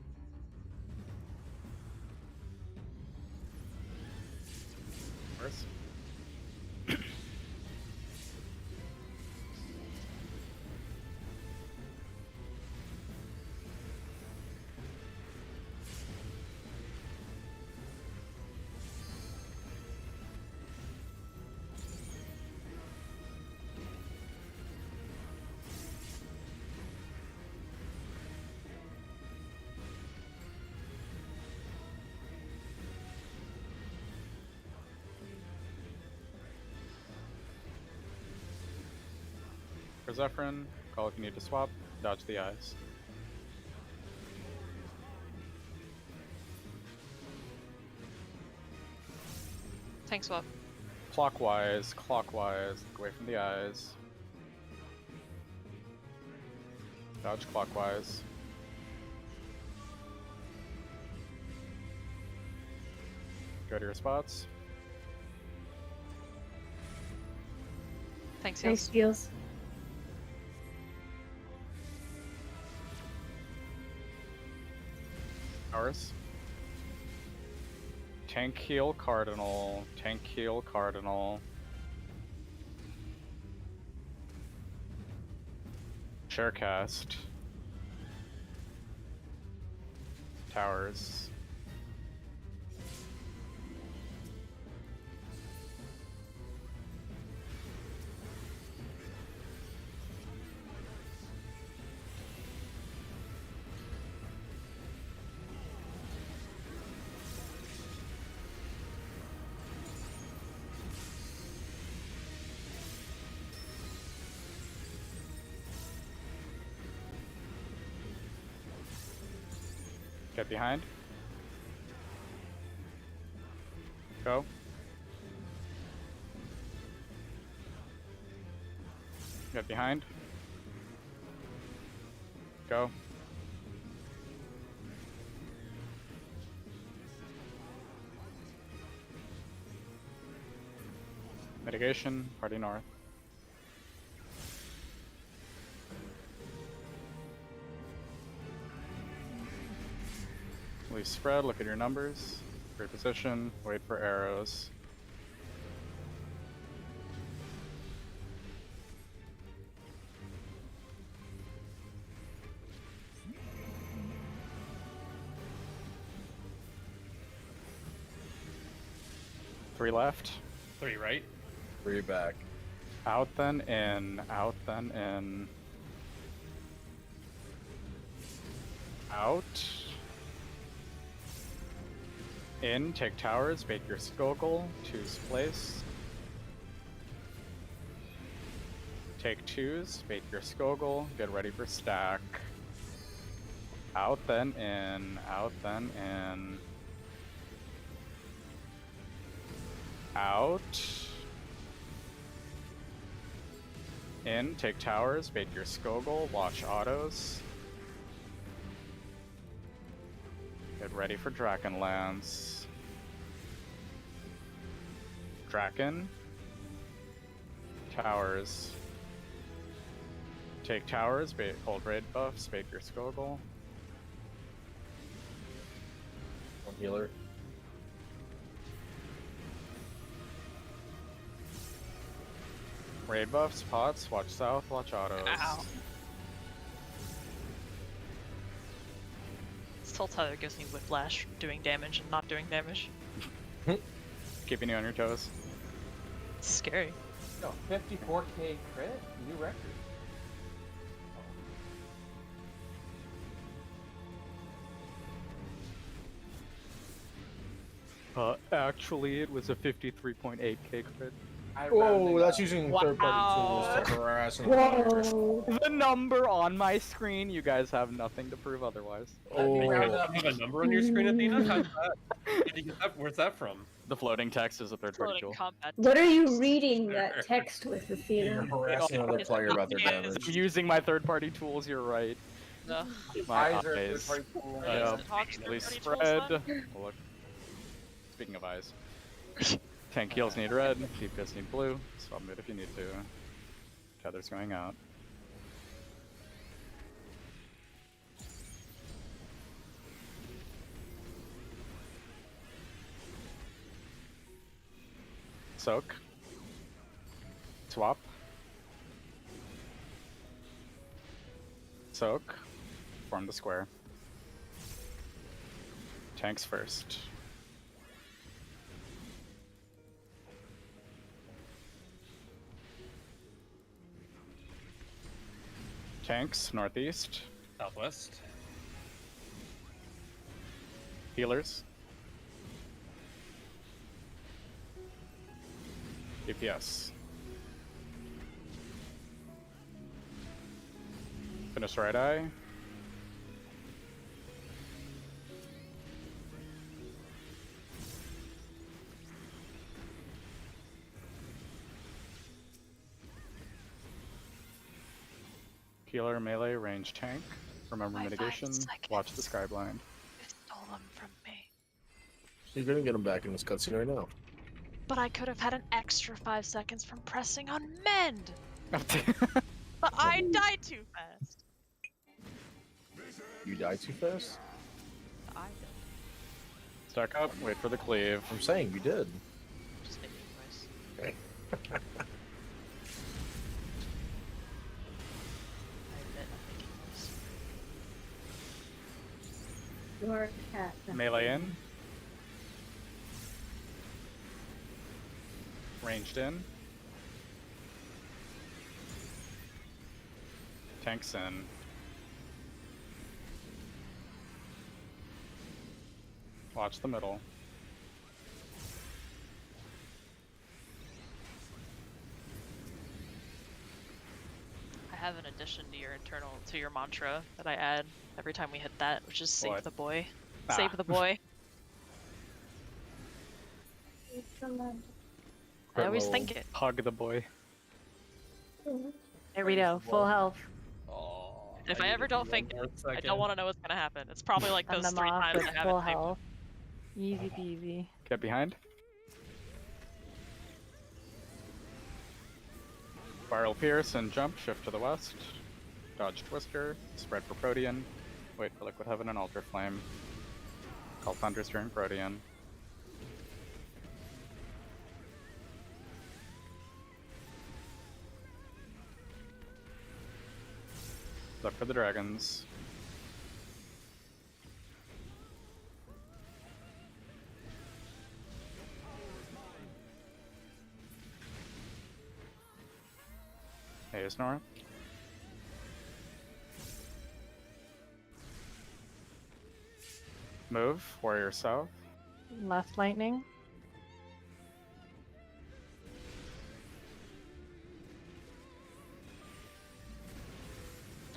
North. For Zephyrin, call if you need to swap, dodge the eyes. Tank swap. Clockwise, clockwise, look away from the eyes. Dodge clockwise. Go to your spots. Thanks, Thanks, Heels. Heels. Towers. Tank heal Cardinal. Tank heal Cardinal. Sharecast. Towers. Get behind. Go. Get behind. Go. Mitigation, party north. Leave spread, look at your numbers. Great position, wait for arrows. Three left. 3 right. 3 back. Out then in, out then in. Out. In, take towers, bait your Skogul, 2's place. Take 2's, bait your Skogul, get ready for stack. Out then in, out then in. Out. In, take towers, bait your Skogul, watch autos. Get ready for Drakenlance. Draken. Towers. Take towers, bait, hold raid buffs, bait your Skogul. 1 healer. Raid buffs, pots, watch south, watch autos. Ow. Soul Tether gives me whiplash doing damage and not doing damage. Keeping you on your toes. It's scary. No, 54k crit? New record. Actually, it was a 53.8k crit. Whoa, that's using third-party tools to harass and Whoa. The number on my screen, you guys have nothing to prove otherwise. You have a number on your screen, Athena? How's that? Did you get that? Where's that from? The floating text is a third-party tool. What are you reading that text with, Athena? You're harassing another player about their damage. I'm using my third-party tools, you're right. No. My Eyes are eyes. third-party tool. Please spread. Look. Speaking of eyes. Tank heals need red, DPS need blue. Swap mid if you need to. Tether's going out. Soak. Swap. Soak. Form the square. Tanks first. Tanks, northeast. Southwest. Healers. DPS. Finish right eye. Healer, melee, range, tank. Remember mitigation. Watch the skyblind. You stole them from me. You're gonna get him back in this cutscene right now. But I could have had an extra 5 seconds from pressing on mend. But I died too fast. You died too fast? I did. Stack up, wait for the cleave. I'm saying you did. Just making noise. Okay. I admit I'm making noise. You are a cat. Melee in. Ranged in. Tanks in. Watch the middle. I have an addition to your mantra that I add every time we hit that, which is save What? the boy. Ah. Save the boy. I always think it. Hug the boy. There we go. Full health. Oh, If I ever don't think it, I don't want to know what's gonna happen. It's probably like Send those them 3 off times with I full haven't saved. health. Easy peasy. Get behind. Spiral Pierce and jump, shift to the west. Dodge Twister, spread for Protean. Wait for Liquid Heaven and Altar Flame. Call Thunderstring Protean. Look for the dragons. Hey, Snora. Move, Warrior South. Left lightning.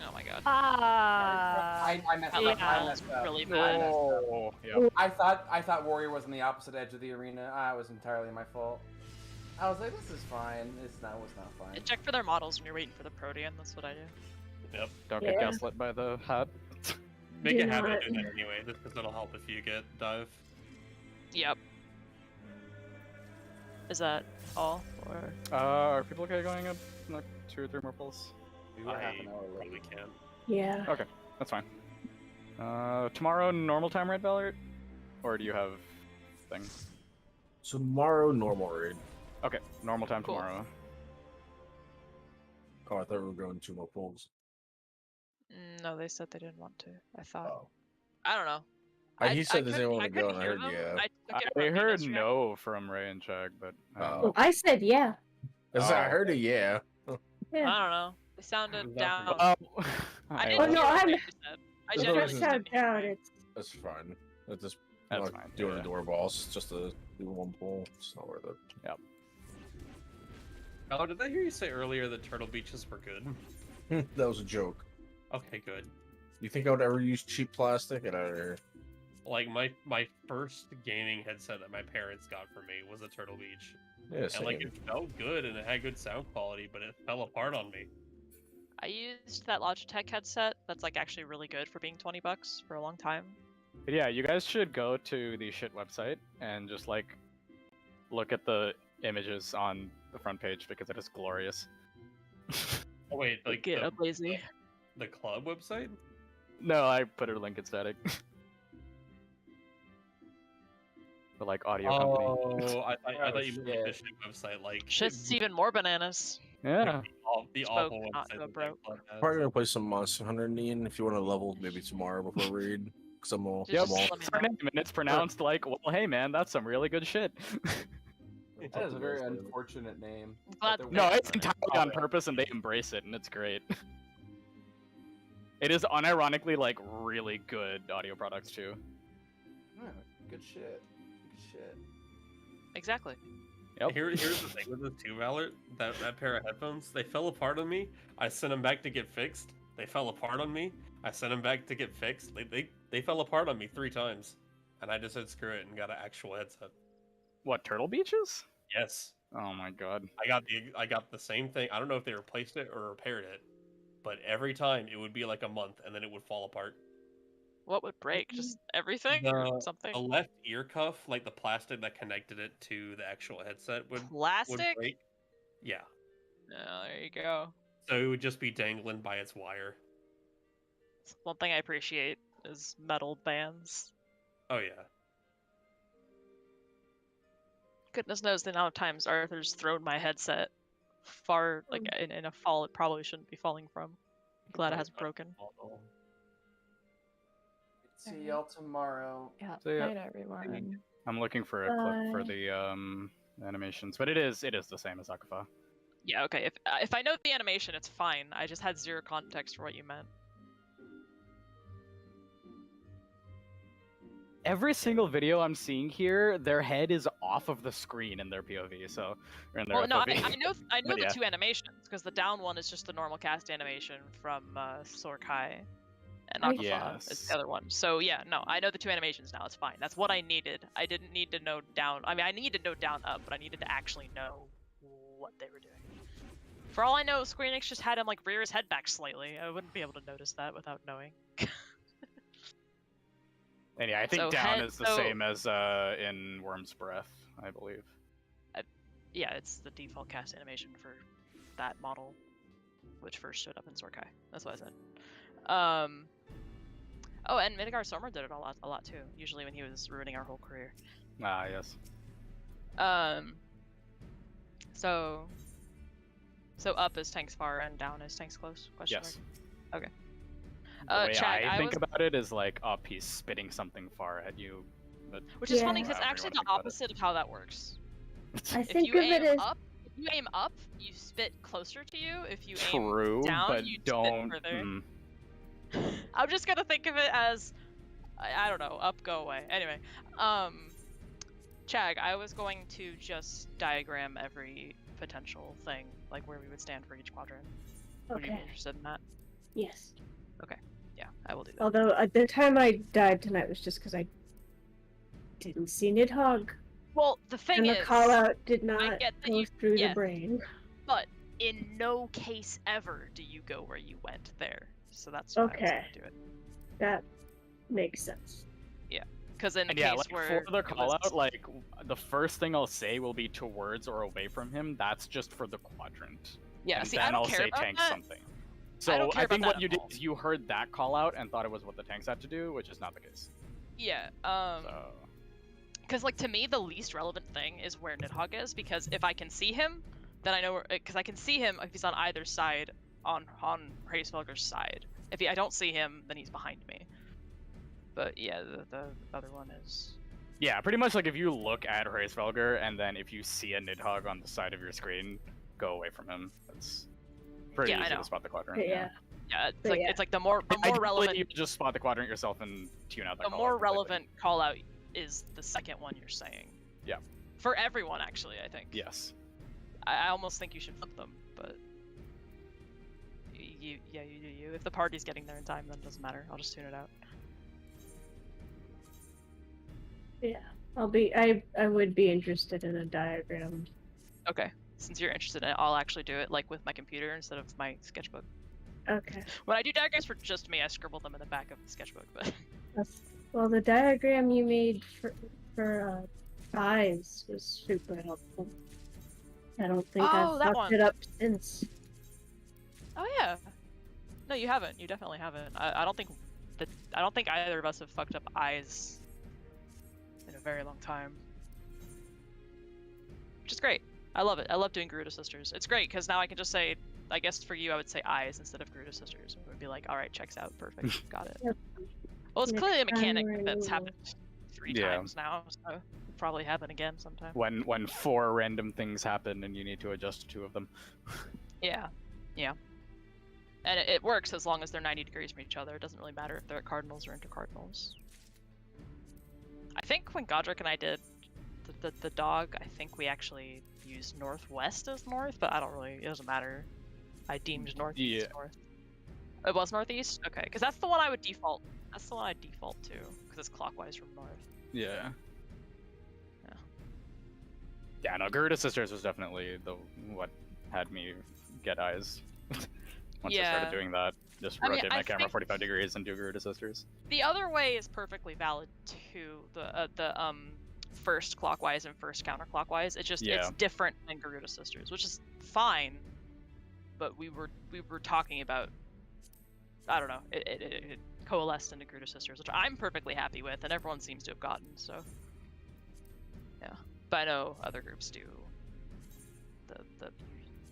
Oh my god. Ah. I messed That up. left I was messed up. really I bad. messed up. Oh, yeah. I thought Warrior was on the opposite edge of the arena. It was entirely my fault. I was like, this is fine. It's not fine. Check for their models when you're waiting for the Protean. That's what I do. Yep. Don't get gaslit by the hat. Make Do a habit not- of doing that anyway, just because it'll help if you get dive. Yep. Is that all? Or Are people okay going up like 2 or 3 more pulls? We were half an hour Probably late. can. Yeah. Okay, that's fine. Tomorrow normal time Red Valor? Or do you have thing? Tomorrow, normal raid. Okay, normal time Cool. tomorrow. Oh, I thought we were going 2 more pulls. no, they said they didn't want to. I thought. Oh. I don't know. He said they didn't couldn't- want to go, couldn't and I hear heard them. yeah. I took it I from heard Vegas, no from Ray and Chag, but Well, I said yeah. I heard it, yeah. I Yeah. don't know. They sounded down. oh, I I didn't Oh, will- no, hear what I'm- they said. I There's no genuinely Don't reason- just shout didn't hear down. it. That's fine. It's just That's like fine, doing yeah. the door boss just to do 1 pull. It's not worth it. Oh, did I hear you say earlier that Turtle Beaches were good? That was a joke. Okay, good. You think I would ever use cheap plastic? Get out of here. Like my first gaming headset that my parents got for me was a Turtle Beach, Yeah, and like same. it felt good and it had good sound quality, but it fell apart on me. I used that Logitech headset that's like actually really good for being $20 for a long time. But yeah, you guys should go to the shit website and just like look at the images on the front page because it is glorious. Oh wait, like Get up lazy. the club website? No, I put a link in static. The like audio company. Oh, I thought you meant like the shit. shit website, like Shit's even more bananas. Yeah. the Spoke, awful not website go that the broke. club has. Probably gonna play some Monster Hunter Neon if you want to level maybe tomorrow before raid. Cause I'm all, Just I'm all let me It's her know. name, and it's pronounced like, well, hey man, that's some really good shit. That is a very unfortunate name. I'm glad But that No, they're- it's entirely on purpose, and they embrace it, and it's great. It is unironically like really good audio products too. Yeah, good shit. Good shit. Exactly. Yep. Here's the thing with the 2 Valor, that pair of headphones, they fell apart on me. I sent them back to get fixed. They fell apart on me. I sent them back to get fixed. They fell apart on me 3 times, and I just said screw it and got an actual headset. What, Turtle Beaches? Yes, Oh my god. I got the same thing. I don't know if they replaced it or repaired it, but every time it would be like a month, and then it would fall apart. What would break? Just everything or something? The left ear cuff, like the plastic that connected it to the actual headset, would Plastic? break. Yeah, Oh, there you go. so it would just be dangling by its wire. One thing I appreciate is metal bands. Oh yeah. Goodness knows the amount of times Arthur's thrown my headset far, like in a fall it probably shouldn't be falling from. Glad it hasn't broken. See y'all tomorrow. Yeah, So, yeah. night everyone. I'm looking for a clip for the animations, but it is the same as Akafa. Yeah, okay. If I know the animation, it's fine. I just had zero context for what you meant. Every single video I'm seeing here, their head is off of the screen in their POV. So, or in their well, no, FOV. I know the yeah. two animations because the down one is just the normal cast animation from Sorkai, and Akafa is the other one. So yeah, no, I know the two animations now. It's fine. That's what I needed. I didn't need to know down. I mean, I needed to know down up, but I needed to actually know what they were doing. For all I know, Square Enix just had him like rear his head back slightly. I wouldn't be able to notice that without knowing. And yeah, I think down is the same as in Worm's Breath, I believe. Yeah, it's the default cast animation for that model, which first showed up in Sorkai. That's what I said. Oh, and Midgar Sommer did it a lot too. Usually when he was ruining our whole career. Ah, yes. So up is tanks far and down is tanks close? Question yes. mark? Okay. The way Chad, I think about it is like up, he's spitting something far at you. But which is funny because it's actually the opposite of how that works. I think of it as if you aim up, you spit closer to you. If you True, aim down, but you don't. spit further. I'm just gonna think of it as I don't know, up, go away. Anyway, Chag, I was going to just diagram every potential thing, like where we would stand for each quadrant. Okay. Would you be interested in that? Yes. Okay. Yeah, I will do that. Although the time I died tonight was just because I didn't see Nidhogg. Well, the thing is, the call out did not go you, through the brain. But in no case ever do you go where you went there. So that's why I was gonna do it. That makes sense. Yeah, because in the case like, where for the call out, like the first thing I'll say will be towards or away from him. That's just for the quadrant. Yeah, and see, then I don't I'll care say about tank that. something. So I think what you did is you heard that call out and thought it was what the tanks had to do, which is not the case. Yeah. Because like to me the least relevant thing is where Nidhogg is, because if I can see him, then I know where. Because I can see him if he's on either side, on Hraesvelgur's side. If I don't see him, then he's behind me. But yeah, the other one is. Yeah, pretty much like if you look at Hraesvelgur and then if you see a Nidhogg on the side of your screen, go away from him. That's pretty easy to spot the quadrant. Yeah. Yeah, it's like the more relevant. You just spot the quadrant yourself and tune out that. The more relevant call out is the second one you're saying. Yeah. For everyone, actually, I think. Yes. I almost think you should flip them, but you do you. If the party's getting there in time, then it doesn't matter. I'll just tune it out. Yeah, I would be interested in a diagram. Okay, since you're interested in it, I'll actually do it like with my computer instead of my sketchbook. Okay. When I do diagrams for just me, I scribble them in the back of the sketchbook. But well, the diagram you made for eyes was super helpful. I don't think I've fucked it up since. Oh yeah. No, you haven't. You definitely haven't. I don't think either of us have fucked up eyes in a very long time. Which is great. I love it. I love doing Garuda Sisters. It's great because now I can just say, I guess for you I would say eyes instead of Garuda Sisters. It would be like, all right, checks out, perfect, got it. Yep. Well, it's clearly a mechanic that's happened 3 times now, so it'll probably happen again sometime. When 4 random things happen and you need to adjust 2 of them. Yeah. And it works as long as they're 90 degrees from each other. It doesn't really matter if they're at cardinals or intercardinals. I think when Godric and I did the dog, I think we actually used northwest as north, but it doesn't matter. I deemed northeast north. It was northeast? Okay, because that's the one I would default. That's the one I default to, because it's clockwise from north. Yeah. Yeah, no, Garuda Sisters was definitely what had me get eyes. Once I started doing that, just rotate my camera 45 degrees and do Garuda Sisters. The other way is perfectly valid too. The first clockwise and first counterclockwise. It's just it's different than Garuda Sisters, which is fine. But we were talking about, I don't know, it coalesced into Garuda Sisters, which I'm perfectly happy with, and everyone seems to have gotten. So yeah, But I know other groups do the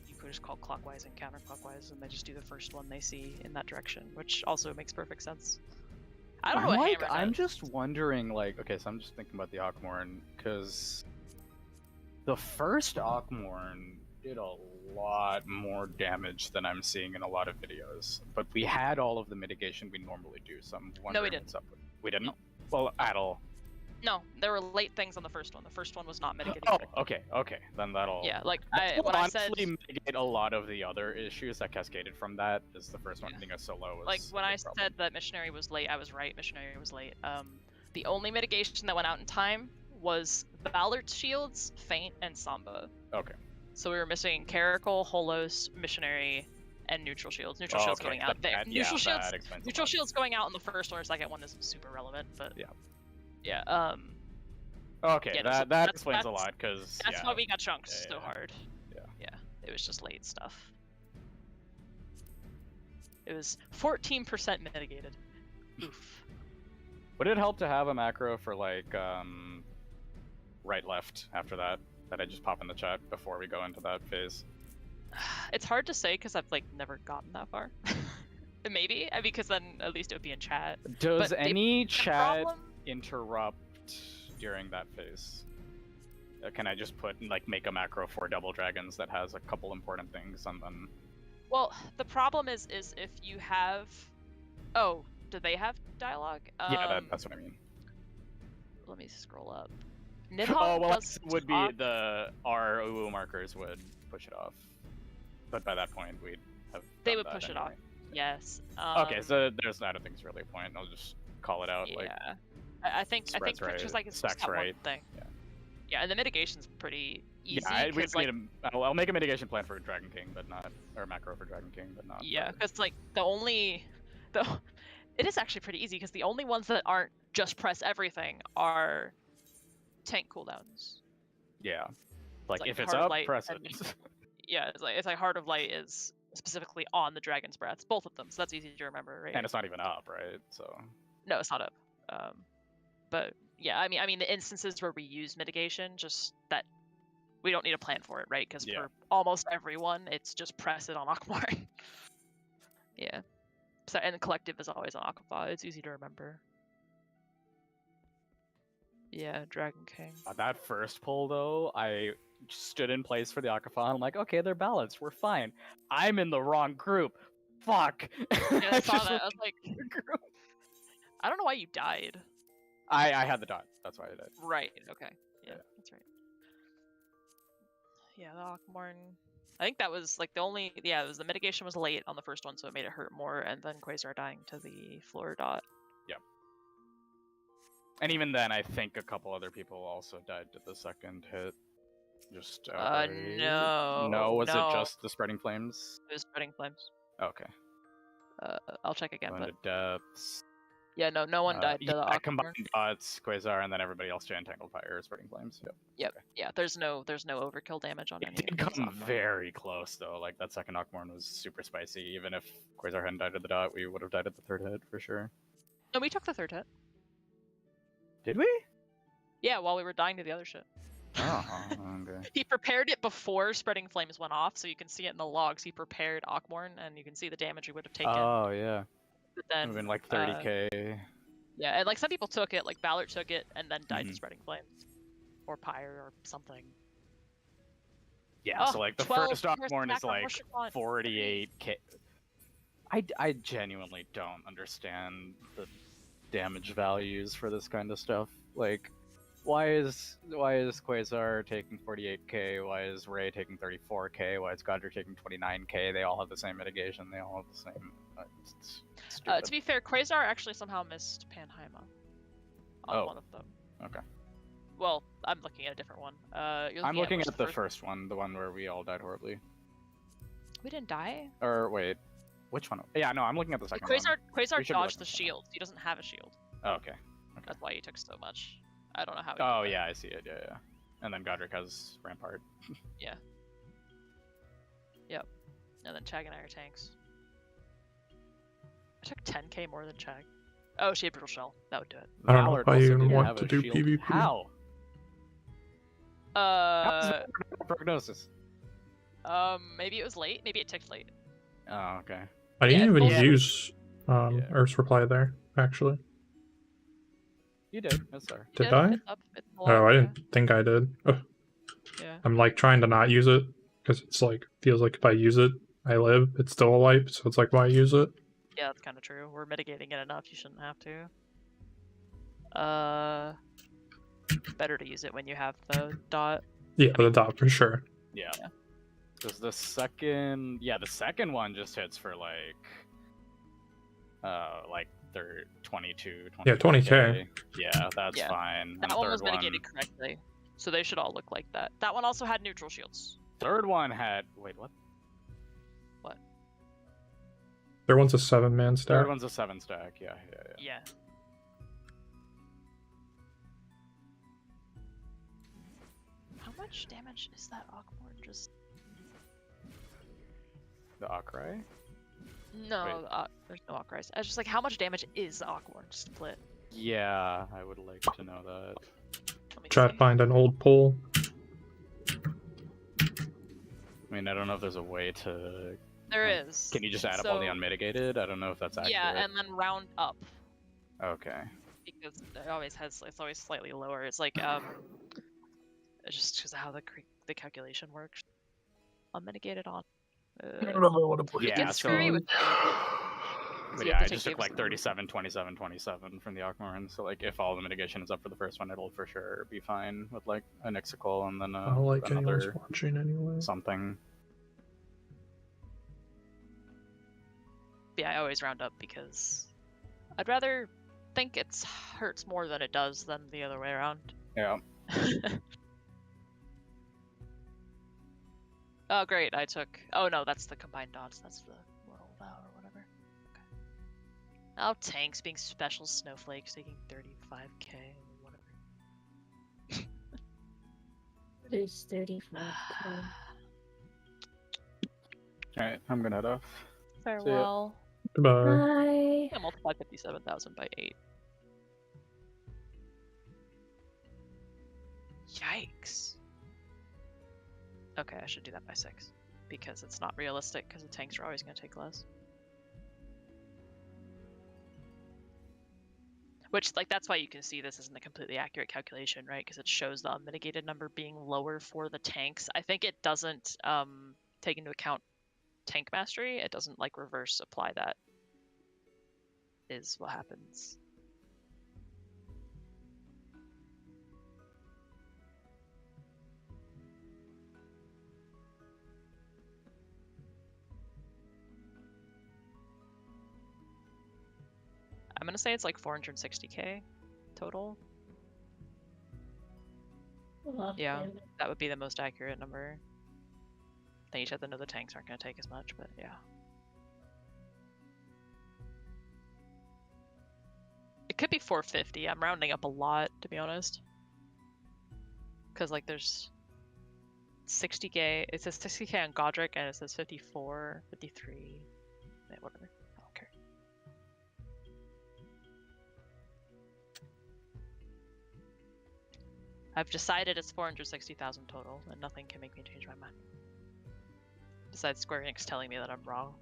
you could just call clockwise and counterclockwise, and they just do the first one they see in that direction, which also makes perfect sense. I don't know what Hammer does. I'm just wondering, like, okay, so I'm just thinking about the Akmorn, because the first Akmorn did a lot more damage than I'm seeing in a lot of videos, but we had all of the mitigation we normally do, so I'm wondering we didn't. what's up with. We didn't? No. Well, at all. No, there were late things on the first one. The first one was not mitigated. Oh, okay, then that'll... Yeah, like, when I honestly said... mitigate a lot of the other issues that cascaded from that, is the first one being a solo was like, when I problem. said that Missionary was late, I was right, Missionary was late. The only mitigation that went out in time was Ballard's shields, Feint, and Samba. Okay. So we were missing Caracal, Holos, Missionary, and Neutral Shields. Neutral Shields going out. Neutral Shields going out in the first one or second one is super relevant, but... Yeah, Okay, yeah, that explains a lot, because... That's why we got chunked so yeah. hard. Yeah, it was just late stuff. It was 14% mitigated. Oof. Would it help to have a macro for, like, right-left after that I just pop in the chat before we go into that phase? It's hard to say, because I've, like, never gotten that far. Maybe, because then at least it would be in chat. Does any chat interrupt during that phase? Can I just put, like, make a macro for Double Dragons that has a couple important things, and then... Well, the problem is if you have... Oh, do they have dialogue? Yeah, that's what I mean. Let me scroll up. Would be our UU markers would push it off. But by that point, we'd have... They would push it off, yes. Okay, so I don't think it's really a point. I'll just call it out, like... I think just like it's just that one thing. Yeah, and the mitigation's pretty easy. Yeah, I'll make a mitigation plan for Dragon King, but not, or macro for Dragon King, but not. Yeah, because like it is actually pretty easy, because the only ones that aren't just press everything are tank cooldowns. Yeah, like if it's Heart up, Light press it. Yeah, it's like Heart of Light is specifically on the Dragon's Breaths, both of them, so that's easy to remember, right? And it's not even up, right? So. No, it's not up. But yeah, I mean the instances where we use mitigation, just that we don't need a plan for it, right? Because for almost everyone, it's just press it on Akmar. Yeah. So, and the collective is always on Akfa. It's easy to remember. Yeah, Dragon King. That first pull though, I stood in place for the Akfa. I'm like, okay, they're balanced. We're fine. I'm in the wrong group. Fuck. Yeah, I saw that. I was like, I don't know why you died. I had the dot. That's why I died. Right. Okay. Yeah, that's right. Yeah, the Akmorn. I think that was like the only. Yeah, it was the mitigation was late on the first one, so it made it hurt more, and then Quasar dying to the floor dot. Yep. And even then, I think a couple other people also died to the second hit. Just. No. No, was it just the spreading flames? It was spreading flames. Okay. I'll check again. Going to depths. Yeah, no one died to the I combined dots, Quasar, and then everybody else to Entangled Fire, Spreading Flames. Yep. Okay. Yeah, there's no overkill damage on any. It did come very close though. Like that second Akmorn was super spicy. Even if Quasar hadn't died at the dot, we would have died at the third hit for sure. No, we took the third hit. Did we? Yeah, while we were dying to the other shit. Oh, okay. He prepared it before Spreading Flames went off, so you can see it in the logs. He prepared Akmorn, and you can see the damage he would have taken. Oh yeah. But then moving like 30k. Yeah, and like some people took it, like Ballard took it and then died to Spreading Flames, or Pyre, or something. Yeah, so like the first Akmorn is like 48k. I genuinely don't understand the damage values for this kind of stuff. Like, why is Quasar taking 48k? Why is Ray taking 34k? Why is Godric taking 29k? They all have the same mitigation. They all have the same. To be fair, Quasar actually somehow missed Panheima on one of them. Okay. Well, I'm looking at a different one. I'm looking at the first one, the one where we all died horribly. We didn't die? Or wait, which one? Yeah, no, I'm looking at the second one. Quasar dodged the shield. He doesn't have a shield. Oh, okay. That's why he took so much. I don't know how he Oh, yeah, I see it. Yeah. And then Godric has Rampart. Yeah. Yep. And then Chag and I are tanks. I took 10k more than Chag. Oh, she had Brutal Shell. That would do it. I don't know if I even want to do PvP. How? Prognosis. Maybe it was late. Maybe it ticked late. Oh, okay. I didn't even bullshit. use Earth's reply there, actually. You did. Yes, sir. Did I? It's up. It's Oh, I didn't think I did. Ugh. Yeah. I'm like trying to not use it because it's like feels like if I use it, I live. It's still a wipe, so it's like why use it? Yeah, that's kind of true. We're mitigating it enough. You shouldn't have to. Better to use it when you have the dot. Yeah, the dot for sure. Yeah. Because the second one just hits for like 22, 20. Yeah, 20K. Yeah, that's fine. That one was mitigated correctly, so they should all look like that. That one also had neutral shields. Third one had wait, what? What? Third one's a 7-man stack. Third one's a 7 stack. Yeah. How much damage is that Aquamarine? Just the Akrai? no, there's no Aquarise. I was just like, how much damage is Aquamarine split? Yeah, I would like to know that. Try to find an old poll. I mean, I don't know if there's a way to. There is. Can you just add up all the unmitigated? I don't know if that's accurate. Yeah, and then round up. Okay. Because it's always slightly lower. It's like just because of how the calculation works. Unmitigated on. I don't know if I want to put yeah, it's so. screwy with But yeah, I just took like 37, 27, 27 from the Aquamarine. So like, if all the mitigation is up for the first one, it'll for sure be fine with like an Ixical and then I don't like anyone's another watching anyway. something. Yeah, I always round up because I'd rather think it hurts more than it does than the other way around. Yeah. Oh great, I took. Oh no, that's the combined dots. That's the roll vow or whatever. Okay. Now tanks being special snowflakes taking 35k or whatever. It is 35k. Alright, I'm gonna head off. Farewell. Goodbye. Bye. I multiplied 57,000 by 8. Yikes. Okay, I should do that by 6. Because it's not realistic, because the tanks are always going to take less. Which, like, that's why you can see this isn't a completely accurate calculation, right? Because it shows the unmitigated number being lower for the tanks. I think it doesn't take into account tank mastery. It doesn't, like, reverse apply that. Is what happens. I'm gonna say it's like 460k total. Yeah, that would be the most accurate number. Then you just have to know the tanks aren't gonna take as much, but yeah. It could be 450. I'm rounding up a lot, to be honest. Because like there's 60k. It says 60k on Godric, and it says 54, 53. Yeah, whatever. I don't care. I've decided it's 460,000 total, and nothing can make me change my mind. Besides Square Enix telling me that I'm wrong.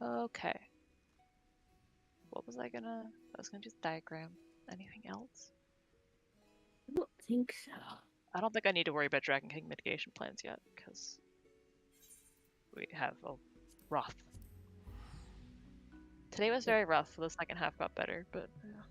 Okay. What was I gonna... I was gonna do the diagram. Anything else? I don't think so. I don't think I need to worry about Dragon King mitigation plans yet, because we have a rough. Today was very rough, the second half got better, but yeah.